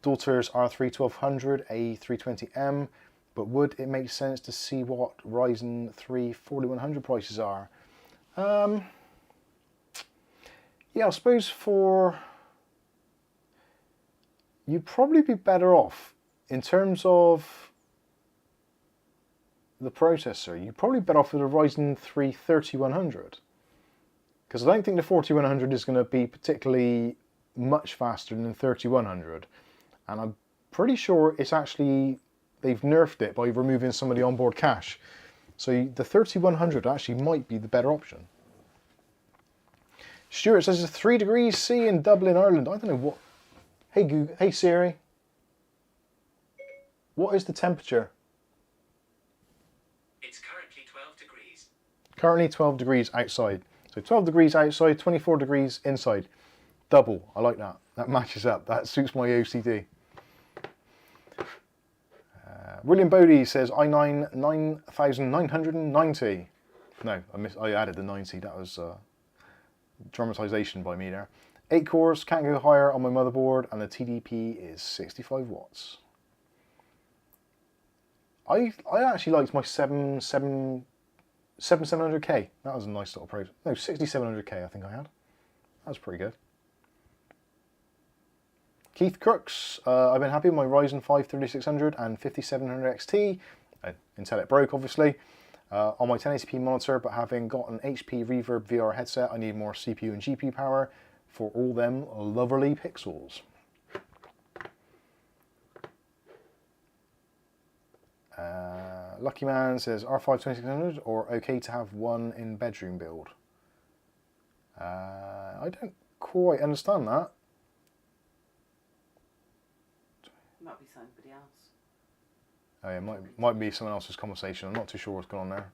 daughter's R3 1200, a 320M, but would it make sense to see what Ryzen 3 4100 prices are? Yeah, I suppose you'd probably be better off in terms of the processor. You're probably better off with a Ryzen 3 3100. Because I don't think the 4100 is going to be particularly much faster than the 3100. And I'm pretty sure it's actually, they've nerfed it by removing some of the onboard cache. So the 3100 actually might be the better option. Stuart says it's 3 degrees C in Dublin, Ireland. I don't know what. Hey Google, hey Siri. What is the temperature? It's currently 12 degrees. Currently 12 degrees outside. So 12 degrees outside, 24 degrees inside. Double. I like that. That matches up. That suits my OCD. William Bodie says i9 9990. No, I added the 90. That was dramatization by me there. 8 cores, can't go higher on my motherboard, and the TDP is 65 watts. I actually liked my 7700K. That was a nice little pro. No, 6700K I think I had. That was pretty good. Keith Crooks, I've been happy with my Ryzen 5 3600 and 5700 XT, until it broke obviously, on my 1080p monitor, but having got an HP Reverb VR headset, I need more CPU and GPU power for all them lovely pixels. Lucky Man says R5 2600 or okay to have one in bedroom build. I don't quite understand that. Might be somebody else. Oh yeah, might be someone else's conversation. I'm not too sure what's going on there.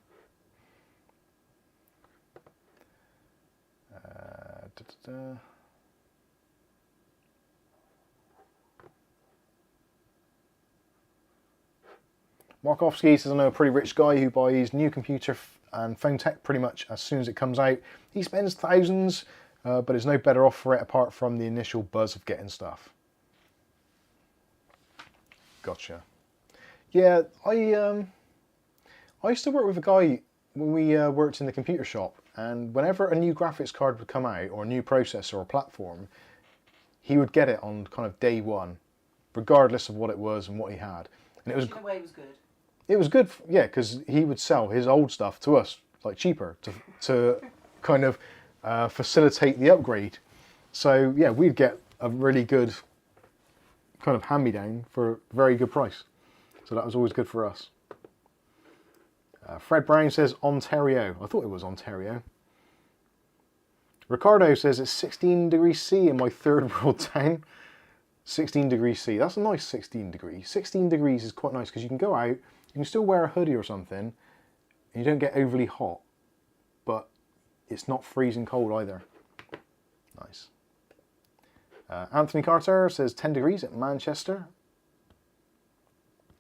Markovsky says I know a pretty rich guy who buys new computer and phone tech pretty much as soon as it comes out. He spends thousands, but is no better off for it apart from the initial buzz of getting stuff. Gotcha. Yeah, I used to work with a guy when we worked in the computer shop, and whenever a new graphics card would come out, or a new processor or platform, he would get it on kind of day one, regardless of what it was and what he had. And it was, in a way, it was good. It was good, yeah, because he would sell his old stuff to us, like cheaper, to kind of facilitate the upgrade. So yeah, we'd get a really good kind of hand-me-down for a very good price. So that was always good for us. Fred Brown says Ontario. I thought it was Ontario. Ricardo says it's 16 degrees C in my third world town. 16 degrees C. That's a nice 16 degrees. 16 degrees is quite nice because you can go out, you can still wear a hoodie or something, and you don't get overly hot, but it's not freezing cold either. Nice. Anthony Carter says 10 degrees at Manchester.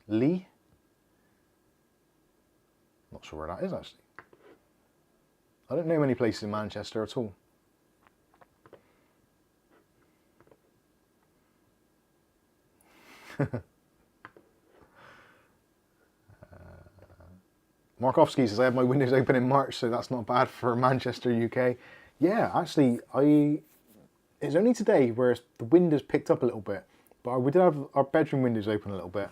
Lee. Not sure where that is actually. I don't know many places in Manchester at all. Markovsky says I have my windows open in March, so that's not bad for Manchester, UK. Yeah, actually, it's only today where the windows picked up a little bit, but we did have our bedroom windows open a little bit.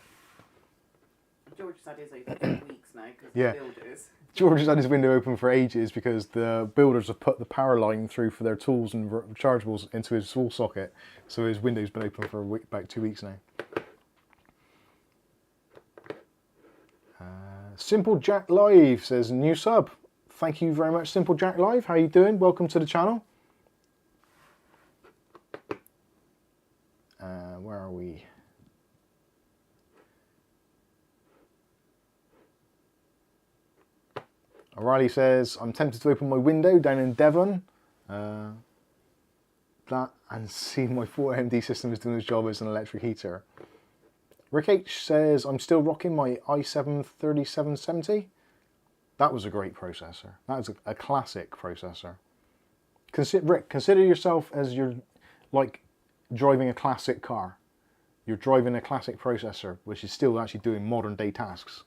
George has had his open for weeks now because Yeah. the builders. George has had his window open for ages because the builders have put the power line through for their tools and rechargeables into his wall socket, so his window's been open for about 2 weeks now. Simple Jack Live says new sub. Thank you very much, Simple Jack Live. How you doing? Welcome to the channel. Where are we? O'Reilly says I'm tempted to open my window down in Devon. That and see my 4MD system is doing its job as an electric heater. Rick H says, I'm still rocking my i7 3770. That was a great processor. That was a classic processor. Rick, consider yourself as you're like driving a classic car. You're driving a classic processor, which is still actually doing modern day tasks,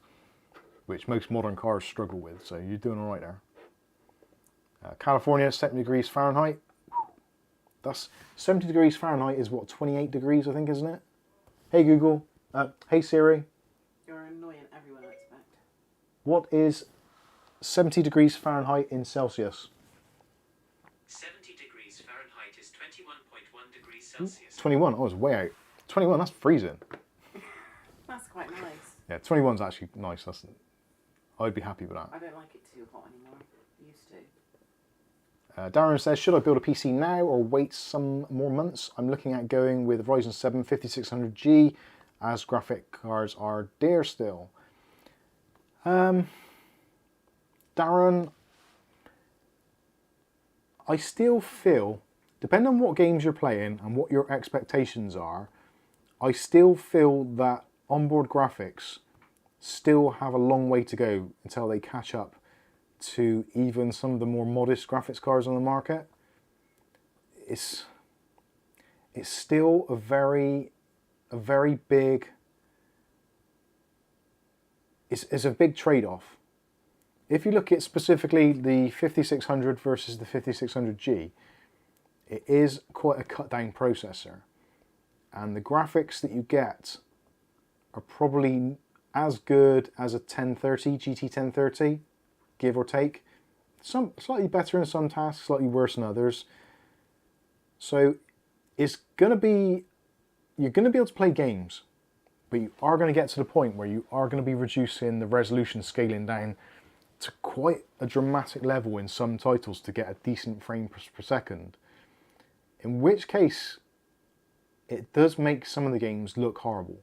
which most modern cars struggle with. So you're doing all right there. California, 70 degrees Fahrenheit. That's 70 degrees Fahrenheit is what, 28 degrees, I think, isn't it? Hey Google. Hey Siri. You're annoying everyone, I expect. What is 70 degrees Fahrenheit in Celsius? 70 degrees Fahrenheit is 21.1 degrees Celsius. 21. Oh, it's way out. 21, that's freezing. That's quite nice. Yeah, 21's actually nice. I'd be happy with that. I don't like it too hot anymore. I used to. Darren says, should I build a PC now or wait some more months? I'm looking at going with Ryzen 7 5600G as graphic cards are dear still. Darren, I still feel, depending on what games you're playing and what your expectations are, I still feel that onboard graphics still have a long way to go until they catch up to even some of the more modest graphics cards on the market. It's still a very big, it's a big trade-off. If you look at specifically the 5600 versus the 5600G, it is quite a cut-down processor, and the graphics that you get are probably as good as a 1030 GT 1030, give or take. Some slightly better in some tasks, slightly worse in others. So it's gonna be, you're gonna be able to play games, but you are going to get to the point where you are going to be reducing the resolution, scaling down to quite a dramatic level in some titles to get a decent frame per second. In which case, it does make some of the games look horrible,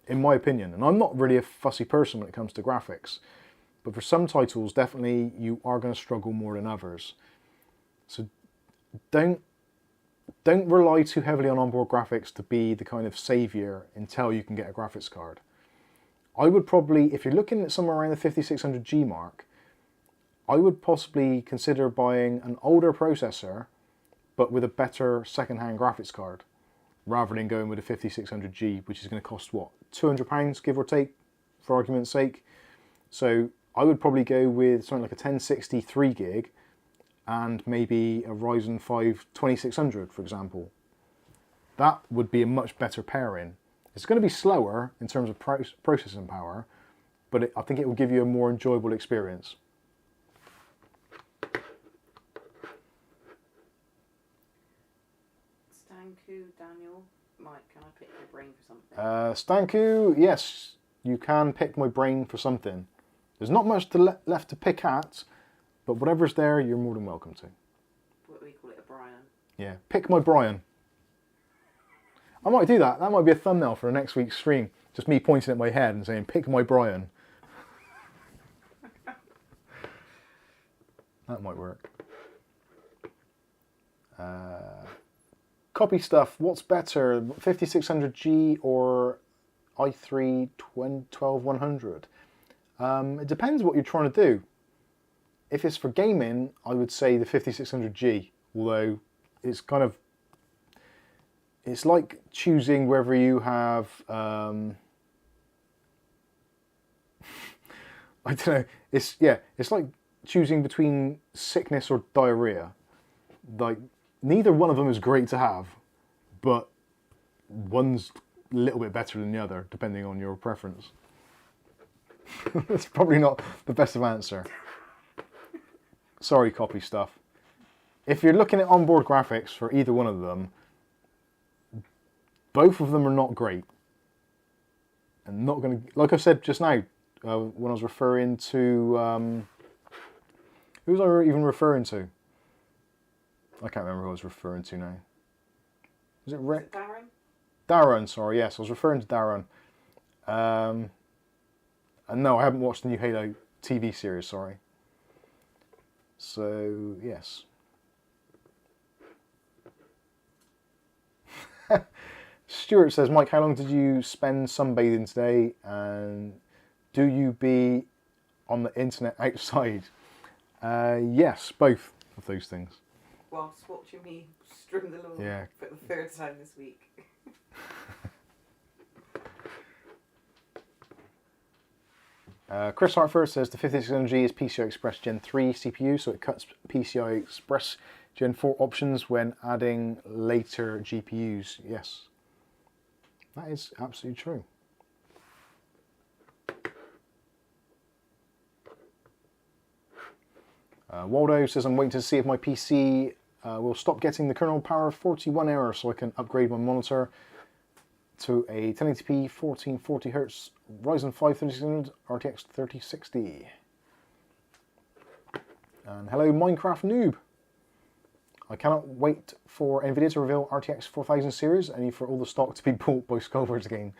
in my opinion. And I'm not really a fussy person when it comes to graphics, but for some titles, definitely you are going to struggle more than others. So don't rely too heavily on onboard graphics to be the kind of savior until you can get a graphics card. I would probably, if you're looking at somewhere around the 5600G mark, I would possibly consider buying an older processor, but with a better second-hand graphics card, rather than going with a 5600G, which is going to cost, what, £200, give or take, for argument's sake. So I would probably go with something like a 1060 3 gig, and maybe a Ryzen 5 2600, for example. That would be a much better pairing. It's going to be slower in terms of processing power, but I think it will give you a more enjoyable experience. Stanku, Daniel, Mike, can I pick your brain for something? Stanku, yes, you can pick my brain for something. There's not much left to pick at, but whatever's there, you're more than welcome to. What do we call Yeah, pick my Brian. I might do that. That might be a thumbnail for next week's stream. Just me pointing at my head and saying, pick my Brian. That might work. Copy stuff. What's better, 5600G or i3 12100? It depends what you're trying to do. If it's for gaming, I would say the 5600G, although it's kind of, it's like choosing whether you have, I don't know, it's like choosing between sickness or diarrhea. Like, neither one of them is great to have, but one's a little bit better than the other, depending on your preference. That's probably not the best of answer. Sorry, copy stuff. If you're looking at onboard graphics for either one of them, both of them are not great. And not going to, like I said just now, when I was referring to, who was I even referring to? I can't remember who I was referring to now. Was it Rick? Darren? Darren, sorry, yes, I was referring to Darren. And no, I haven't watched the new Halo TV series, sorry. So, yes. Stuart says, Mike, how long did you spend sunbathing today? And do you be on the internet outside? Yes, both of those things. Whilst watching me strum the lawn for the third time this week. Chris Hartford says the 5600G is PCI Express Gen 3 CPU, so it cuts PCI Express Gen 4 options when adding later GPUs. Yes, that is absolutely true. Waldo says, I'm waiting to see if my PC will stop getting the kernel power 41 error so I can upgrade my monitor to a 1080p 1440Hz Ryzen 5 3600 RTX 3060. And hello Minecraft noob. I cannot wait for Nvidia to reveal RTX 4000 series, only for all the stock to be bought by Skullbirds again.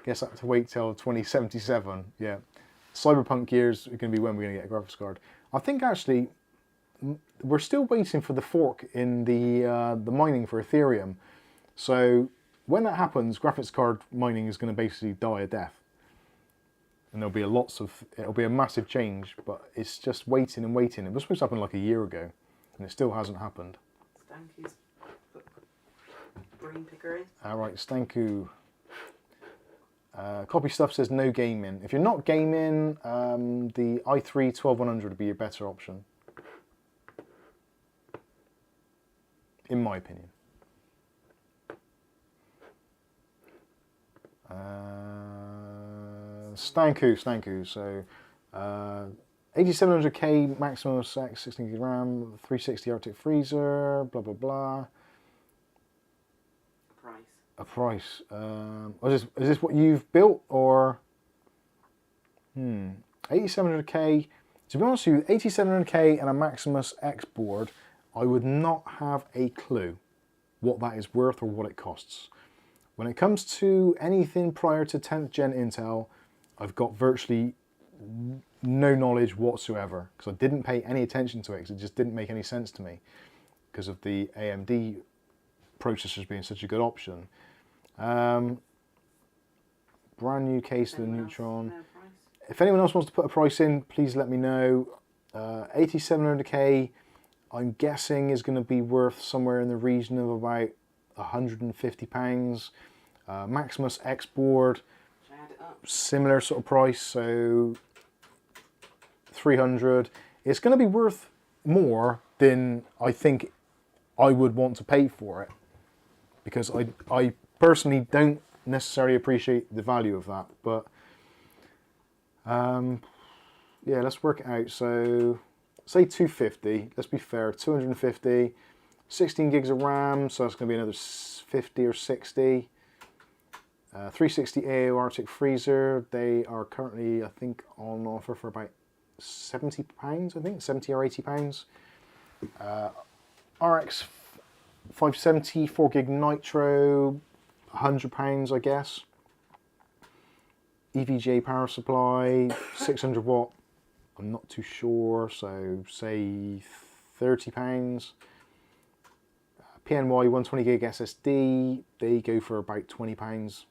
Guess I have to wait till 2077. Yeah, Cyberpunk years are going to be when we're going to get a graphics card. I think actually we're still waiting for the fork in the mining for Ethereum. So when that happens, graphics card mining is going to basically die a death. And there'll be it'll be a massive change, but it's just waiting and waiting. It was supposed to happen like a year ago, and it still hasn't happened. Stanku's brain picker in. Alright, Stanku. Copy stuff says no gaming. If you're not gaming, the i3 12100 would be a better option. In my opinion. Stanku. So, 8700K maximum SEC, 16 GB RAM, 360 Arctic freezer, blah blah blah. A price. Is this what you've built or? 8700K. To be honest with you, 8700K and a Maximus X board, I would not have a clue what that is worth or what it costs. When it comes to anything prior to 10th gen Intel, I've got virtually no knowledge whatsoever because I didn't pay any attention to it because it just didn't make any sense to me because of the AMD processors being such a good option. Brand new case of the Neutron. If anyone else wants to put a price in, please let me know. 8700K, I'm guessing is going to be worth somewhere in the region of about £150. Maximus X board, similar sort of price, so 300. It's going to be worth more than I think I would want to pay for it because I personally don't necessarily appreciate the value of that, but yeah, let's work it out. So say 250, let's be fair, 250, 16 gigs of RAM, so that's going to be another 50 or 60. 360 AO Arctic freezer, they are currently, I think, on offer for about £70, I think, 70 or £80. RX 570, 4 gig nitro, £100 I guess. EVGA power supply, 600 watt, I'm not too sure, so say £30. PNY 120 gig SSD, they go for about £20,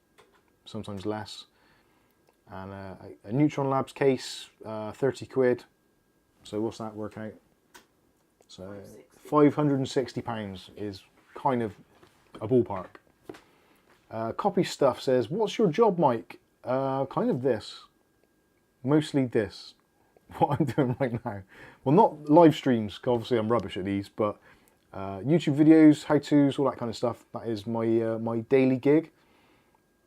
sometimes less. And a Neutron Labs case, 30 quid. So what's that work out? So £560 is kind of a ballpark. Copy Stuff says, what's your job, Mike? Kind of this. Mostly this. What I'm doing right now. Well, not live streams, because obviously I'm rubbish at these, but YouTube videos, how-tos, all that kind of stuff. That is my my daily gig.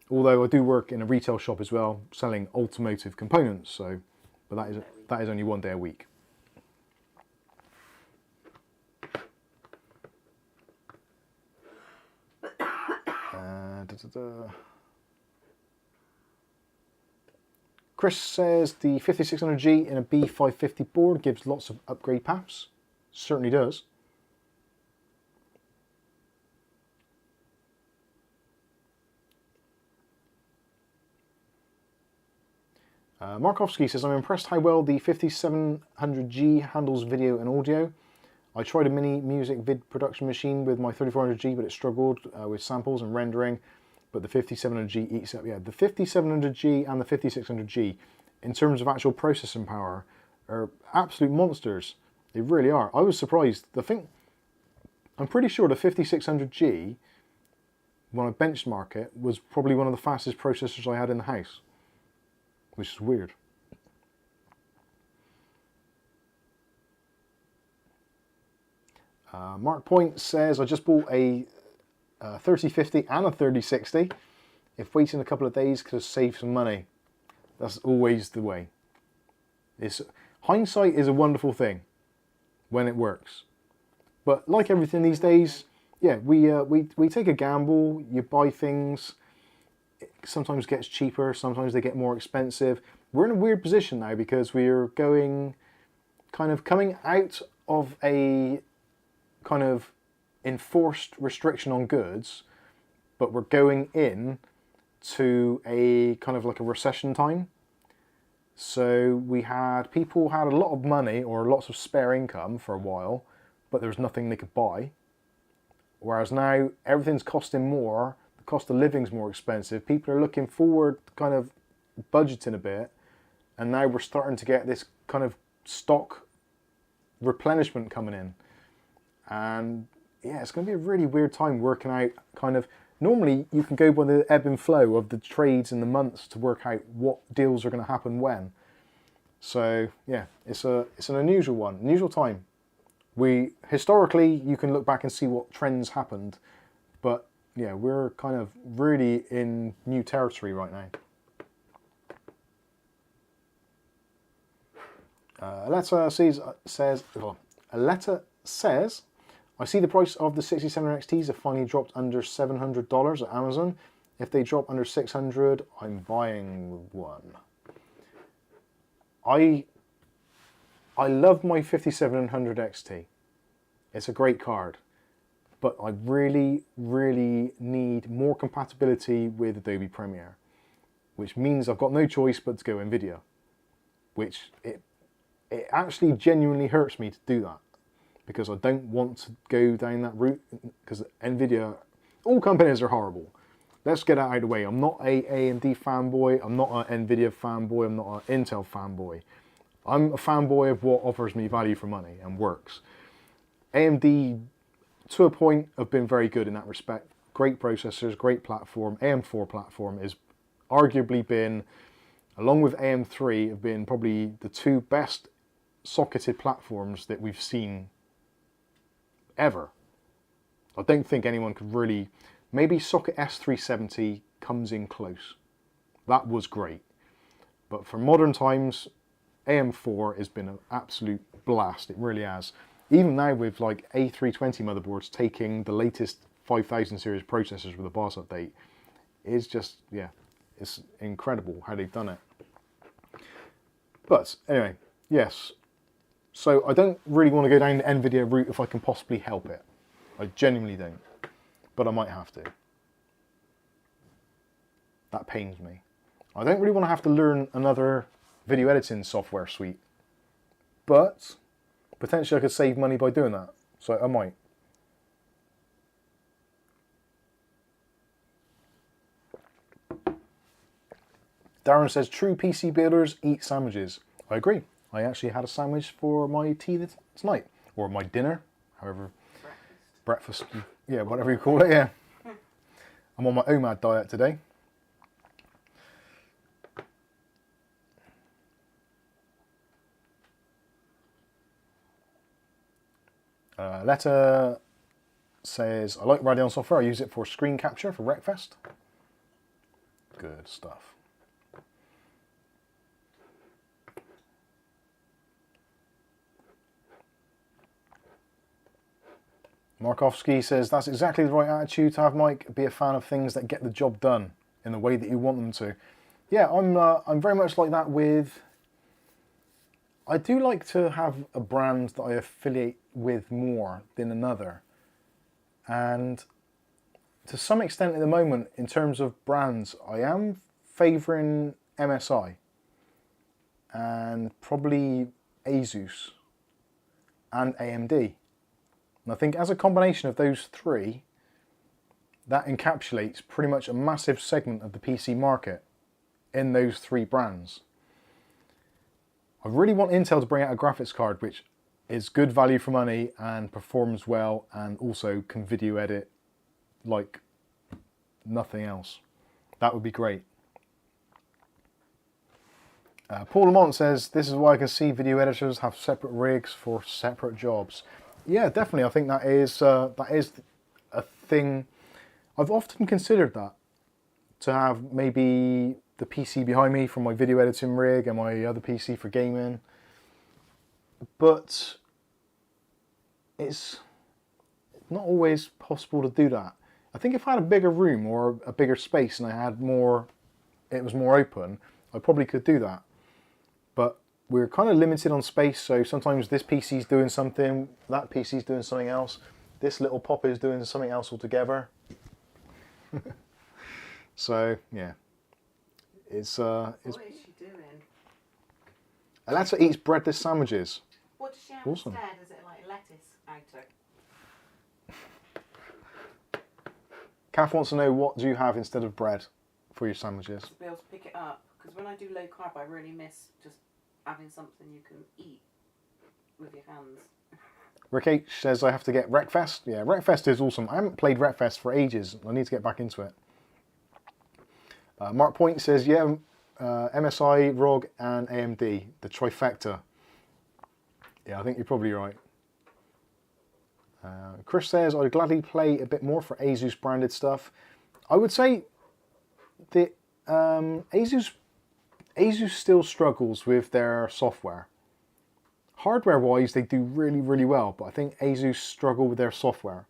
Although I do work in a retail shop as well, selling automotive components. So, but that is only 1 day a week. Chris says the 5600G in a B550 board gives lots of upgrade paths. Certainly does. Markovsky says, I'm impressed how well the 5700G handles video and audio. I tried a mini music vid production machine with my 3400G, but it struggled with samples and rendering. But the 5700G eats up. Yeah, the 5700G and the 5600G, in terms of actual processing power, are absolute monsters. They really are. I was surprised. I'm pretty sure the 5600G, when I benchmark it, was probably one of the fastest processors I had in the house, which is weird. Mark Point says, I just bought a 3050 and a 3060. If waiting a couple of days could save some money. That's always the way. Hindsight is a wonderful thing when it works. But like everything these days, yeah, we take a gamble. You buy things. It sometimes gets cheaper. Sometimes they get more expensive. We're in a weird position now because we're coming out of a kind of enforced restriction on goods, but we're going in to a kind of like a recession time. So people had a lot of money or lots of spare income for a while, but there was nothing they could buy. Whereas now everything's costing more, the cost of living's more expensive. People are looking forward, kind of budgeting a bit, and now we're starting to get this kind of stock replenishment coming in. And yeah, it's going to be a really weird time working out kind of, normally you can go by the ebb and flow of the trades in the months to work out what deals are going to happen when. So yeah, it's an unusual one, unusual time. Historically, you can look back and see what trends happened, but yeah, we're kind of really in new territory right now. Aletta says, I see the price of the 67 XTs have finally dropped under $700 at Amazon. If they drop under $600, I'm buying one. I love my 5700 XT. It's a great card, but I really, really need more compatibility with Adobe Premiere, which means I've got no choice but to go NVIDIA, which it actually genuinely hurts me to do that, because I don't want to go down that route, because NVIDIA, all companies are horrible. Let's get that out of the way. I'm not a AMD fanboy, I'm not an NVIDIA fanboy, I'm not an Intel fanboy. I'm a fanboy of what offers me value for money and works. AMD, to a point, have been very good in that respect. Great processors, great platform. AM4 platform has arguably been, along with AM3, have been probably the two best socketed platforms that we've seen ever. I don't think anyone could really, maybe Socket S370 comes in close. That was great. But for modern times, AM4 has been an absolute blast. It really has. Even now with like A320 motherboards taking the latest 5000 series processors with a BIOS update, it's just, yeah, it's incredible how they've done it. But anyway, yes. So I don't really want to go down the NVIDIA route if I can possibly help it. I genuinely don't. But I might have to. That pains me. I don't really want to have to learn another video editing software suite. But potentially I could save money by doing that. So I might. Darren says, true PC builders eat sandwiches. I agree. I actually had a sandwich for my tea tonight. Or my dinner. However. Breakfast. Yeah, whatever you call it, yeah. I'm on my OMAD diet today. Letter says, I like Radeon software. I use it for screen capture for Wreckfest. Good stuff. Markovsky says, that's exactly the right attitude to have, Mike. Be a fan of things that get the job done in the way that you want them to. Yeah, I'm very much like that with... I do like to have a brand that I affiliate with more than another. And to some extent at the moment, in terms of brands, I am favouring MSI. And probably Asus. And AMD. And I think as a combination of those three, that encapsulates pretty much a massive segment of the PC market in those three brands. I really want Intel to bring out a graphics card which is good value for money and performs well and also can video edit like nothing else. That would be great. Paul Lamont says, this is why I can see video editors have separate rigs for separate jobs. Yeah, definitely. I think that is a thing. I've often considered that, to have maybe the PC behind me for my video editing rig and my other PC for gaming. But it's not always possible to do that. I think if I had a bigger room or a bigger space and I had more, it was more open, I probably could do that. But we're kind of limited on space, so sometimes this PC's doing something, that PC's doing something else, this little pop is doing something else altogether. So yeah, it's What is she doing? Alexa eats breadless sandwiches. What does she have Awesome. instead? Is it like lettuce outer? Kath wants to know, what do you have instead of bread for your sandwiches? To be able to pick it up, because when I do low carb, I really miss just having something you can eat with your hands. Rick H says, I have to get Wreckfest. Yeah, Wreckfest is awesome. I haven't played Wreckfest for ages. I need to get back into it. Mark Point says, yeah, MSI, ROG and AMD, the trifecta. Yeah, I think you're probably right. Chris says, I'd gladly play a bit more for Asus branded stuff. I would say that Asus still struggles with their software. Hardware-wise, they do really, really well, but I think Asus struggle with their software.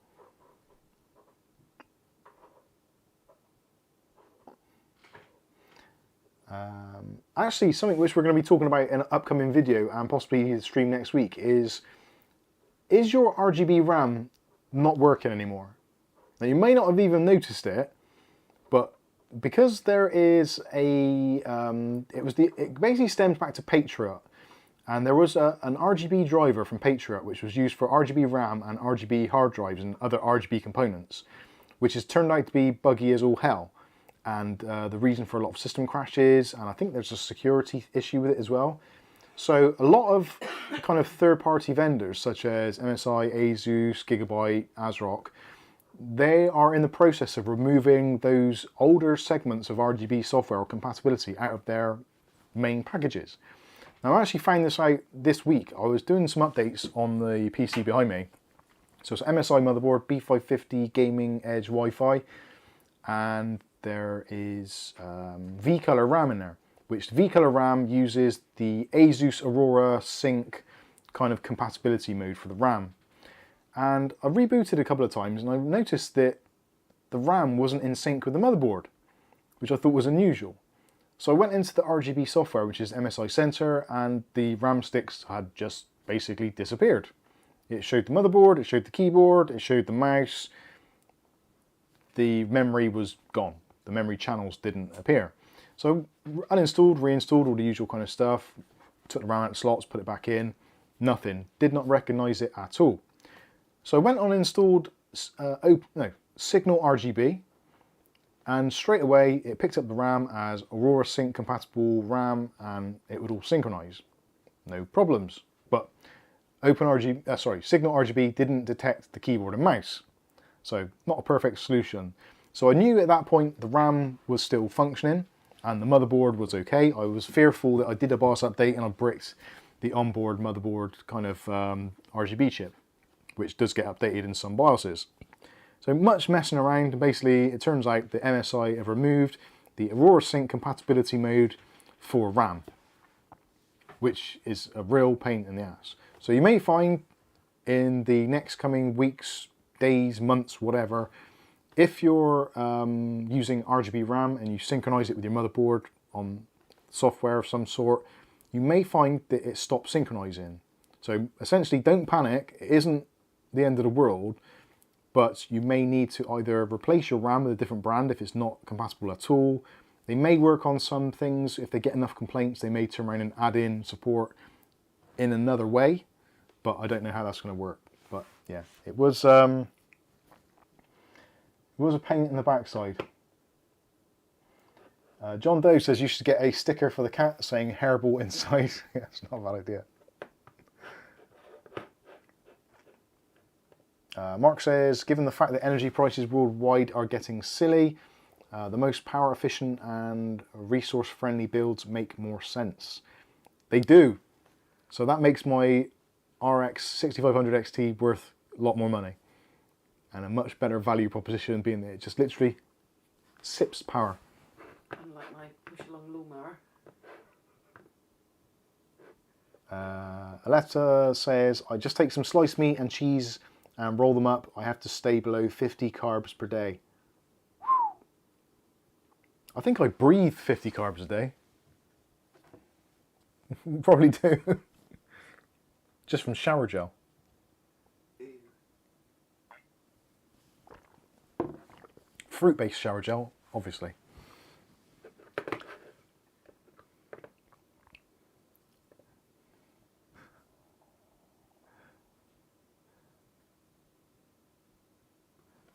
Actually, something which we're going to be talking about in an upcoming video and possibly the stream next week is your RGB RAM not working anymore? Now, you may not have even noticed it, but because there is a, it basically stems back to Patriot, and there was an RGB driver from Patriot which was used for RGB RAM and RGB hard drives and other RGB components, which has turned out to be buggy as all hell. And the reason for a lot of system crashes, and I think there's a security issue with it as well. So a lot of kind of third-party vendors such as MSI, Asus, Gigabyte, ASRock, they are in the process of removing those older segments of RGB software or compatibility out of their main packages. Now I actually found this out this week. I was doing some updates on the PC behind me. So it's MSI motherboard, B550 Gaming Edge Wi-Fi, and there is V-Color RAM in there, which V-Color RAM uses the Asus Aurora Sync kind of compatibility mode for the RAM. And I rebooted a couple of times and I noticed that the RAM wasn't in sync with the motherboard, which I thought was unusual. So I went into the RGB software, which is MSI Center, and the RAM sticks had just basically disappeared. It showed the motherboard, it showed the keyboard, it showed the mouse. The memory was gone. The memory channels didn't appear. So uninstalled, reinstalled, all the usual kind of stuff. Took the RAM out of slots, put it back in. Nothing. Did not recognise it at all. So I went on and installed Signal RGB, and straight away it picked up the RAM as Aurora Sync compatible RAM, and it would all synchronise. No problems. But Signal RGB didn't detect the keyboard and mouse. So not a perfect solution. So I knew at that point the RAM was still functioning and the motherboard was okay. I was fearful that I did a BIOS update and I bricked the onboard motherboard kind of RGB chip, which does get updated in some BIOSes. So much messing around, and basically it turns out that MSI have removed the Aurora Sync compatibility mode for RAM, which is a real pain in the ass. So you may find in the next coming weeks, days, months, whatever, if you're using RGB RAM and you synchronize it with your motherboard on software of some sort, you may find that it stops synchronizing. So essentially, don't panic. It isn't the end of the world, but you may need to either replace your RAM with a different brand if it's not compatible at all. They may work on some things. If they get enough complaints, they may turn around and add in support in another way, but I don't know how that's going to work. But yeah, it was a pain in the backside. John Doe says you should get a sticker for the cat saying hairball inside. Yeah, it's not a bad idea. Mark says, given the fact that energy prices worldwide are getting silly, the most power efficient and resource friendly builds make more sense. They do. So that makes my RX 6500 XT worth a lot more money. And a much better value proposition, being that it just literally sips power. Unlike my push-along lawnmower. Aletta says, I just take some sliced meat and cheese and roll them up. I have to stay below 50 carbs per day. I think I breathe 50 carbs a day. Probably do. Just from shower gel. Fruit-based shower gel, obviously.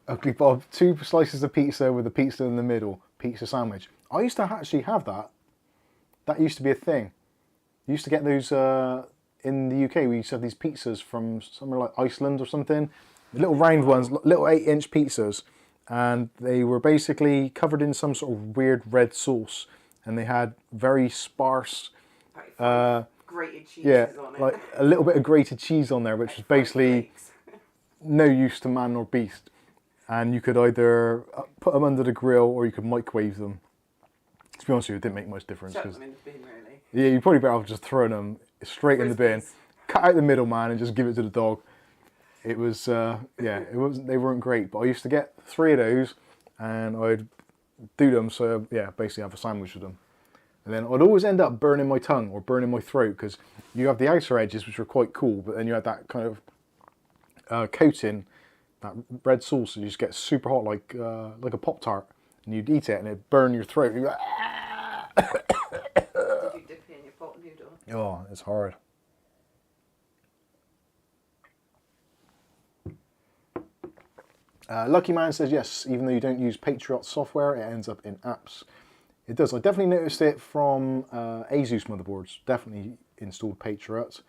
Ugly Bob, 2 slices of pizza with a pizza in the middle. Pizza sandwich. I used to actually have that. That used to be a thing. You used to get those in the UK. We used to have these pizzas from somewhere like Iceland or something. The little round ones, little 8-inch pizzas. And they were basically covered in some sort of weird red sauce. And they had very sparse... grated cheese on it. Like a little bit of grated cheese on there, which was basically no use to man or beast. And you could either put them under the grill or you could microwave them. To be honest with you, it didn't make much difference. Chuck them in the bin, really. Yeah, you're probably better off just throwing them straight in the bin. Cut out the middleman and just give it to the dog. It was, they weren't great. But I used to get 3 of those and I'd do them. So yeah, basically have a sandwich with them. And then I'd always end up burning my tongue or burning my throat because you have the outer edges, which are quite cool, but then you had that kind of coating, that red sauce, and you just get super hot like a Pop-Tart, and you'd eat it and it'd burn your throat. You'd be like, Did you dip it in your pot noodle? oh, it's hard. Lucky Man says yes, even though you don't use Patriot software, it ends up in apps. It does. I definitely noticed it from Asus motherboards. Definitely installed Patriot,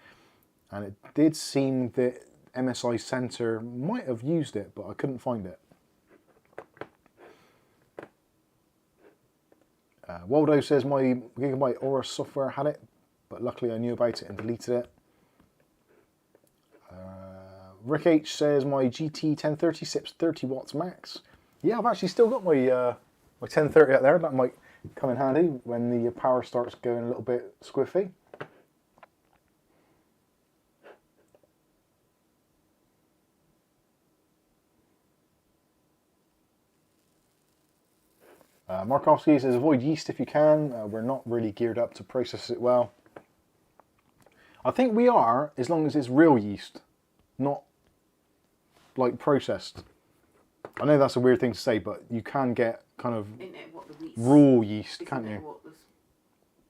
and it did seem that MSI Center might have used it, but I couldn't find it. Waldo says my Gigabyte Aura software had it, but luckily I knew about it and deleted it. Rick H says my GT 1030 sips 30 watts max. Yeah, I've actually still got my my 1030 out there. That might come in handy when the power starts going a little bit squiffy. Markowski says avoid yeast if you can. We're not really geared up to process it well. I think we are, as long as it's real yeast. not like processed. I know that's a weird thing to say, but you can get kind of Isn't it what the wheat's, raw yeast, isn't can't it you? what the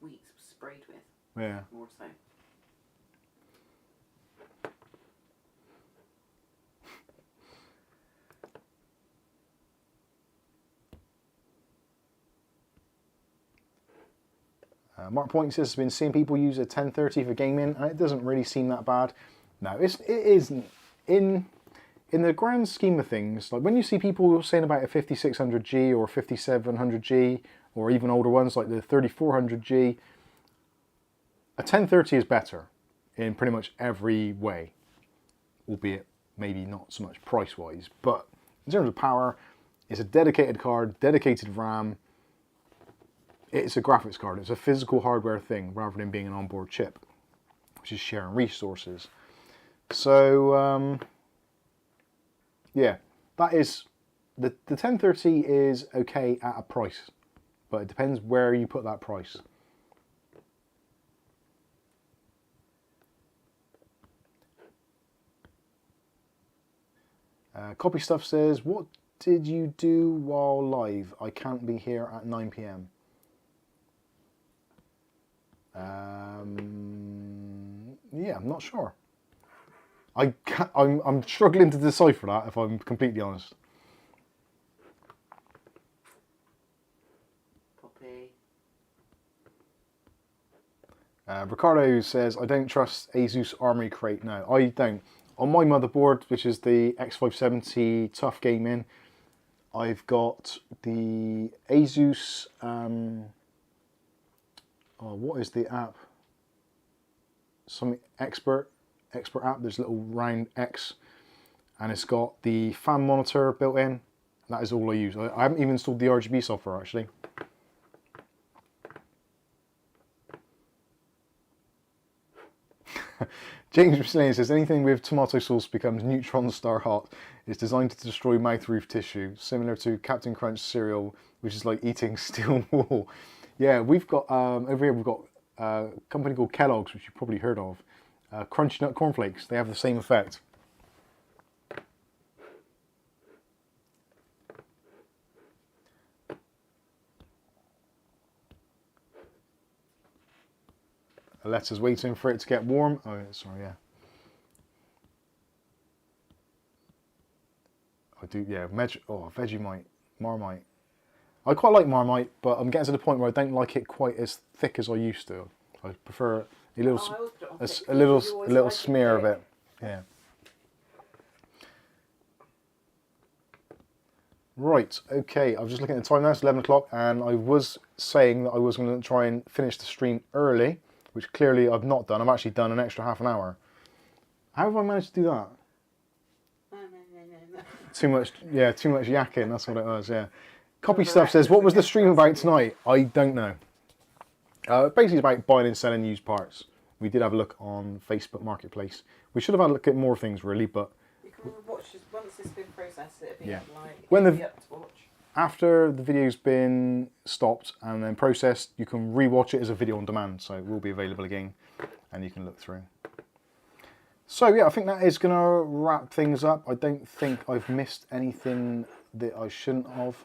wheat's sprayed with? Yeah. More so. Mark Point says, has been seeing people use a 1030 for gaming, and it doesn't really seem that bad. No, it isn't. In the grand scheme of things, like when you see people saying about a 5600G or 5700G, or even older ones like the 3400G, a 1030 is better in pretty much every way, albeit maybe not so much price-wise. But in terms of power, it's a dedicated card, dedicated RAM. It's a graphics card. It's a physical hardware thing rather than being an onboard chip, which is sharing resources. So yeah, that is the 1030 is okay at a price, but it depends where you put that price. Copy Stuff says, what did you do while live? I can't be here at 9 PM. Yeah, I'm not sure. I'm struggling to decipher that, if I'm completely honest. Poppy. Ricardo says, I don't trust Asus Armory Crate. No, I don't. On my motherboard, which is the X570 Tough Gaming, I've got the Asus, what is the app? Some expert app. There's a little round X, and it's got the fan monitor built in. That is all I use. I haven't even installed the RGB software actually. James Roslane says, anything with tomato sauce becomes neutron star hot. It's designed to destroy mouth roof tissue, similar to Captain Crunch cereal, which is like eating steel wool. Yeah, we've got, over here we've got a company called Kellogg's, which you've probably heard of. Crunchy Nut Cornflakes, they have the same effect. Alexa's waiting for it to get warm. Oh, sorry, yeah. I do, yeah. Vegemite, Marmite. I quite like Marmite, but I'm getting to the point where I don't like it quite as thick as I used to. I prefer a little smear of it. Yeah. Right, okay, I was just looking at the time now, it's 11 o'clock, and I was saying that I was going to try and finish the stream early, which clearly I've not done. I've actually done an extra half an hour. How have I managed to do that? Too much yakking, that's what it was, yeah. Copy Stuff says, what was the stream about tonight? I don't know. Basically it's about buying and selling used parts. We did have a look on Facebook Marketplace. We should have had a look at more things really, but... You can watch this, once it's been processed, it'll be up, like, when it'll be up to watch. After the video's been stopped and then processed, you can re-watch it as a video on demand, so it will be available again, and you can look through. So yeah, I think that is going to wrap things up. I don't think I've missed anything that I shouldn't have,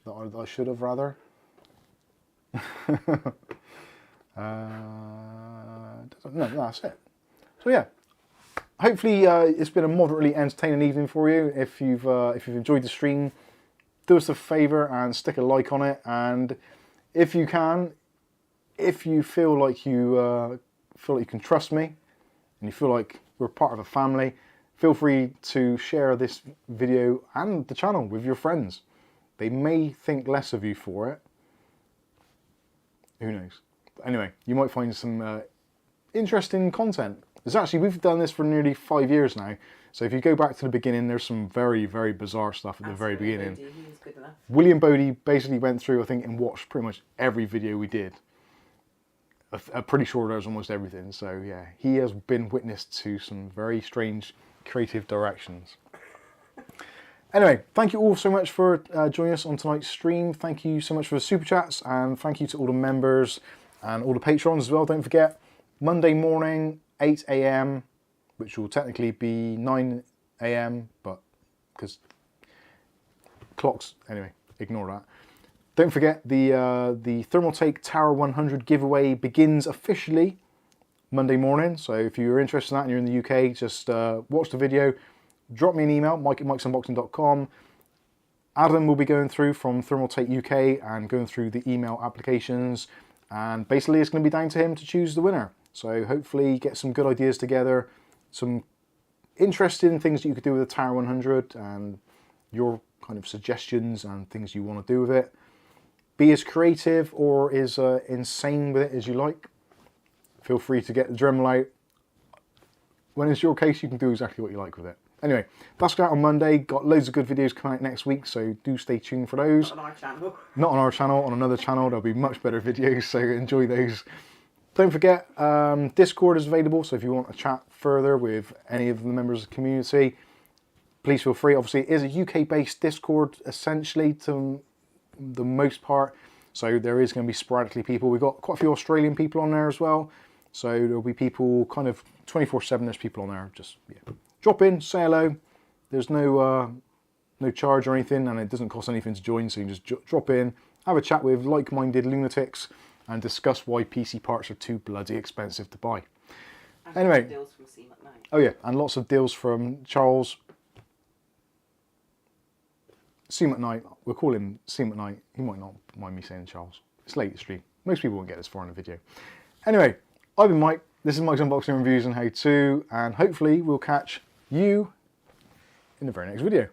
that I should have rather. No, that's it. So yeah, hopefully it's been a moderately entertaining evening for you. If you've enjoyed the stream, do us a favour and stick a like on it. And if you can, if you feel like you can trust me, and you feel like we're part of a family, feel free to share this video and the channel with your friends. They may think less of you for it. Who knows? But anyway, you might find some interesting content. We've done this for nearly 5 years now. So if you go back to the beginning, there's some very, very bizarre stuff at the very beginning. He was good enough. William Bodie basically went through, I think, and watched pretty much every video we did. I'm pretty sure there's almost everything. So yeah, he has been witness to some very strange creative directions. Anyway, thank you all so much for joining us on tonight's stream. Thank you so much for the super chats, and thank you to all the members and all the patrons as well. Don't forget, Monday morning, 8 AM, which will technically be 9 AM, but because clocks, anyway, ignore that. Don't forget the Thermaltake Tower 100 giveaway begins officially Monday morning. So if you're interested in that and you're in the UK, just watch the video, drop me an email, mike@mikesunboxing.com. Adam will be going through from Thermaltake UK and going through the email applications, and basically it's going to be down to him to choose the winner. So hopefully get some good ideas together, some interesting things that you could do with the Tower 100 and your kind of suggestions and things you want to do with it. Be as creative or as insane with it as you like. Feel free to get the Dremel out. When it's your case, you can do exactly what you like with it. Anyway, that's going out on Monday. Got loads of good videos coming out next week, so do stay tuned for those. Not on our channel. Not on our channel, on another channel. There'll be much better videos, so enjoy those. Don't forget, Discord is available, so if you want to chat further with any of the members of the community, please feel free. Obviously, it is a UK-based Discord, essentially, to the most part, so there is going to be sporadically people. We've got quite a few Australian people on there as well, so there'll be people kind of 24/7. There's people on there. Just drop in, say hello. There's no charge or anything, and it doesn't cost anything to join, so you can just drop in, have a chat with like-minded lunatics, and discuss why PC parts are too bloody expensive to buy. And Anyway, deals from Seam at Night. oh yeah, and lots of deals from Charles. Seam at Night, we'll call him Seam at Night. He might not mind me saying Charles. It's late stream. Most people won't get this far in the video. Anyway, I've been Mike. This is Mike's Unboxing Reviews and How To, and hopefully we'll catch you in the very next video.